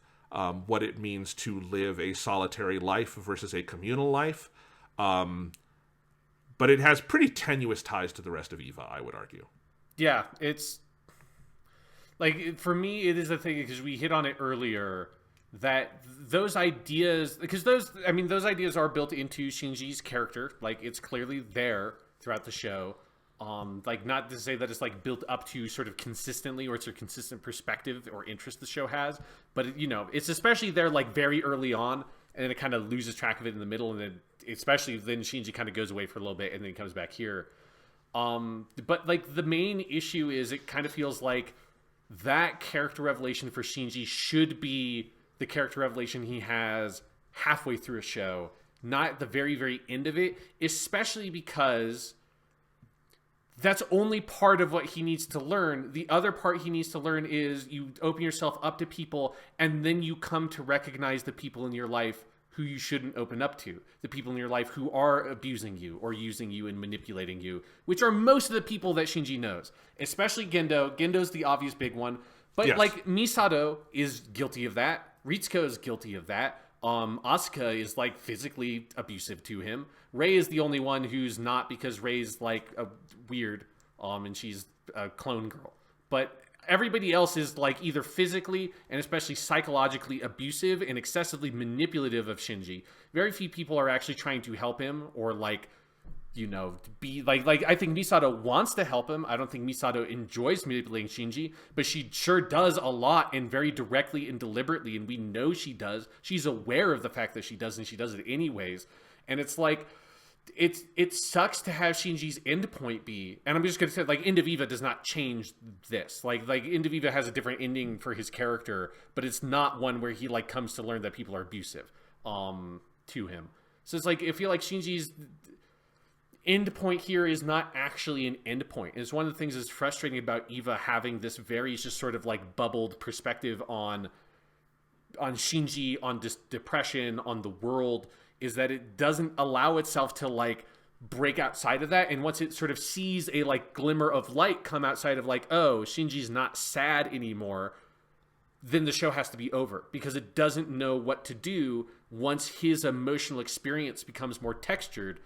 what it means to live a solitary life versus a communal life. But it has pretty tenuous ties to the rest of Eva, I would argue. Yeah, it's like, for me, it is a thing, because we hit on it earlier, that those ideas, because those ideas are built into Shinji's character. Like, it's clearly there throughout the show. Like, not to say that it's like built up to sort of consistently, or it's a consistent perspective or interest the show has, but it's especially there like very early on, and then it kind of loses track of it in the middle, and then especially then Shinji kind of goes away for a little bit and then comes back here. But like the main issue is it kind of feels like that character revelation for Shinji should be the character revelation he has halfway through a show, not at the very, very end of it, especially because that's only part of what he needs to learn. The other part he needs to learn is you open yourself up to people, and then you come to recognize the people in your life who you shouldn't open up to, the people in your life who are abusing you or using you and manipulating you, which are most of the people that Shinji knows, especially Gendo. Gendo's the obvious big one, but yes. Like Misato is guilty of that. Ritsuko is guilty of that. Asuka is like physically abusive to him. Rei is the only one who's not, because Rei's like a weird, and she's a clone girl. But everybody else is like either physically and especially psychologically abusive and excessively manipulative of Shinji. Very few people are actually trying to help him or like, be like I think Misato wants to help him. I don't think Misato enjoys manipulating Shinji, but she sure does a lot, and very directly and deliberately, and we know she does. She's aware of the fact that she does, and she does it anyways. And it's like, it sucks to have Shinji's endpoint be, and I'm just gonna say, like, End of Eva does not change this. Like End of Eva has a different ending for his character, but it's not one where he like comes to learn that people are abusive to him. So it's like, I feel like Shinji's end point here is not actually an end point. It's one of the things that's frustrating about Eva having this very just sort of like bubbled perspective on Shinji, on depression, on the world, is that it doesn't allow itself to like break outside of that. And once it sort of sees a like glimmer of light come outside of like, oh, Shinji's not sad anymore, then the show has to be over, because it doesn't know what to do once his emotional experience becomes more textured,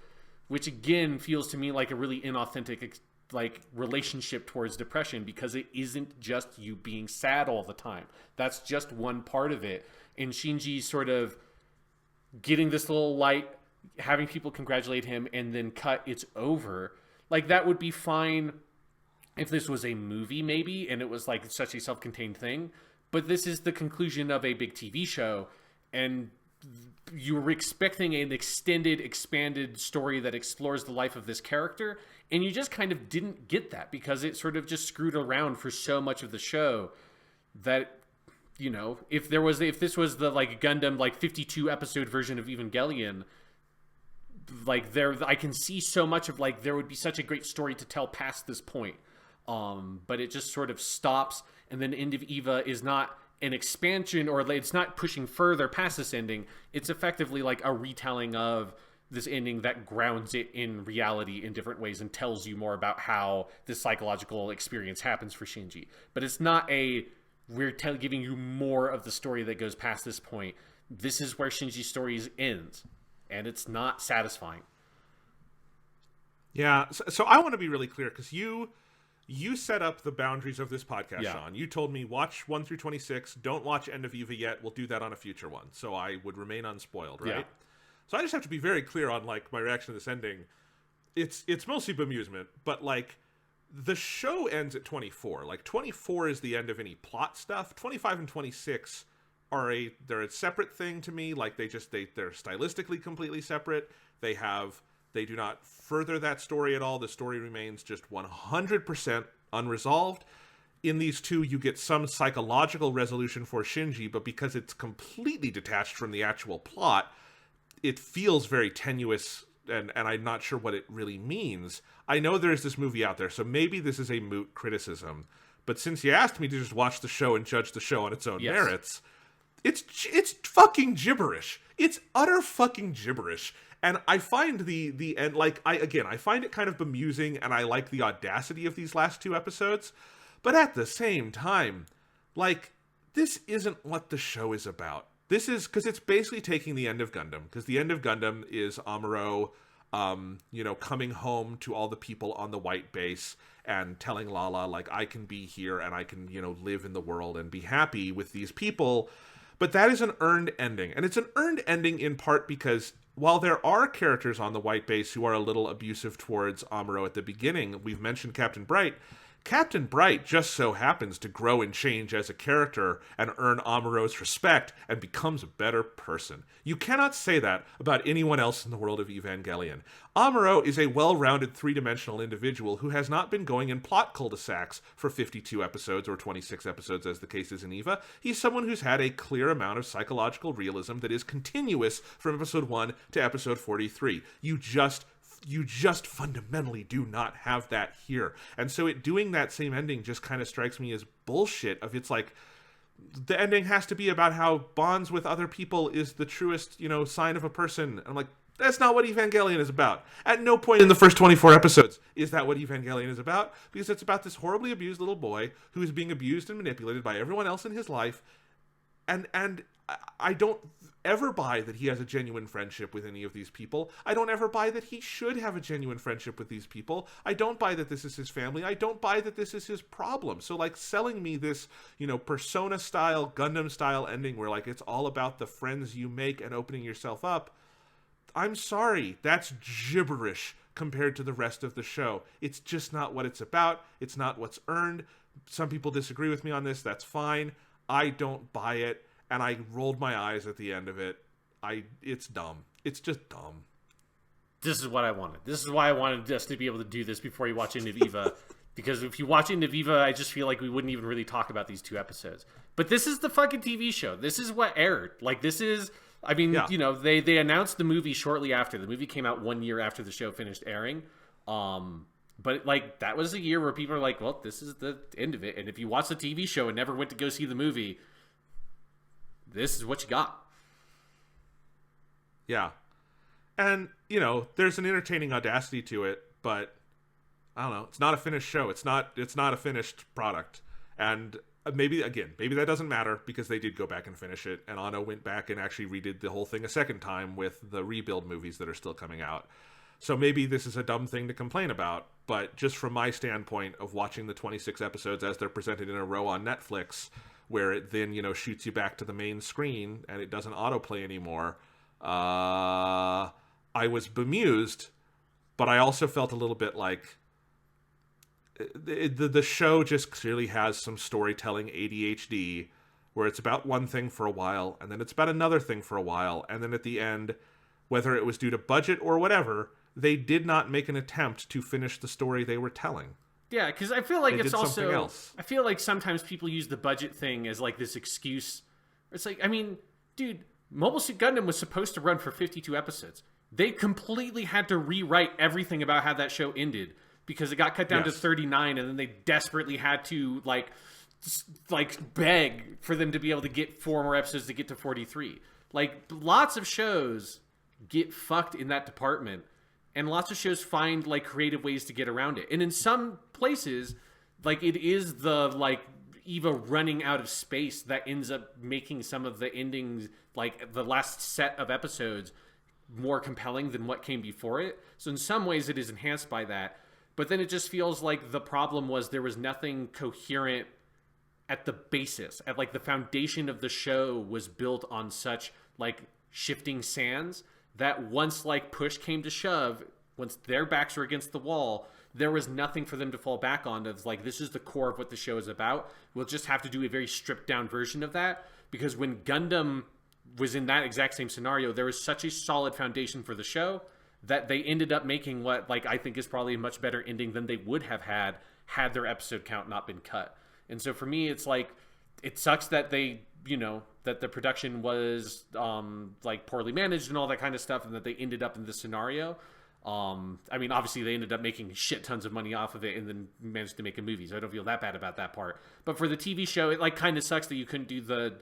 which again feels to me like a really inauthentic like relationship towards depression, because it isn't just you being sad all the time. That's just one part of it. And Shinji sort of getting this little light, having people congratulate him, and then cut, it's over. Like, that would be fine if this was a movie maybe, and it was like such a self-contained thing. But this is the conclusion of a big TV show, and you were expecting an extended, expanded story that explores the life of this character, and you just kind of didn't get that, because it sort of just screwed around for so much of the show that, you know, if this was the like Gundam like 52 episode version of Evangelion, like I can see so much of like there would be such a great story to tell past this point. But it just sort of stops, and then End of Eva is not an expansion, or it's not pushing further past this ending. It's effectively like a retelling of this ending that grounds it in reality in different ways and tells you more about how this psychological experience happens for Shinji. But it's not we're giving you more of the story that goes past this point. This is where Shinji's story ends, and it's not satisfying. Yeah, so I want to be really clear, because you set up the boundaries of this podcast, Sean. You told me watch 1 through 26. Don't watch End of Eva yet. We'll do that on a future one. So I would remain unspoiled, right? Yeah. So I just have to be very clear on like my reaction to this ending. It's mostly bemusement, but like the show ends at 24. Like 24 is the end of any plot stuff. 25 and 26 they're a separate thing to me. Like they're stylistically completely separate. They do not further that story at all. The story remains just 100% unresolved. In these two, you get some psychological resolution for Shinji, but because it's completely detached from the actual plot, it feels very tenuous, and I'm not sure what it really means. I know there's this movie out there, so maybe this is a moot criticism. But since you asked me to just watch the show and judge the show on its own merits, it's fucking gibberish. It's utter fucking gibberish. And I find the end, like, I find it kind of bemusing, and I like the audacity of these last two episodes. But at the same time, like, this isn't what the show is about. This is, because it's basically taking the end of Gundam, because the end of Gundam is Amuro, coming home to all the people on the white base and telling Lala, like, I can be here and I can, live in the world and be happy with these people. But that is an earned ending. And it's an earned ending in part because while there are characters on the white base who are a little abusive towards Amuro at the beginning, we've mentioned Captain Bright. Captain Bright just so happens to grow and change as a character and earn Amuro's respect and becomes a better person. You cannot say that about anyone else in the world of Evangelion. Amuro is a well-rounded three-dimensional individual who has not been going in plot cul-de-sacs for 52 episodes or 26 episodes as the case is in Eva. He's someone who's had a clear amount of psychological realism that is continuous from episode 1 to episode 43. You just fundamentally do not have that here. And so doing that same ending just kind of strikes me as bullshit. It's like, the ending has to be about how bonds with other people is the truest, sign of a person. And I'm like, that's not what Evangelion is about. At no point in the first 24 episodes is that what Evangelion is about, because it's about this horribly abused little boy who is being abused and manipulated by everyone else in his life. And I don't ever buy that he has a genuine friendship with any of these people. I don't ever buy that he should have a genuine friendship with these people. I don't buy that this is his family. I don't buy that this is his problem. So, like, selling me this, Persona-style, Gundam-style ending where, like, it's all about the friends you make and opening yourself up, I'm sorry. That's gibberish compared to the rest of the show. It's just not what it's about. It's not what's earned. Some people disagree with me on this. That's fine. I don't buy it. And I rolled my eyes at the end of it. It's dumb. It's just dumb. this is what I wanted. This is why I wanted us to be able to do this before you watch End of Eva. Because if you watch End of Eva, I just feel like we wouldn't even really talk about these 2 episodes. But this is the fucking TV show. This is what aired. Like, this is... I mean, you know, they announced the movie shortly after. The movie came out 1 year after the show finished airing. But, like, that was a year where people are like, well, this is the end of it. And if you watch the TV show and never went to go see the movie, this is what you got. Yeah. And, you know, there's an entertaining audacity to it, but I don't know. It's not a finished show. It's not a finished product. And maybe that doesn't matter because they did go back and finish it. And Anno went back and actually redid the whole thing a second time with the rebuild movies that are still coming out. So maybe this is a dumb thing to complain about. But just from my standpoint of watching the 26 episodes as they're presented in a row on Netflix, where it then, you know, shoots you back to the main screen and it doesn't autoplay anymore, I was bemused, but I also felt a little bit like the show just clearly has some storytelling ADHD where it's about one thing for a while, and then it's about another thing for a while, and then at the end, whether it was due to budget or whatever, they did not make an attempt to finish the story they were telling. Yeah, because I feel like They it's did something also... else. I feel like sometimes people use the budget thing as, like, this excuse. It's like, I mean, dude, Mobile Suit Gundam was supposed to run for 52 episodes. They completely had to rewrite everything about how that show ended because it got cut down to 39, and then they desperately had to, like beg for them to be able to get 4 more episodes to get to 43. Like, lots of shows get fucked in that department, and lots of shows find, like, creative ways to get around it. And in some places, like, it is the, like, Eva running out of space that ends up making some of the endings, like, the last set of episodes, more compelling than what came before it. So in some ways it is enhanced by that. But then it just feels like the problem was there was nothing coherent at the basis. At, like, the foundation of the show was built on such, like, shifting sands that once, like, push came to shove, once their backs were against the wall, there was nothing for them to fall back on. It's like, this is the core of what the show is about. We'll just have to do a very stripped down version of that. Because when Gundam was in that exact same scenario, there was such a solid foundation for the show that they ended up making what, like, I think is probably a much better ending than they would have had their episode count not been cut. And so for me, it's like, it sucks that they, you know, that the production was like poorly managed and all that kind of stuff, and that they ended up in this scenario. I mean, obviously they ended up making shit tons of money off of it and then managed to make a movie, so I don't feel that bad about that part. But for the TV show, it, like, kind of sucks that you couldn't do the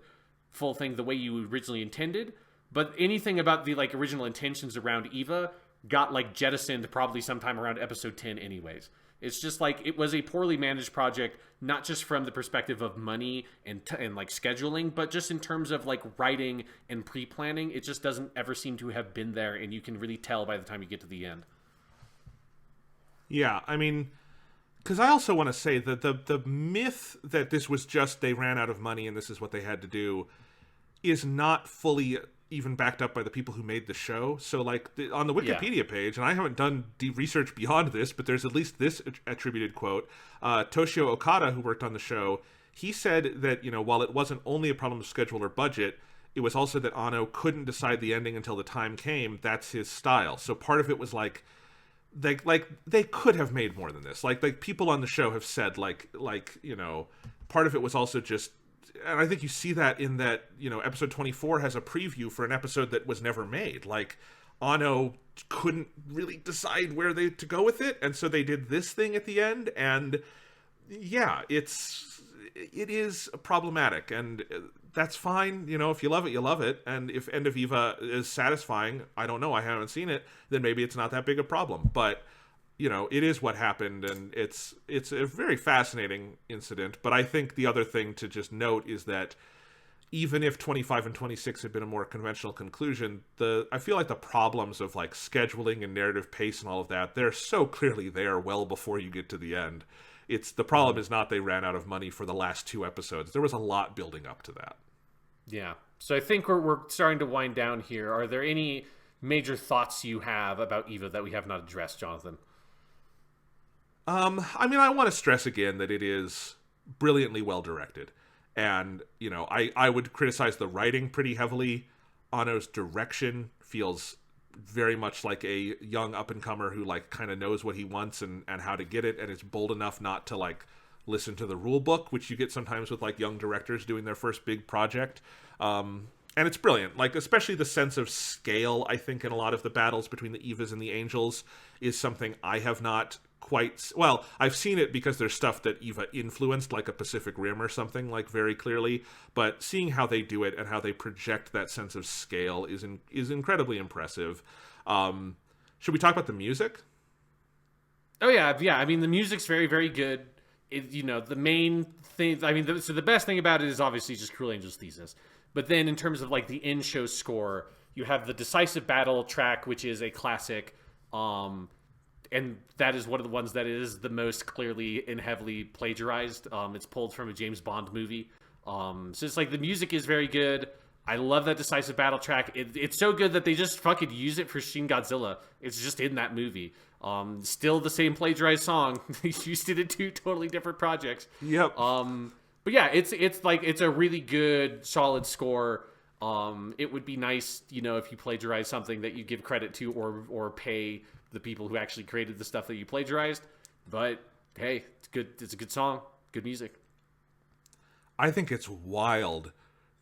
full thing the way you originally intended. But anything about the, like, original intentions around Eva got, like, jettisoned probably sometime around episode 10 anyways. It's just like, it was a poorly managed project, not just from the perspective of money and like scheduling, but just in terms of, like, writing and pre-planning. It just doesn't ever seem to have been there, and you can really tell by the time you get to the end. Yeah, I mean, because I also want to say that the myth that this was just they ran out of money and this is what they had to do is not fully even backed up by the people who made the show. So, like, on the Wikipedia page, and I haven't done deep research beyond this, but there's at least this attributed quote. Toshio Okada, who worked on the show, he said that, you know, while it wasn't only a problem of schedule or budget, it was also that Anno couldn't decide the ending until the time came. That's his style. So part of it was like they could have made more than this. Like people on the show have said, like you know, part of it was also just, and I think you see that in that, you know, episode 24 has a preview for an episode that was never made. Like, Anno couldn't really decide where to go with it, and so they did this thing at the end, and yeah, it is problematic, and that's fine. You know, if you love it, you love it, and if End of Eva is satisfying, I don't know, I haven't seen it, then maybe it's not that big a problem, but you know, it is what happened, and it's a very fascinating incident. But I think the other thing to just note is that even if 25 and 26 had been a more conventional conclusion, I feel like the problems of, like, scheduling and narrative pace and all of that, they're so clearly there well before you get to the end. The problem is not they ran out of money for the last 2 episodes. There was a lot building up to that. Yeah. So I think we're starting to wind down here. Are there any major thoughts you have about Eva that we have not addressed, Jonathan? I mean, I want to stress again that it is brilliantly well directed. And, you know, I would criticize the writing pretty heavily. Anno's direction feels very much like a young up-and-comer who, like, kind of knows what he wants and how to get it, and is bold enough not to, like, listen to the rule book, which you get sometimes with, like, young directors doing their first big project. And it's brilliant. Like, especially the sense of scale, I think, in a lot of the battles between the Evas and the Angels is something I have not quite... Well, I've seen it because there's stuff that Eva influenced, like a Pacific Rim or something, like, very clearly. But seeing how they do it and how they project that sense of scale is incredibly impressive. Should we talk about the music? Oh, yeah. Yeah, I mean, the music's very, very good. The main thing... I mean, so the best thing about it is obviously just Cruel Angel's Thesis. But then in terms of, like, the in-show score, you have the Decisive Battle track, which is a classic, and that is one of the ones that is the most clearly and heavily plagiarized. It's pulled from a James Bond movie. So it's like the music is very good. I love that Decisive Battle track. It's so good that they just fucking use it for Shin Godzilla. It's just in that movie. Still the same plagiarized song. They used it in 2 totally different projects. Yep. But yeah, it's a really good, solid score. It would be nice, if you plagiarize something that you give credit to or pay the people who actually created the stuff that you plagiarized. But hey, it's good. It's a good song, good music. I think it's wild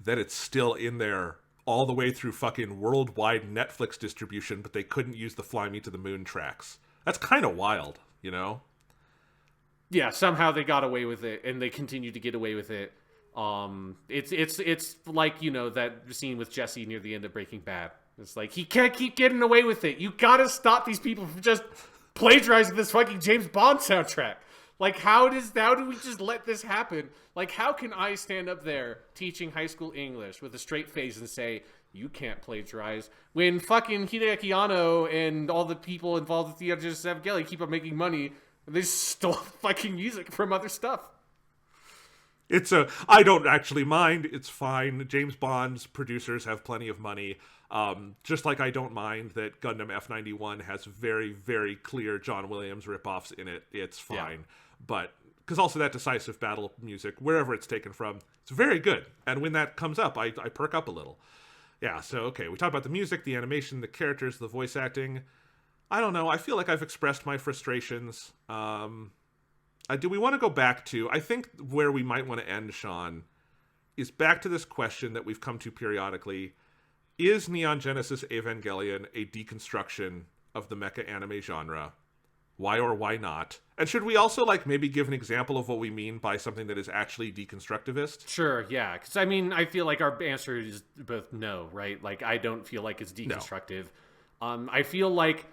that it's still in there all the way through fucking worldwide Netflix distribution, but they couldn't use the Fly Me to the Moon tracks. That's kind of wild, Yeah, somehow they got away with it, and they continue to get away with it. It's like, that scene with Jesse near the end of Breaking Bad. It's like, he can't keep getting away with it. You gotta stop these people from just plagiarizing this fucking James Bond soundtrack. Like, how do we just let this happen? Like, how can I stand up there teaching high school English with a straight face and say, you can't plagiarize, when fucking Hideaki Anno and all the people involved with the End of Evangelion keep on making money. They stole fucking music from other stuff. I don't actually mind. It's fine. James Bond's producers have plenty of money. Just like I don't mind that Gundam F91 has very, very clear John Williams ripoffs in it. It's fine. Yeah. But, because also that Decisive Battle music, wherever it's taken from, it's very good. And when that comes up, I perk up a little. Yeah, so, okay, we talked about the music, the animation, the characters, the voice acting. I don't know. I feel like I've expressed my frustrations. Do we want to go back to... I think where we might want to end, Sean, is back to this question that we've come to periodically. Is Neon Genesis Evangelion a deconstruction of the mecha anime genre? Why or why not? And should we also, maybe give an example of what we mean by something that is actually deconstructivist? Sure, yeah. Because, I feel like our answer is both no, right? Like, I don't feel like it's deconstructive. No. I feel like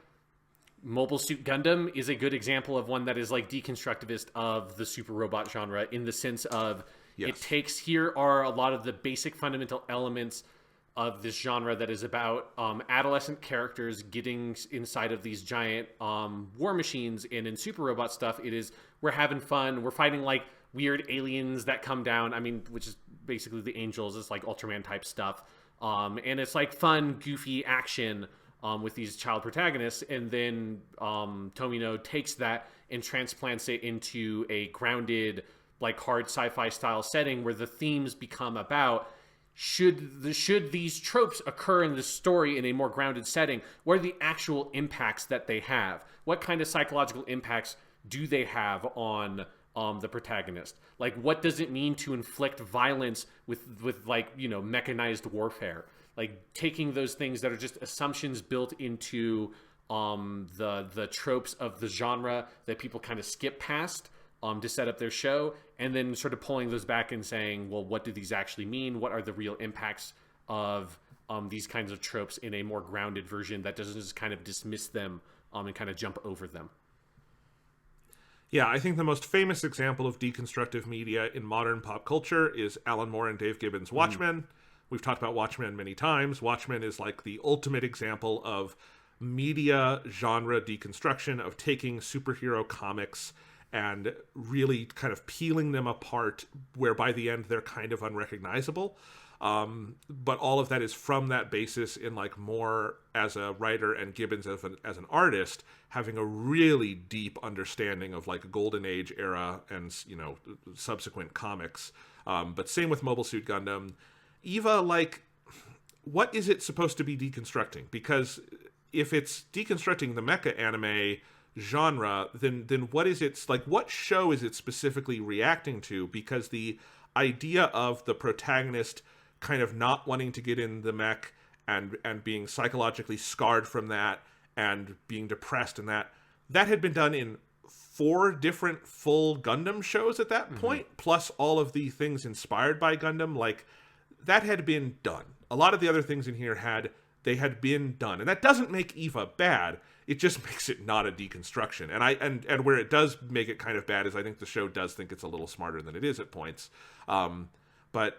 Mobile Suit Gundam is a good example of one that is, deconstructivist of the super robot genre, in the sense of here are a lot of the basic fundamental elements of this genre that is about adolescent characters getting inside of these giant war machines. And in super robot stuff, we're having fun. We're fighting weird aliens that come down. Which is basically the Angels. It's Ultraman type stuff. And it's fun, goofy action with these child protagonists. And then Tomino takes that and transplants it into a grounded, hard sci-fi style setting where the themes become about... Should these tropes occur in the story in a more grounded setting? What are the actual impacts that they have? What kind of psychological impacts do they have on the protagonist? What does it mean to inflict violence with mechanized warfare? Taking those things that are just assumptions built into the tropes of the genre that people kind of skip past to set up their show, and then sort of pulling those back and saying, well, what do these actually mean? What are the real impacts of these kinds of tropes in a more grounded version that doesn't just kind of dismiss them and kind of jump over them? Yeah, I think the most famous example of deconstructive media in modern pop culture is Alan Moore and Dave Gibbons' Watchmen. We've talked about Watchmen many times. Watchmen is the ultimate example of media genre deconstruction, of taking superhero comics and really kind of peeling them apart, where by the end they're kind of unrecognizable. But all of that is from that basis in Moore as a writer and Gibbons as an artist having a really deep understanding of Golden Age era and subsequent comics. But same with Mobile Suit Gundam. Eva, what is it supposed to be deconstructing? Because if it's deconstructing the mecha anime genre, then what is its like? What show is it specifically reacting to? Because the idea of the protagonist kind of not wanting to get in the mech and being psychologically scarred from that and being depressed and that had been done in 4 different full Gundam shows at that point, plus all of the things inspired by Gundam. Like, that had been done. A lot of the other things in here had been done. And that doesn't make Eva bad. It just makes it not a deconstruction. And where it does make it kind of bad is I think the show does think it's a little smarter than it is at points. But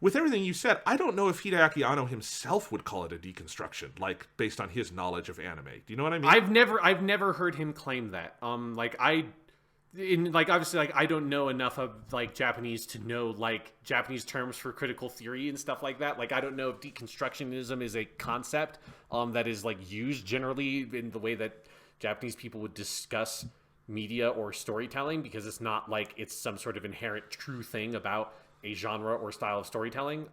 with everything you said, I don't know if Hideaki Anno himself would call it a deconstruction, like based on his knowledge of anime. Do you know what I mean? I've never heard him claim that. Obviously, like, I don't know enough of like Japanese to know like Japanese terms for critical theory and stuff like that. Like, I don't know if deconstructionism is a concept that is like used generally in the way that Japanese people would discuss media or storytelling, because it's not like it's some sort of inherent true thing about a genre or style of storytelling.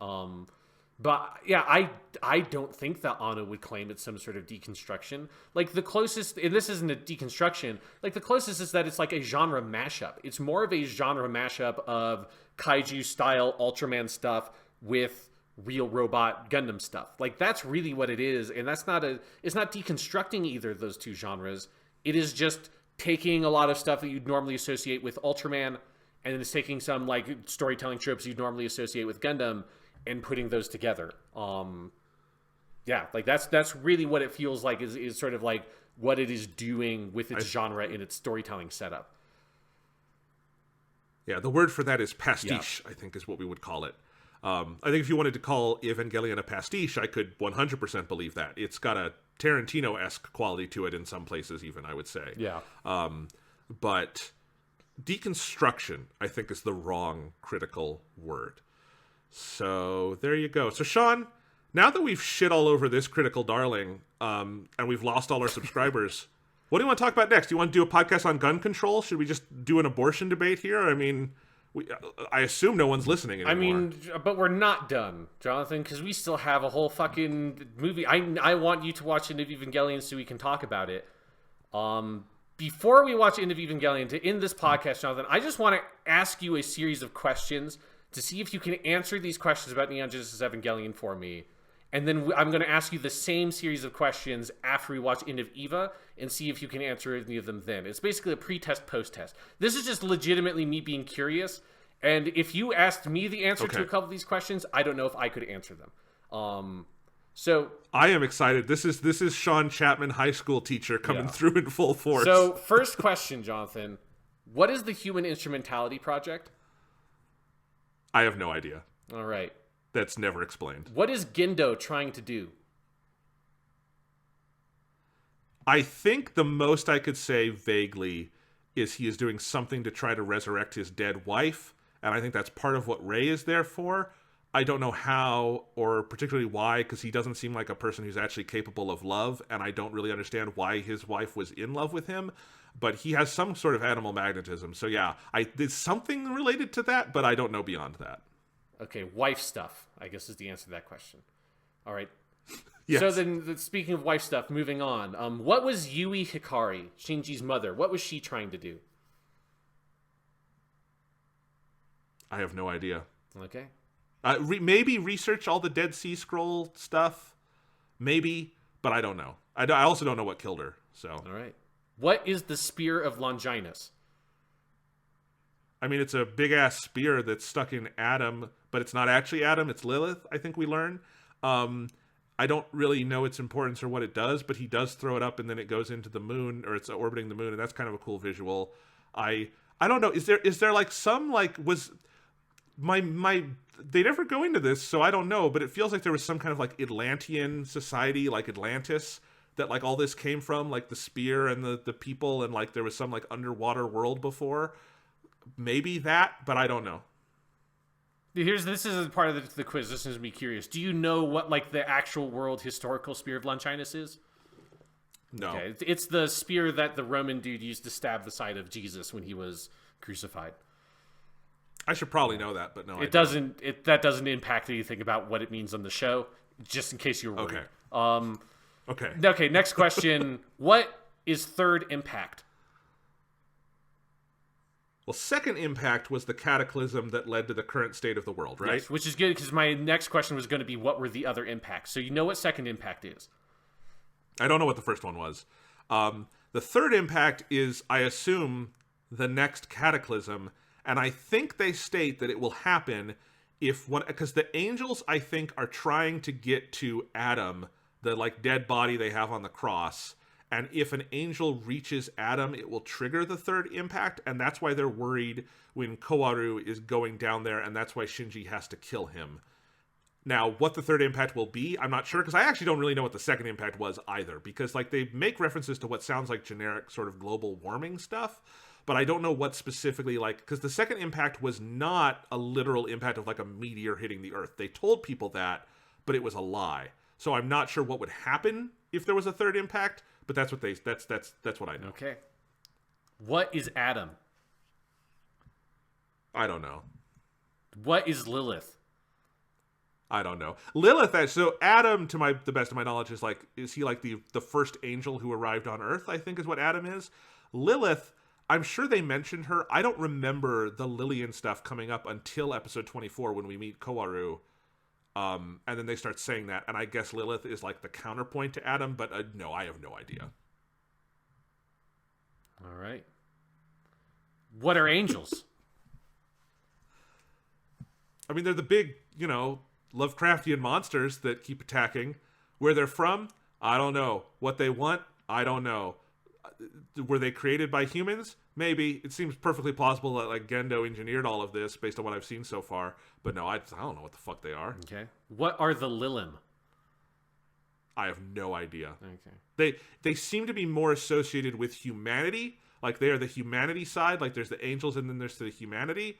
But yeah, I don't think that Anno would claim it's some sort of deconstruction. Like, the closest, and this isn't a deconstruction, like the closest is that it's like a genre mashup. It's more of a genre mashup of kaiju style Ultraman stuff with real robot Gundam stuff. Like, that's really what it is. And it's not deconstructing either of those two genres. It is just taking a lot of stuff that you'd normally associate with Ultraman, and then it's taking some like storytelling tropes you'd normally associate with Gundam and putting those together. Yeah, like that's really what it feels like is sort of like what it is doing with its genre in its storytelling setup. Yeah, the word for that is pastiche, I think is what we would call it. I think if you wanted to call Evangelion a pastiche, I could 100% believe that. It's got a Tarantino-esque quality to it in some places even, I would say. Yeah. But deconstruction, I think, is the wrong critical word. So there you go. So Sean, now that we've shit all over this critical darling, and we've lost all our subscribers, what do you want to talk about next? Do you want to do a podcast on gun control? Should we just do an abortion debate here? I mean, I assume no one's listening anymore. I mean, but we're not done, Jonathan, because we still have a whole fucking movie. I want you to watch End of Evangelion so we can talk about it. Before we watch End of Evangelion, to end this podcast, Jonathan, I just want to ask you a series of questions to see if you can answer these questions about Neon Genesis Evangelion for me. And then I'm going to ask you the same series of questions after we watch End of Eva and see if you can answer any of them then. It's basically a pre-test, post-test. This is just legitimately me being curious. And if you asked me the answer to a couple of these questions, I don't know if I could answer them. So I am excited. This is Sean Chapman, high school teacher, coming through in full force. So first question, Jonathan. What is the Human Instrumentality Project? I have no idea. All right. That's never explained. What is Gendo trying to do? I think the most I could say vaguely is he is doing something to try to resurrect his dead wife, and I think that's part of what Rey is there for. I don't know how or particularly why, because he doesn't seem like a person who's actually capable of love, and I don't really understand why his wife was in love with him. But he has some sort of animal magnetism. So yeah, there's something related to that, but I don't know beyond that. Okay, wife stuff, I guess, is the answer to that question. All right. Yes. So then, speaking of wife stuff, moving on. What was Yui Hikari, Shinji's mother? What was she trying to do? I have no idea. Okay. Maybe research all the Dead Sea Scroll stuff. Maybe, but I don't know. I also don't know what killed her. So. All right. What is the Spear of Longinus? I mean, it's a big-ass spear that's stuck in Adam, but it's not actually Adam, it's Lilith, I think we learn. I don't really know its importance or what it does, but he does throw it up and then it goes into the moon, or it's orbiting the moon, and that's kind of a cool visual. I don't know, is there like some, like, was... They never go into this, so I don't know, but it feels like there was some kind of, like, Atlantean society, like Atlantis, that, like, all this came from, like, the spear and the people, and, like, there was some, like, underwater world before. Maybe that, but I don't know. This is part of the quiz. This is me curious. Do you know what, like, the actual world historical Spear of Longinus is? No. Okay. It's the spear that the Roman dude used to stab the side of Jesus when he was crucified. I should probably know that, but no, that doesn't impact anything about what it means on the show, just in case you were worried. Okay. Okay. Okay, next question. What is third impact? Well, second impact was the cataclysm that led to the current state of the world, right? Yes, which is good because my next question was going to be what were the other impacts. So you know what second impact is. I don't know what the first one was. The third impact is, I assume, the next cataclysm, and I think they state that it will happen if one, because the angels, I think, are trying to get to Adam, the like dead body they have on the cross, and if an angel reaches Adam, it will trigger the third impact, and that's why they're worried when Kaworu is going down there, and that's why Shinji has to kill him. Now, what the third impact will be, I'm not sure, because I actually don't really know what the second impact was either, because like they make references to what sounds like generic sort of global warming stuff, but I don't know what specifically, like, because the second impact was not a literal impact of like a meteor hitting the Earth. They told people that, but it was a lie. So I'm not sure what would happen if there was a third impact, but that's what that's what I know. Okay. What is Adam? I don't know. What is Lilith? I don't know. Lilith, so Adam, to the best of my knowledge, is he like the first angel who arrived on Earth, I think is what Adam is. Lilith, I'm sure they mentioned her. I don't remember the Lillian stuff coming up until episode 24 when we meet Kaworu. And then they start saying that, and I guess Lilith is like the counterpoint to Adam, but no, I have no idea. All right. What are angels? I mean, they're the big, Lovecraftian monsters that keep attacking. Where they're from, I don't know. What they want, I don't know. Were they created by humans? Maybe. It seems perfectly plausible that like Gendo engineered all of this based on what I've seen so far. But no, I don't know what the fuck they are. Okay. What are the Lilim? I have no idea. Okay. They seem to be more associated with humanity. Like they are the humanity side. Like there's the angels and then there's the humanity.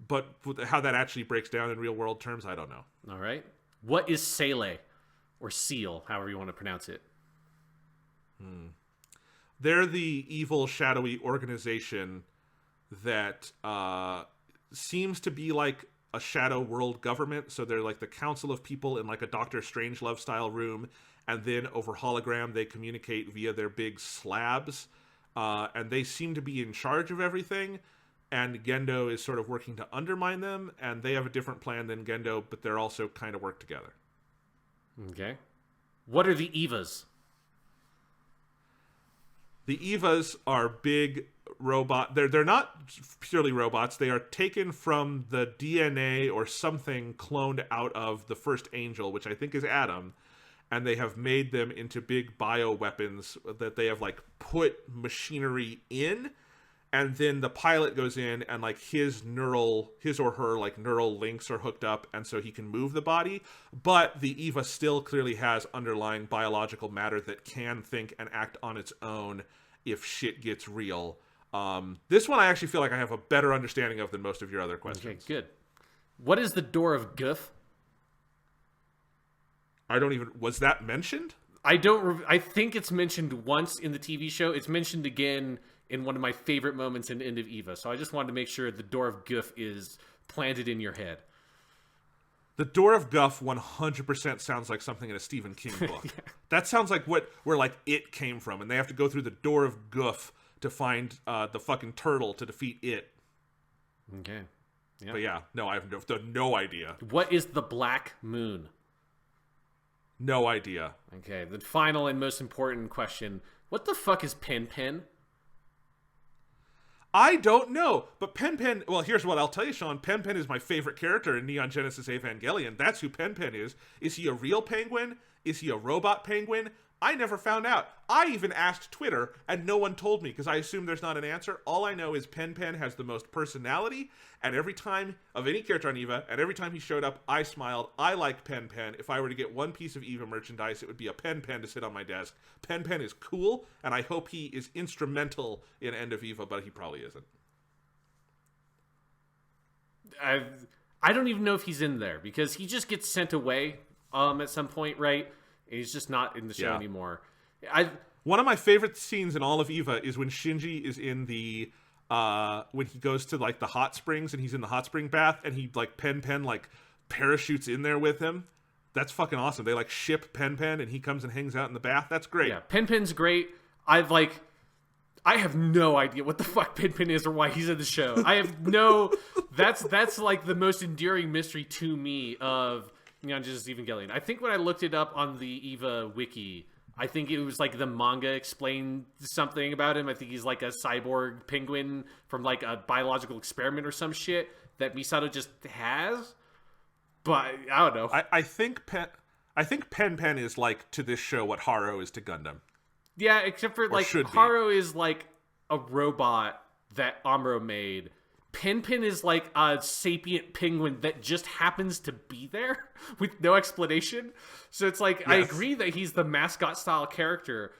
But how that actually breaks down in real world terms, I don't know. All right. What is Sele? Or Seal, however you want to pronounce it. They're the evil, shadowy organization that seems to be like a shadow world government. So they're like the council of people in like a Doctor Strangelove style room. And then over hologram, they communicate via their big slabs. And they seem to be in charge of everything. And Gendo is sort of working to undermine them, and they have a different plan than Gendo, but they're also kind of work together. Okay. What are the Evas? The Evas are big robot. They're not purely robots. They are taken from the DNA or something cloned out of the first angel, which I think is Adam, and they have made them into big bioweapons that they have like put machinery in. And then the pilot goes in and like his or her like neural links are hooked up, and so he can move the body. But the Eva still clearly has underlying biological matter that can think and act on its own if shit gets real. This one I actually feel like I have a better understanding of than most of your other questions. Okay, good. What is the door of Guth? Was that mentioned? I think it's mentioned once in the TV show. It's mentioned again in one of my favorite moments in End of Eva. So I just wanted to make sure the door of Guth is planted in your head. The door of Guff 100% sounds like something in a Stephen King book. Yeah. That sounds like where like it came from, and they have to go through the door of Guff to find the fucking turtle to defeat it. Okay. Yeah. But yeah, no, I have no idea. What is the Black Moon? No idea. Okay, the final and most important question. What the fuck is Pen Pen? I don't know, but Pen Pen, well, here's what I'll tell you, Sean. Pen Pen is my favorite character in Neon Genesis Evangelion. That's who Pen Pen is. Is he a real penguin? Is he a robot penguin? I never found out. I even asked Twitter, and no one told me, because I assume there's not an answer. All I know is Pen Pen has the most personality, and every time, of any character on Eva, and every time he showed up, I smiled. I like Pen Pen. If I were to get one piece of Eva merchandise, it would be a Pen Pen to sit on my desk. Pen Pen is cool, and I hope he is instrumental in End of Eva, but he probably isn't. I don't even know if he's in there, because he just gets sent away at some point, right? He's just not in the show anymore. One of my favorite scenes in all of Eva is when Shinji is in the when he goes to like the hot springs and he's in the hot spring bath and he like Pen like parachutes in there with him. That's fucking awesome. They like ship Pen Pen and he comes and hangs out in the bath. That's great. Yeah, Pen Pen's great. I have no idea what the fuck Pen Pen is or why he's in the show. I have no. That's like the most endearing mystery to me of Neon Genesis Evangelion. I think when I looked it up on the EVA wiki, I think it was like the manga explained something about him. I think he's like a cyborg penguin from like a biological experiment or some shit that Misato just has. But I don't know. I think Pen Pen is like to this show what Haro is to Gundam. Yeah, except for like Haro is like a robot that Amuro made. Pen Pen is like a sapient penguin that just happens to be there with no explanation. So it's like, yes. I agree that he's the mascot style character,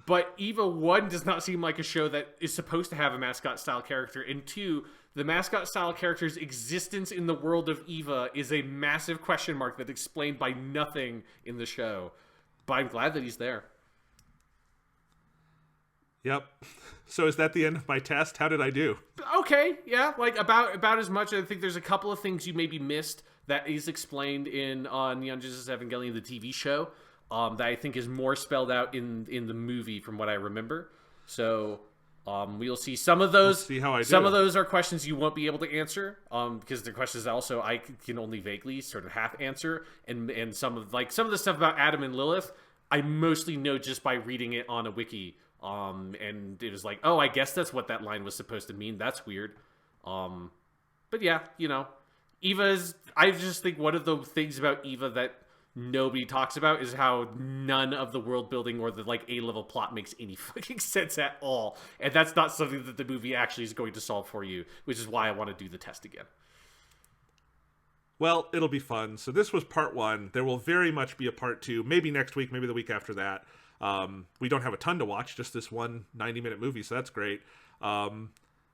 but EVA 1 does not seem like a show that is supposed to have a mascot style character. And 2, the mascot style character's existence in the world of EVA is a massive question mark that's explained by nothing in the show. But I'm glad that he's there. Yep. So is that the end of my test? How did I do? Okay, yeah, like about as much. I think there's a couple of things you maybe missed that is explained in Neon Genesis Evangelion, the TV show, that I think is more spelled out in the movie from what I remember. So we'll see some of those. We'll see how I do. Some of those are questions you won't be able to answer because they're questions that also I can only vaguely sort of half answer, and some of the stuff about Adam and Lilith I mostly know just by reading it on a wiki. And it was like, oh, I guess that's what that line was supposed to mean. That's weird. But yeah, you know, I just think one of the things about EVA that nobody talks about is how none of the world building or the like A-level plot makes any fucking sense at all. And that's not something that the movie actually is going to solve for you, which is why I want to do the test again. Well, it'll be fun. So this was part 1. There will very much be a part 2, maybe next week, maybe the week after that. We don't have a ton to watch, just this one 90-minute movie, so that's great.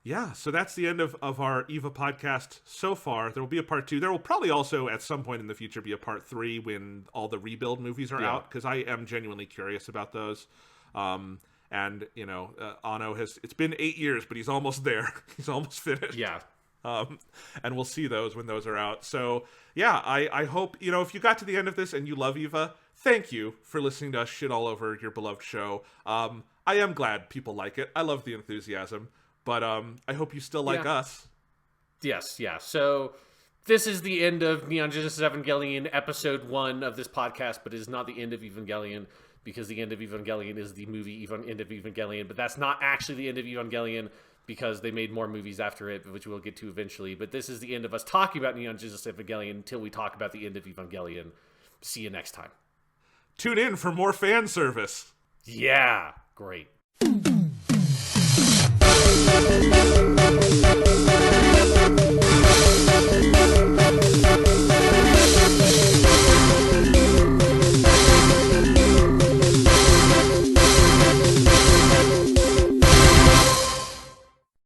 Yeah, so that's the end of our EVA podcast so far. There will be a part 2. There will probably also, at some point in the future, be a part 3 when all the rebuild movies are out, because I am genuinely curious about those. And, you know, Anno it's been 8 years, but he's almost there. He's almost finished. Yeah. And we'll see those when those are out. So, yeah, I hope, you know, if you got to the end of this and you love EVA, thank you for listening to us shit all over your beloved show. I am glad people like it. I love the enthusiasm, but I hope you still like us. Yes, yeah. So this is the end of Neon Genesis Evangelion episode 1 of this podcast, but it is not the end of Evangelion, because the end of Evangelion is the movie End of Evangelion, but that's not actually the end of Evangelion, because they made more movies after it, which we'll get to eventually. But this is the end of us talking about Neon Genesis Evangelion until we talk about the end of Evangelion. See you next time. Tune in for more fan service. Yeah, great.